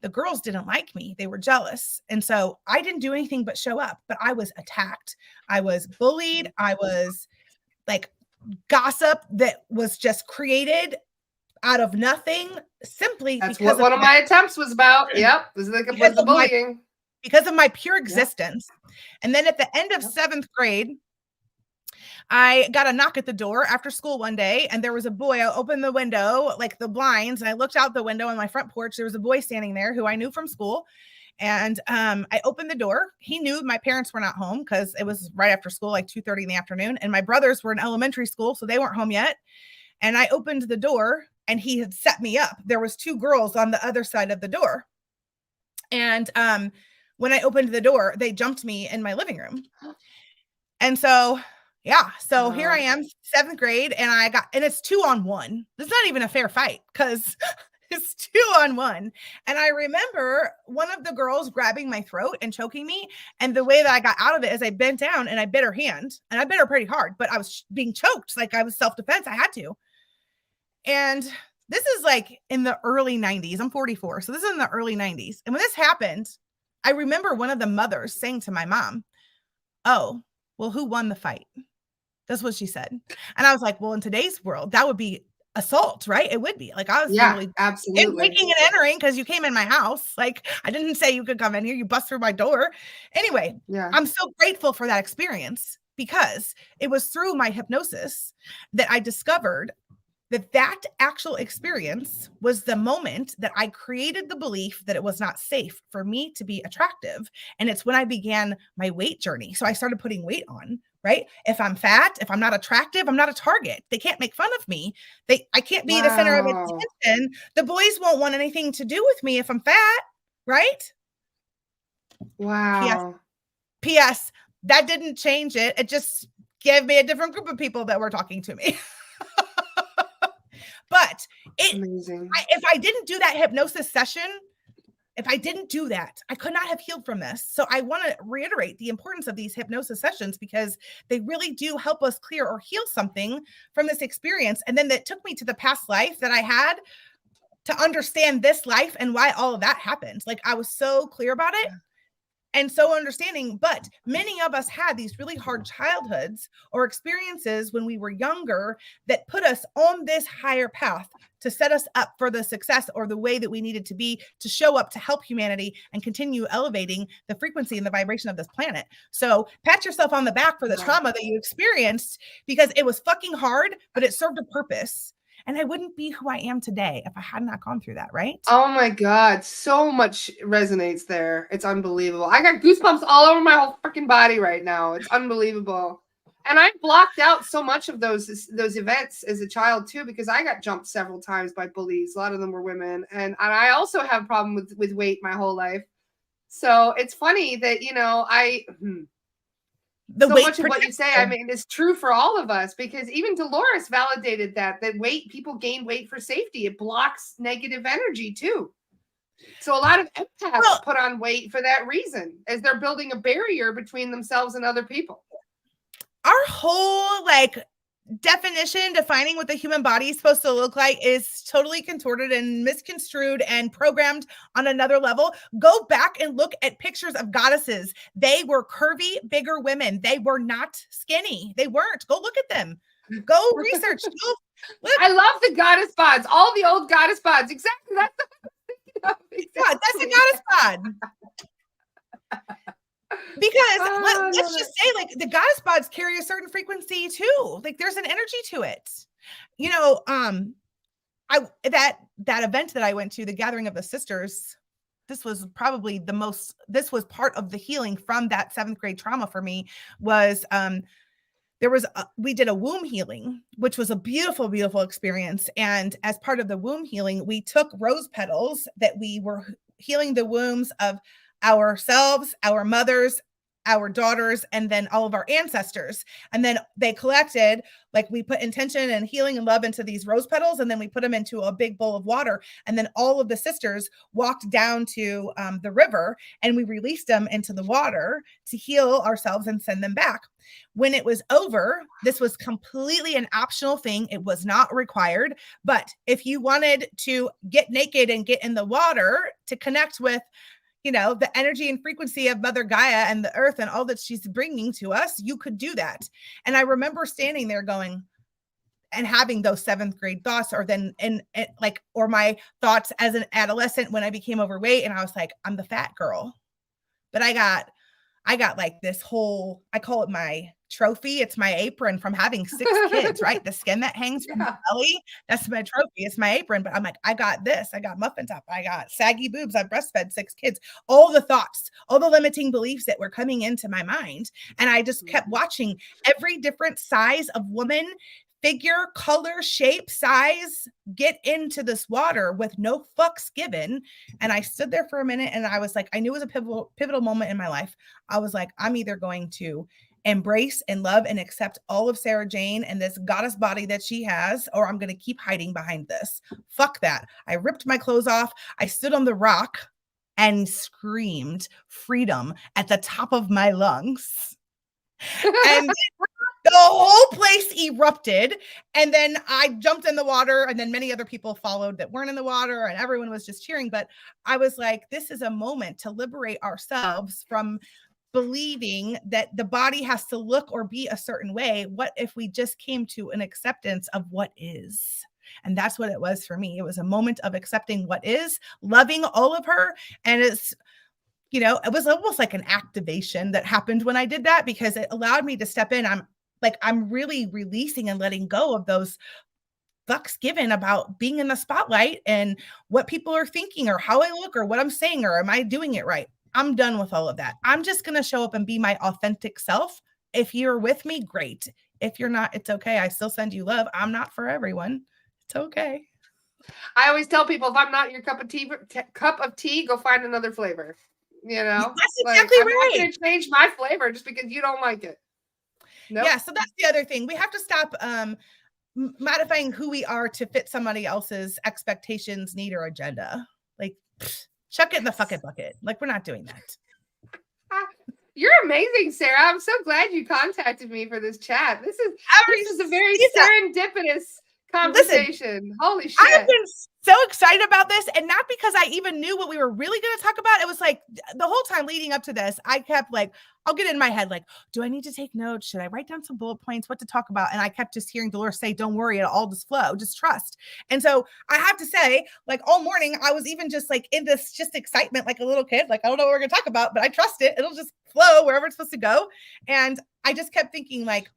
the girls didn't like me. They were jealous. And so I didn't do anything but show up, but I was attacked. I was bullied. I was like gossip that was just created out of nothing, simply that's because what one of my attempts was about. Yep. Was the bullying. Because of my pure existence. Yep. And then at the end of 7th grade, I got a knock at the door after school one day, and there was a boy. I opened the window, like the blinds, and I looked out the window on my front porch. There was a boy standing there who I knew from school. And I opened the door. He knew my parents were not home because it was right after school, like 2:30 in the afternoon. And my brothers were in elementary school, so they weren't home yet. And I opened the door, and he had set me up. There was 2 girls on the other side of the door. And when I opened the door, they jumped me in my living room. And so, yeah. So here I am, 7th grade, and it's 2-on-1. It's not even a fair fight because it's 2-on-1. And I remember one of the girls grabbing my throat and choking me. And the way that I got out of it is I bent down and I bit her hand, and I bit her pretty hard, but I was being choked. Like I was self-defense. I had to. And this is like in the early 90s. I'm 44. So this is in the early 90s. And when this happened, I remember one of the mothers saying to my mom, "Oh, well, who won the fight?" That's what she said. And I was like, well, in today's world, that would be assault, right? It would be like, I was literally absolutely breaking and entering because you came in my house. Like, I didn't say you could come in here. You bust through my door. Anyway, I'm so grateful for that experience because it was through my hypnosis that I discovered that actual experience was the moment that I created the belief that it was not safe for me to be attractive. And it's when I began my weight journey. So I started putting weight on, right? If I'm fat, if I'm not attractive, I'm not a target. They can't make fun of me. I can't be the center of attention. The boys won't want anything to do with me if I'm fat, right? Wow. P.S. That didn't change it. It just gave me a different group of people that were talking to me. But if I didn't do that hypnosis session, if I didn't do that, I could not have healed from this. So I want to reiterate the importance of these hypnosis sessions because they really do help us clear or heal something from this experience. And then that took me to the past life that I had to understand this life and why all of that happened. Like I was so clear about it. And so understanding, but many of us had these really hard childhoods or experiences when we were younger that put us on this higher path to set us up for the success or the way that we needed to be to show up to help humanity and continue elevating the frequency and the vibration of this planet. So pat yourself on the back for the trauma that you experienced because it was fucking hard, but it served a purpose. And I wouldn't be who I am today if I had not gone through that, right? Oh my God. So much resonates there. It's unbelievable. I got goosebumps all over my whole freaking body right now. It's unbelievable. And I blocked out so much of those events as a child too, because I got jumped several times by bullies. A lot of them were women. And I also have a problem with weight my whole life. So it's funny that, so much of what you say, I mean, is true for all of us because even Dolores validated that people gain weight for safety. It blocks negative energy too. So a lot of empaths put on weight for that reason, as they're building a barrier between themselves and other people. Our whole definition, defining what the human body is supposed to look like is totally contorted and misconstrued and programmed on another level. Go back and look at pictures of goddesses. They were curvy, bigger women. They were not skinny. They weren't. Go look at them. Go research. I love the goddess bods. All the old goddess bods. Exactly. That's exactly. Yeah, that's a goddess bod. Because let's just say, the goddess bods carry a certain frequency too. Like there's an energy to it. That event that I went to, the Gathering of the Sisters, this was probably this was part of the healing from that 7th grade trauma for me was we did a womb healing, which was a beautiful, beautiful experience. And as part of the womb healing, we took rose petals that we were healing the wombs of ourselves, our mothers, our daughters, and then all of our ancestors. And then they collected, like we put intention and healing and love into these rose petals, and then we put them into a big bowl of water. And then all of the sisters walked down to the river, and we released them into the water to heal ourselves and send them back. When it was over, this was completely an optional thing. It was not required. But if you wanted to get naked and get in the water to connect with, the energy and frequency of Mother Gaia and the earth and all that she's bringing to us, you could do that. And I remember standing there going and having those 7th grade thoughts, or then, or my thoughts as an adolescent when I became overweight. And I was like, I'm the fat girl. But I got like this whole, I call it my trophy. It's my apron from having 6 kids, right? The skin that hangs from the belly, that's my trophy. It's my apron. But I'm like, I got this. I got muffin top. I got saggy boobs. I breastfed 6 kids. All the thoughts, all the limiting beliefs that were coming into my mind. And I just kept watching every different size of woman, figure, color, shape, size, get into this water with no fucks given. And I stood there for a minute, and I was like, I knew it was a pivotal moment in my life. I was like, I'm either going to embrace and love and accept all of Sarah Jane and this goddess body that she has, or I'm going to keep hiding behind this. Fuck that. I ripped my clothes off. I stood on the rock and screamed freedom at the top of my lungs. And the whole place erupted. And then I jumped in the water, and then many other people followed that weren't in the water, and everyone was just cheering. But I was like, this is a moment to liberate ourselves from believing that the body has to look or be a certain way. What if we just came to an acceptance of what is? And that's what it was for me. It was a moment of accepting what is, loving all of her. And it's, it was almost like an activation that happened when I did that, because it allowed me to step in. I'm really releasing and letting go of those fucks given about being in the spotlight and what people are thinking, or how I look, or what I'm saying, or am I doing it right? I'm done with all of that. I'm just going to show up and be my authentic self. If you're with me, great. If you're not, it's okay. I still send you love. I'm not for everyone. It's okay. I always tell people, if I'm not your cup of tea, go find another flavor. That's exactly I'm right. not going to change my flavor just because you don't like it. Nope. Yeah. So that's the other thing. We have to stop modifying who we are to fit somebody else's expectations, need, or agenda. Like, chuck it in the fucking bucket. Like, we're not doing that. You're amazing, Sarah. I'm so glad you contacted me for this chat. This is a very serendipitous conversation. Listen, holy shit. I've been so excited about this, and not because I even knew what we were really going to talk about. It was like the whole time leading up to this, I kept like, I'll get in my head, like, do I need to take notes? Should I write down some bullet points, what to talk about? And I kept just hearing Dolores say, don't worry, it'll all just flow, just trust. And so I have to say, like, all morning, I was even just like in this just excitement, like a little kid, like, I don't know what we're going to talk about, but I trust it. It'll just flow wherever it's supposed to go. And I just kept thinking, like,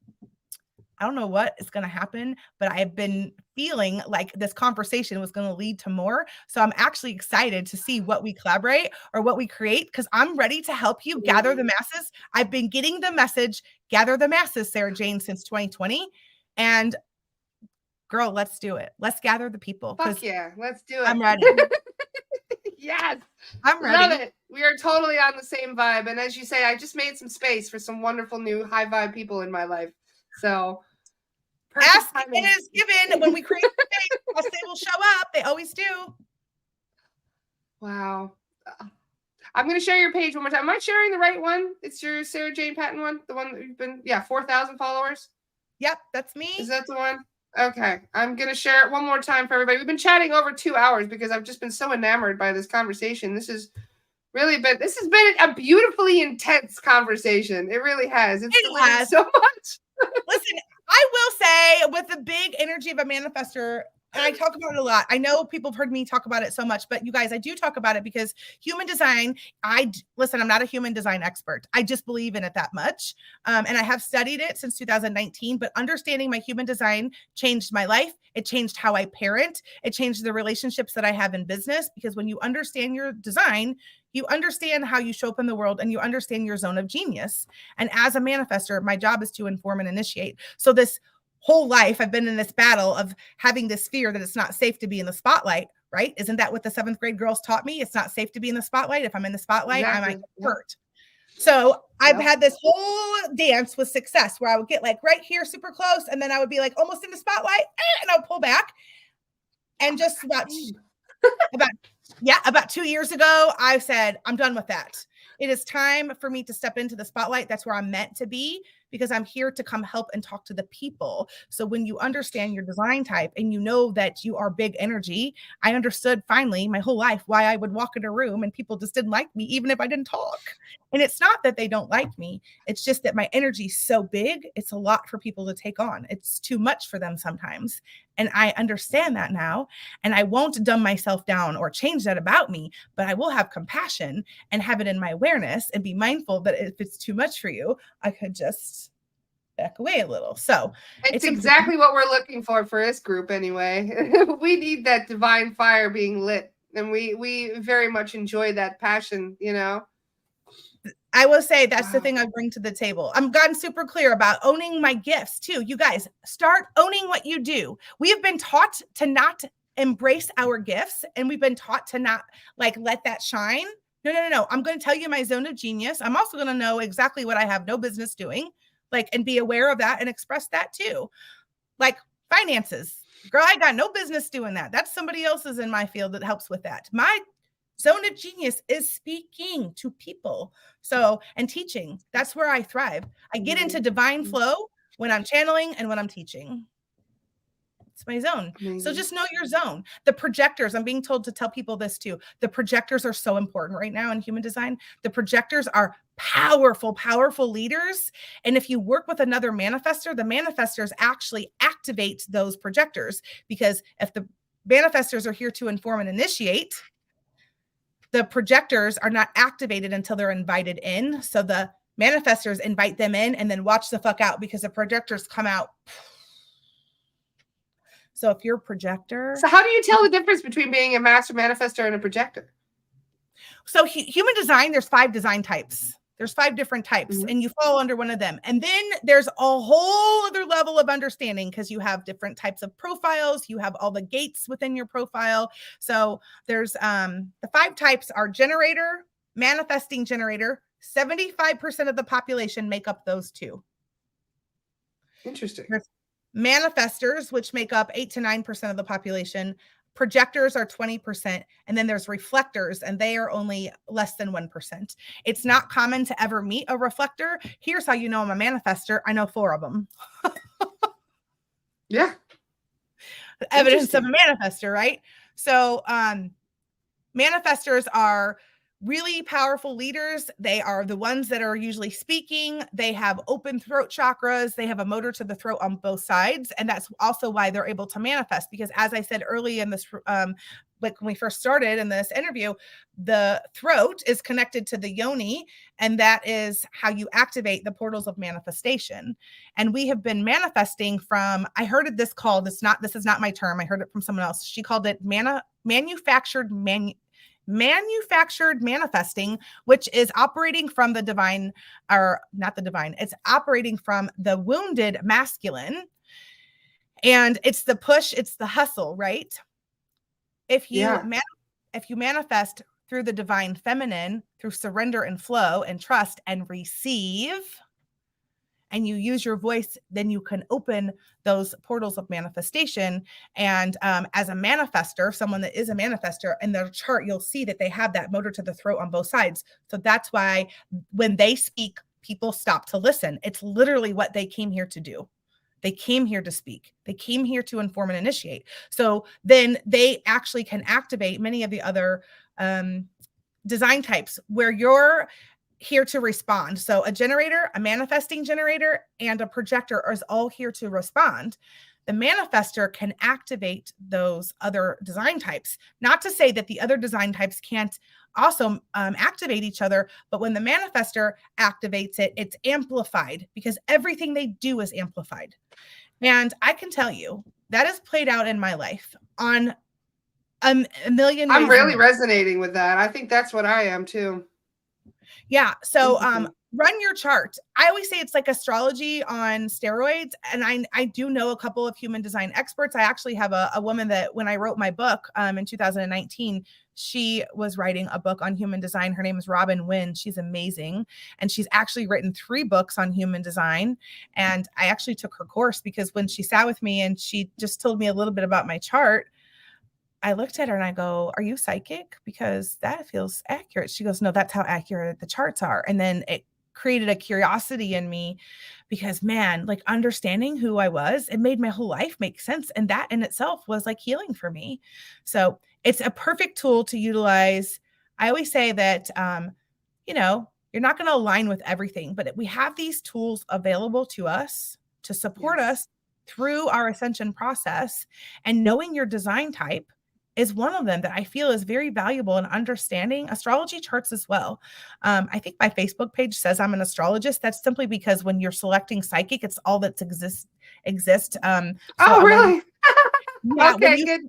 I don't know what is going to happen, but I've been feeling like this conversation was going to lead to more. So I'm actually excited to see what we collaborate or what we create, because I'm ready to help you gather the masses. I've been getting the message, gather the masses, Sarah Jane, since 2020. And girl, let's do it. Let's gather the people. Fuck yeah, let's do it. I'm ready. Yes. I'm ready. Love it. We are totally on the same vibe. And as you say, I just made some space for some wonderful new high vibe people in my life. So ask and it is given. When we create space, they will show up. They always do. Wow. I'm going to share your page one more time. Am I sharing the right one? It's your Sarah Jane Patton one? The one that you've been, 4,000 followers? Yep, that's me. Is that the one? Okay. I'm going to share it one more time for everybody. We've been chatting over 2 hours because I've just been so enamored by this conversation. This has been a beautifully intense conversation. It really has. It has so much. Listen, I will say, with the big energy of a manifestor, And I talk about it a lot. I know people have heard me talk about it so much, but you guys, I do talk about it because human design, listen, I'm not a human design expert. I just believe in it that much. And I have studied it since 2019, but understanding my human design changed my life. It changed how I parent. It changed the relationships that I have in business, because when you understand your design, you understand how you show up in the world and you understand your zone of genius. And as a manifester, my job is to inform and initiate. So this whole life I've been in this battle of having this fear that it's not safe to be in the spotlight, right? Isn't that what the 7th grade girls taught me? It's not safe to be in the spotlight. If I'm in the spotlight, I might get hurt. So I've had this whole dance with success where I would get like right here, super close. And then I would be like almost in the spotlight and I would pull back. And just about 2 years ago, I said, I'm done with that. It is time for me to step into the spotlight. That's where I'm meant to be, because I'm here to come help and talk to the people. So when you understand your design type and you know that you are big energy, I understood finally my whole life why I would walk in a room and people just didn't like me, even if I didn't talk. And it's not that they don't like me. It's just that my energy is so big. It's a lot for people to take on. It's too much for them sometimes. And I understand that now. And I won't dumb myself down or change that about me, but I will have compassion and have it in my awareness and be mindful that if it's too much for you, I could just back away a little. So it's exactly what we're looking for this group anyway. We need that divine fire being lit. And we very much enjoy that passion, you know. I will say that's the thing I bring to the table. I'm gotten super clear about owning my gifts too. You guys, start owning what you do. We have been taught to not embrace our gifts, and we've been taught to not like let that shine. No. I'm going to tell you my zone of genius. I'm also going to know exactly what I have no business doing, like, and be aware of that and express that too. Like finances. Girl, I got no business doing that. That's somebody else's in my field that helps with that. My zone of genius is speaking to people. So, and teaching, that's where I thrive. I get into divine flow when I'm channeling and when I'm teaching. It's my zone. So just know your zone. The projectors, I'm being told to tell people this too. The projectors are so important right now in human design. The projectors are powerful, powerful leaders. And if you work with another manifester, the manifestors actually activate those projectors, because if the manifestors are here to inform and initiate, the projectors are not activated until they're invited in. So the manifestors invite them in and then watch the fuck out, because the projectors come out. So if you're a projector. So how do you tell the difference between being a master manifestor and a projector? So human design, there's 5 design types. There's 5 different types, and you fall under one of them. And then there's a whole other level of understanding, because you have different types of profiles. You have all the gates within your profile. So there's the 5 types are generator, manifesting generator. 75% of the population make up those 2. Interesting. There's manifestors, which make up 8 to 9% of the population. Projectors are 20%, and then there's reflectors, and they are only less than 1%. It's not common to ever meet a reflector. Here's how you know I'm a manifestor. I know 4 of them. Yeah. Evidence of a manifestor, right? So manifestors are really powerful leaders. They are the ones that are usually speaking. They have open throat chakras. They have a motor to the throat on both sides. And that's also why they're able to manifest, because as I said early in this, like when we first started in this interview, the throat is connected to the yoni, and that is how you activate the portals of manifestation. And we have been manifesting from, I heard this called, this is not my term. I heard it from someone else. She called it manufactured manifesting, which is operating from the divine, or not the divine, it's operating from the wounded masculine. And it's the push, it's the hustle, right? If you manifest through the divine feminine, through surrender and flow and trust and receive, and you use your voice, then you can open those portals of manifestation. And as a manifester, someone that is a manifester, in their chart, you'll see that they have that motor to the throat on both sides. So that's why when they speak, people stop to listen. It's literally what they came here to do. They came here to speak. They came here to inform and initiate. So then they actually can activate many of the other design types, where you're here to respond. So a generator, a manifesting generator, and a projector is all here to respond. The manifester can activate those other design types. Not to say that the other design types can't also activate each other, but when the manifester activates it, it's amplified because everything they do is amplified. And I can tell you that has played out in my life on a million ways. I'm really resonating with that. I think that's what I am too. Yeah. So run your chart. I always say it's like astrology on steroids. And I do know a couple of human design experts. I actually have a woman that when I wrote my book in 2019, she was writing a book on human design. Her name is Robin Wynn. She's amazing. And she's actually written 3 books on human design. And I actually took her course because when she sat with me and she just told me a little bit about my chart, I looked at her and I go, are you psychic? Because that feels accurate. She goes, no, that's how accurate the charts are. And then it created a curiosity in me because, man, like understanding who I was, it made my whole life make sense. And that in itself was like healing for me. So it's a perfect tool to utilize. I always say that, you know, you're not going to align with everything, but we have these tools available to us to support us through our ascension process. And knowing your design type is one of them that I feel is very valuable in understanding astrology charts as well. I think my Facebook page says I'm an astrologist. That's simply because when you're selecting psychic, it's all that exists. Oh, really? Yeah. Okay, good.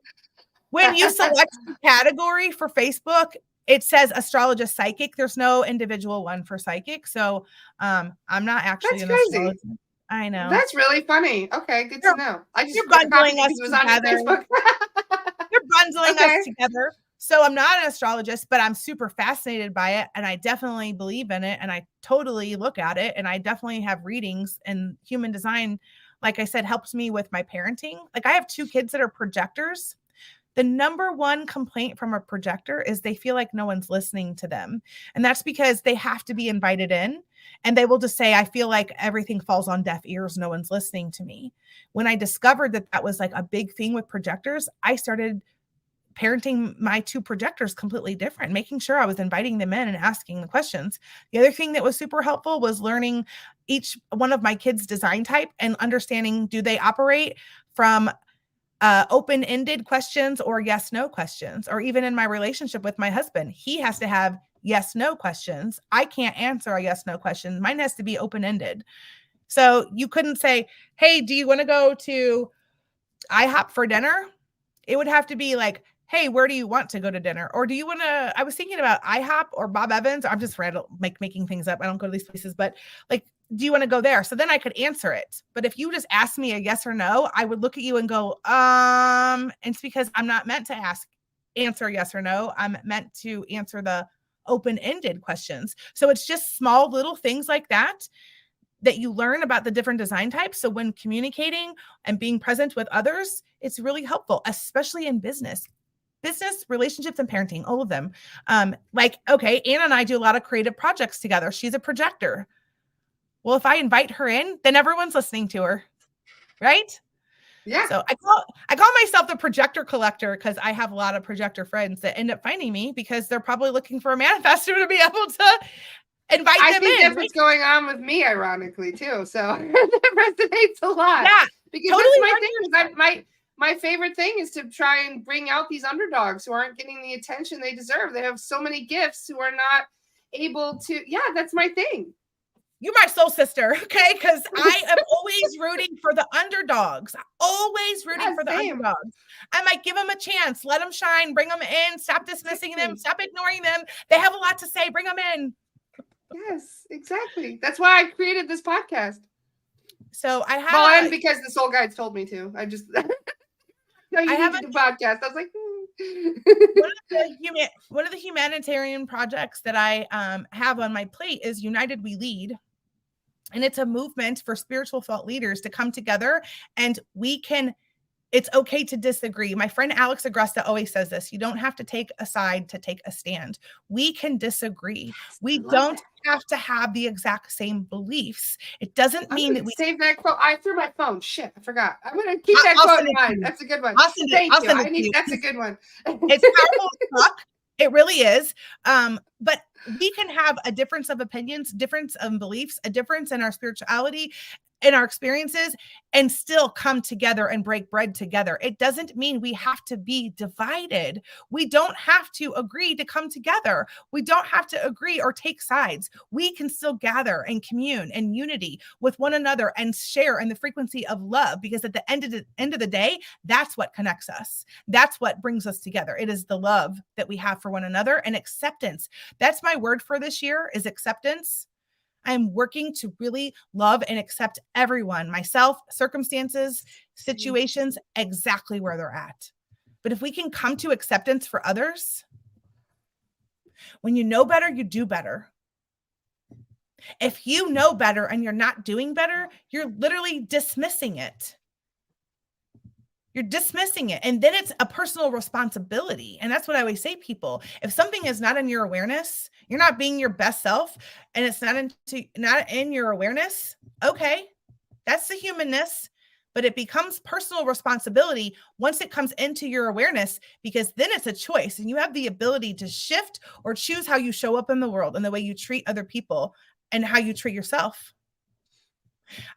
When you select the category for Facebook, it says astrologist psychic. There's no individual one for psychic. So I'm not actually an astrologist. I know. That's really funny. Okay, good to know. I just you're bundling us it was on Facebook. You're bundling us together. So I'm not an astrologist, but I'm super fascinated by it. And I definitely believe in it. And I totally look at it. And I definitely have readings, and human design, like I said, helps me with my parenting. Like I have 2 kids that are projectors. The number one complaint from a projector is they feel like no one's listening to them. And that's because they have to be invited in. And they will just say, I feel like everything falls on deaf ears. No one's listening to me. When I discovered that that was like a big thing with projectors, I started parenting my 2 projectors completely different, making sure I was inviting them in and asking the questions. The other thing that was super helpful was learning each one of my kids' design type and understanding, do they operate from open-ended questions or yes-no questions? Or even in my relationship with my husband, he has to have yes-no questions. I can't answer a yes-no question. Mine has to be open-ended. So you couldn't say, hey, do you want to go to IHOP for dinner? It would have to be like, hey, where do you want to go to dinner? Or do you want to, I was thinking about IHOP or Bob Evans. I'm just making things up. I don't go to these places, but like, do you want to go there? So then I could answer it. But if you just asked me a yes or no, I would look at you and go, it's because I'm not meant to answer yes or no. I'm meant to answer the open-ended questions. So it's just small little things like that you learn about the different design types. So when communicating and being present with others, it's really helpful, especially in business, relationships, and parenting, all of them. Okay, Anna and I do a lot of creative projects together. She's a projector. Well, if I invite her in, then everyone's listening to her, right? Yeah. So I call myself the projector collector because I have a lot of projector friends that end up finding me because they're probably looking for a manifestor to be able to invite them in. I think that's what's going on with me, ironically, too. So that resonates a lot. Yeah, because totally that's my thing. My favorite thing is to try and bring out these underdogs who aren't getting the attention they deserve. They have so many gifts who are not able to. Yeah, that's my thing. You're my soul sister, okay? Because I am always rooting for the underdogs. Always rooting for the underdogs. I might give them a chance. Let them shine. Bring them in. Stop dismissing them. Stop ignoring them. They have a lot to say. Bring them in. Yes, exactly. That's why I created this podcast. So I have. Well, and because the soul guides told me to. I just. No, you need to do a podcast. I was like. One of the humanitarian projects that I have on my plate is United We Lead. And it's a movement for spiritual thought leaders to come together, and it's okay to disagree. My friend Alex Agresta always says this: you don't have to take a side to take a stand. We can disagree. We don't have to have the exact same beliefs. It doesn't mean that we save that quote. I threw my phone. Shit, I forgot. I'm gonna keep that quote in mind. That's a good one. Thank you. That's a good one. It's powerful as fuck. It really is. But we can have a difference of opinions, difference of beliefs, a difference in our spirituality, in our experiences, and still come together and break bread together. It doesn't mean we have to be divided. We don't have to agree to come together. We don't have to agree or take sides. We can still gather and commune in unity with one another and share in the frequency of love, because at the end of the day, that's what connects us. That's what brings us together. It is the love that we have for one another and acceptance. That's my word for this year, is acceptance. I'm working to really love and accept everyone, myself, circumstances, situations, exactly where they're at. But if we can come to acceptance for others, when you know better, you do better. If you know better and you're not doing better, you're literally dismissing it. You're dismissing it. And then it's a personal responsibility. And that's what I always say, people. If something is not in your awareness, you're not being your best self, and it's not in your awareness, okay, that's the humanness. But it becomes personal responsibility once it comes into your awareness, because then it's a choice and you have the ability to shift or choose how you show up in the world and the way you treat other people and how you treat yourself.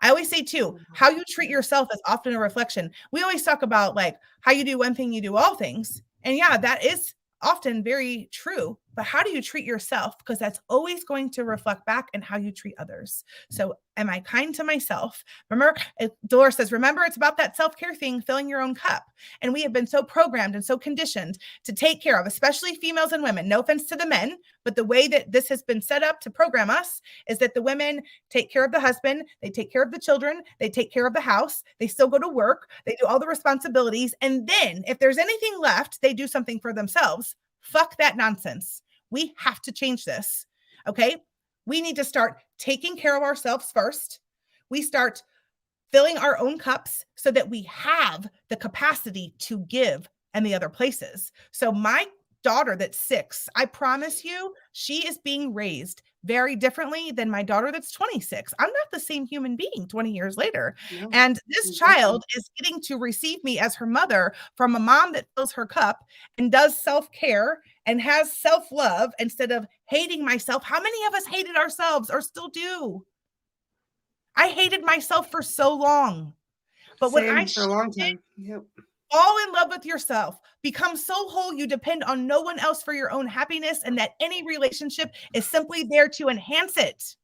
I always say too, how you treat yourself is often a reflection. We always talk about like how you do one thing, you do all things. And yeah, that is often very true. But how do you treat yourself? Because that's always going to reflect back in how you treat others. So am I kind to myself? Remember, Dolores says, remember, it's about that self-care thing, filling your own cup. And we have been so programmed and so conditioned to take care of, especially females and women. No offense to the men, but the way that this has been set up to program us is that the women take care of the husband, they take care of the children, they take care of the house, they still go to work, they do all the responsibilities. And then if there's anything left, they do something for themselves. Fuck that nonsense. We have to change this. Okay. We need to start taking care of ourselves first. We start filling our own cups so that we have the capacity to give in the other places. So my daughter that's 6, I promise you, she is being raised very differently than my daughter that's 26. I'm not the same human being 20 years later. No, and this child is getting to receive me as her mother from a mom that fills her cup and does self-care and has self-love instead of hating myself. How many of us hated ourselves or still do? I hated myself for so long. But Same, when I for a long time. Yep. Fall in love with yourself, become so whole you depend on no one else for your own happiness, and that any relationship is simply there to enhance it.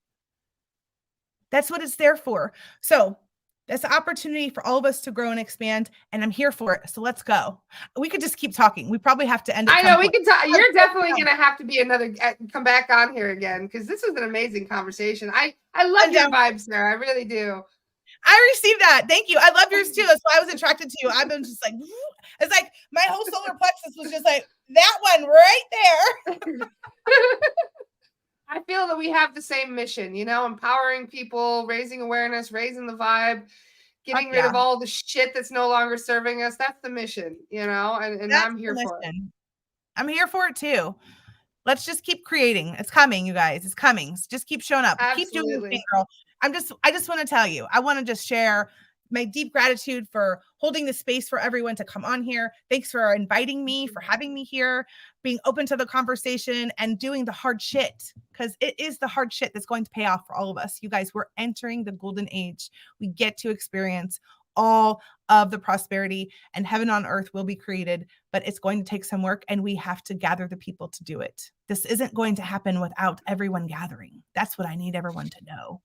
That's what it's there for. So that's an opportunity for all of us to grow and expand, and I'm here for it. So let's go. We could just keep talking. We probably have to end it. I know we can talk. You're definitely going to have to be come back on here again, because this was an amazing conversation. I love your vibes, Sarah. I really do. I received that. Thank you. I love yours too. That's why I was attracted to you. I've been just like, it's like my whole solar plexus was just like that one right there. I feel that we have the same mission, empowering people, raising awareness, raising the vibe, getting rid of all the shit that's no longer serving us. That's the mission, and I'm here for it. I'm here for it too. Let's just keep creating. It's coming, you guys. It's coming. Just keep showing up. Absolutely. Keep doing the thing, girl. I just want to tell you, I want to just share my deep gratitude for holding the space for everyone to come on here. Thanks for inviting me, for having me here, being open to the conversation and doing the hard shit, because it is the hard shit that's going to pay off for all of us. You guys, we're entering the golden age. We get to experience all of the prosperity, and heaven on earth will be created, but it's going to take some work, and we have to gather the people to do it. This isn't going to happen without everyone gathering. That's what I need everyone to know.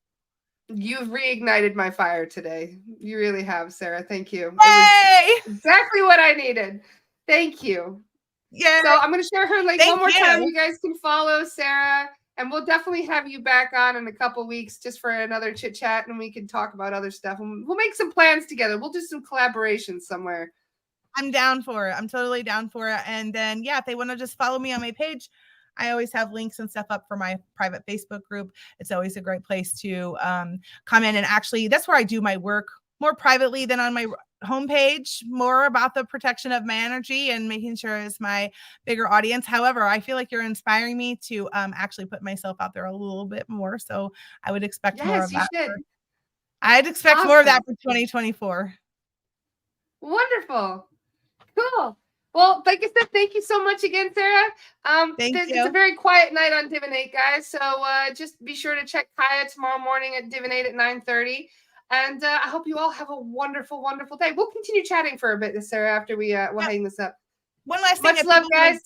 You've reignited my fire today. You really have, Sarah. Thank you. Hey! It was exactly what I needed. Thank you. Yeah. So I'm going to share her link one more time. You guys can follow Sarah, and we'll definitely have you back on in a couple weeks just for another chit chat, and we can talk about other stuff. And we'll make some plans together. We'll do some collaborations somewhere. I'm down for it. I'm totally down for it. And then, yeah, if they want to just follow me on my page, I always have links and stuff up for my private Facebook group. It's always a great place to come in. And actually, that's where I do my work more privately than on my homepage, more about the protection of my energy and making sure it's my bigger audience. However, I feel like you're inspiring me to actually put myself out there a little bit more. So I would expect more of that. I'd expect more of that for 2024. Wonderful. Cool. Well, like I said, thank you so much again, Sarah. Thank you. It's a very quiet night on Divinate, guys. So just be sure to check Kaya tomorrow morning at Divinate at 9:30. And I hope you all have a wonderful, wonderful day. We'll continue chatting for a bit, Sarah, after we'll hang this up. One last thing. Much love, guys.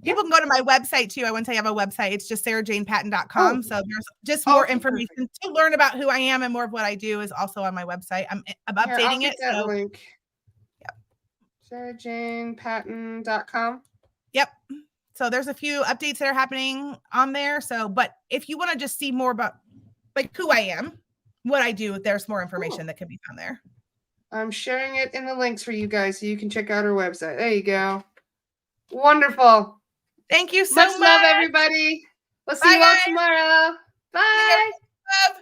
People can go to my website too. I wouldn't say I have a website. It's just sarahjanepatton.com. Oh. So there's just more information to learn about who I am and more of what I do is also on my website. I'm updating it. That link. Yep. sarahjanepatton.com. Yep. So there's a few updates that are happening on there. So, but if you want to just see more about like who I am, what I do, there's more information that can be found there. I'm sharing it in the links for you guys so you can check out our website. There you go. Wonderful. Thank you so much. Much love, everybody. We'll see you all tomorrow. Bye. Love.